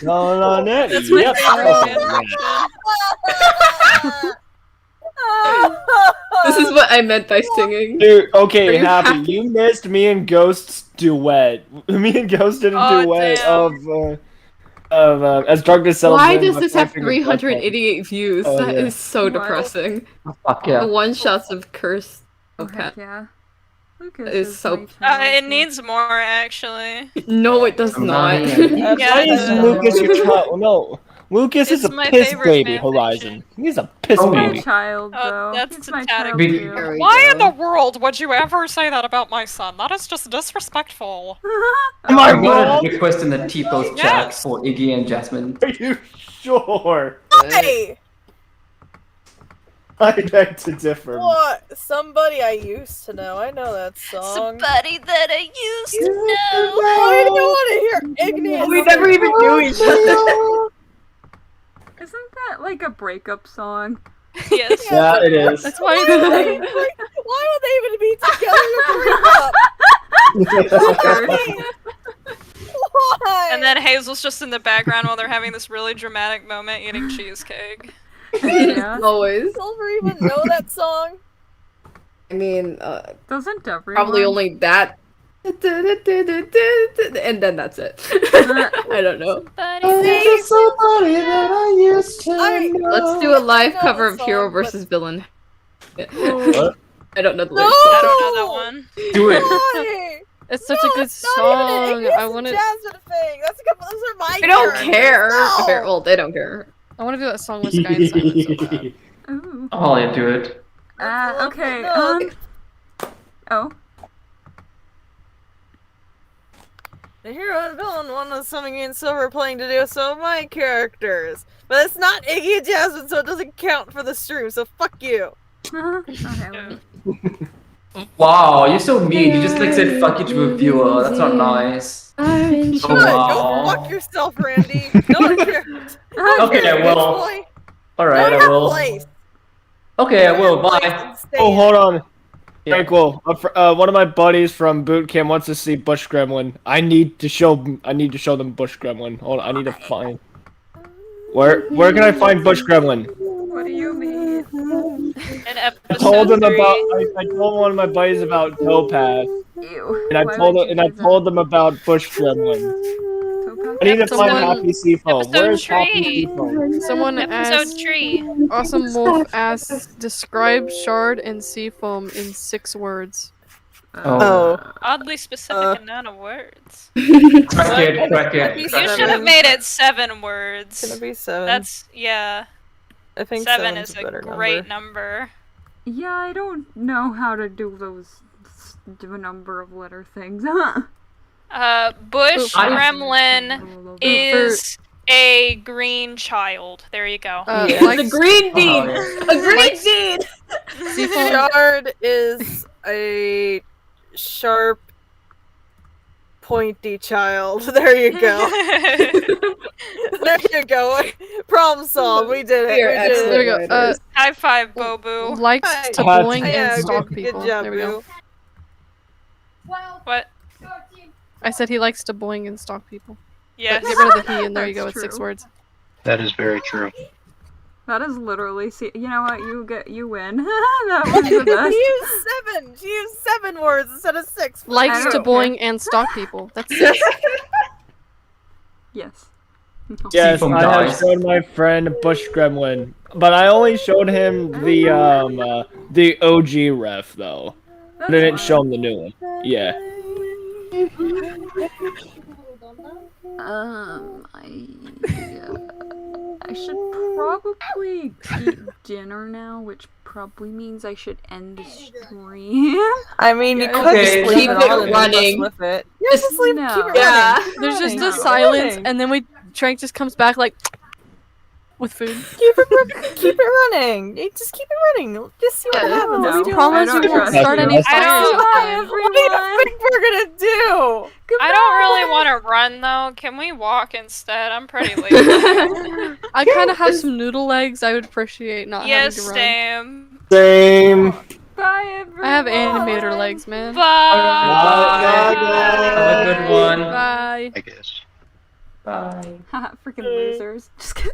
Going on it. That's my Yep. favorite fan fiction. This is what I meant by singing. Dude, Are okay, you Happy, happy? you missed me and Ghost's duet. Me and Ghost did a duet of As Darkness Settles Why In does by this Five have Finger Death Punch. 388 views? Oh, That yeah. is so depressing. Fuck yeah. The one shots of Curse. Okay. Yeah. Lucas Is so. It needs more, actually. No, it does not. Why is Lucas your child? No. Lucas is It's a my piss favorite baby, fanfiction. Horizon. He's a piss It's my baby. child, though. That's It's a my tad child, Be- too. Why in the world would you ever say that about my son? That is just disrespectful. Am I I got wrong? a request in the T-post chat Yes. for Iggy and Jasmine. Are you sure? Hey! I beg to differ. What? Somebody I used to know. I know that song. Somebody that I used to know. Why do you want to hear Igneous? We never even knew each other. Isn't that like a breakup song? Yes. Yeah, it is. That's why Why would they even be together to break up? Why? And then Hazel's just in the background while they're having this really dramatic moment eating cheesecake. Yeah. Always. Silver even know that song? I mean, Doesn't everyone? probably only that. And then that's it. I don't know. Somebody that I used to know. Let's do a live know cover the of Hero song, versus Villain. What? I don't know the No! lyrics. I don't know that one. Do it. Why? It's such a good It's not even an song. Igneous I and want to. Jasmine thing. That's a couple. Those are my. I don't characters. care. No! Okay, well, they don't care. I want to do that song with Sky and Simon so bad. Ooh. I'll into it. Okay. No. Oh. The hero and villain one was something me and Silver playing to do with some of my characters. But it's not Iggy and Jasmine, so it doesn't count for the stream, so fuck you. Okay. Wow, you're so mean. You just like said fuck you to a viewer. That's not nice. Good. Oh, wow. Go fuck yourself, Randy. No one cares. Okay, well. Boy. Alright, Know I your will. place. Okay, I will. Place Bye. and stay Oh, in hold it. on. Tranquil. One of my buddies from boot camp wants to see Bush Gremlin. I need to show them Bush Gremlin. Hold on, I need to find. Where can I find Bush Gremlin? What do you mean? In I episode told him 3. about. I told one of my buddies about Topaz, Ew. and I told them about Bush Gremlin. I need to find Happy Seafoam. Where's Happy Seafoam? Someone Episode asked. 3. Awesome Wolf asked, describe Shard and Seafoam in 6 words. Oddly specific amount of words. Crack it. You should have made it 7 words. It's gonna be 7. That's yeah. I think 7 seven's is a a better great number. Yeah, I don't know how to do those number of letter things. Bush I- Gremlin is a green child. There you go. The green bean! Oh, A green bean! Shard is a sharp, pointy child. There you go. There you go. Problem solved. We did it. You're We did excellent. it. There we go. High five, Bobu. Likes Hi. to Hi. boing Yeah, and stalk good people. job, There we go. Boo. What? I said he likes to boing and stalk people. Yes. Get rid of the he, and there you go. That's It's 6 true. words. That is very true. That is literally. You know what? You win. That was the best. She used 7 words instead of 6. I Likes to don't boing and stalk people. That's 6. Yes. Yes, Seafoam I have dies. showed my friend Bush Gremlin, but I only showed him the OG ref though. I didn't show him the new one. Yeah. I should probably eat dinner now, which probably means I should end the stream. I mean, you could Okay, just leave keep it it on and running. just flip it. Yeah, just leave No. keep it Yeah. running. There's just No. a silence, and then Trank just comes back like with food. Keep it running. You just keep it running. Just see what happens. No. Let's do Promise I you don't won't trust start you. any I fires. don't- Bye, What do you everyone. think we're gonna do? I don't really want to run though. Can we walk instead? I'm pretty lazy. I kind of have some noodle legs. I would appreciate not Yes, having to run. Sam. Same. Bye, everyone. I have animator legs, man. Bye. Have a good one. Bye. I guess. Bye. Freaking losers. Just kidding.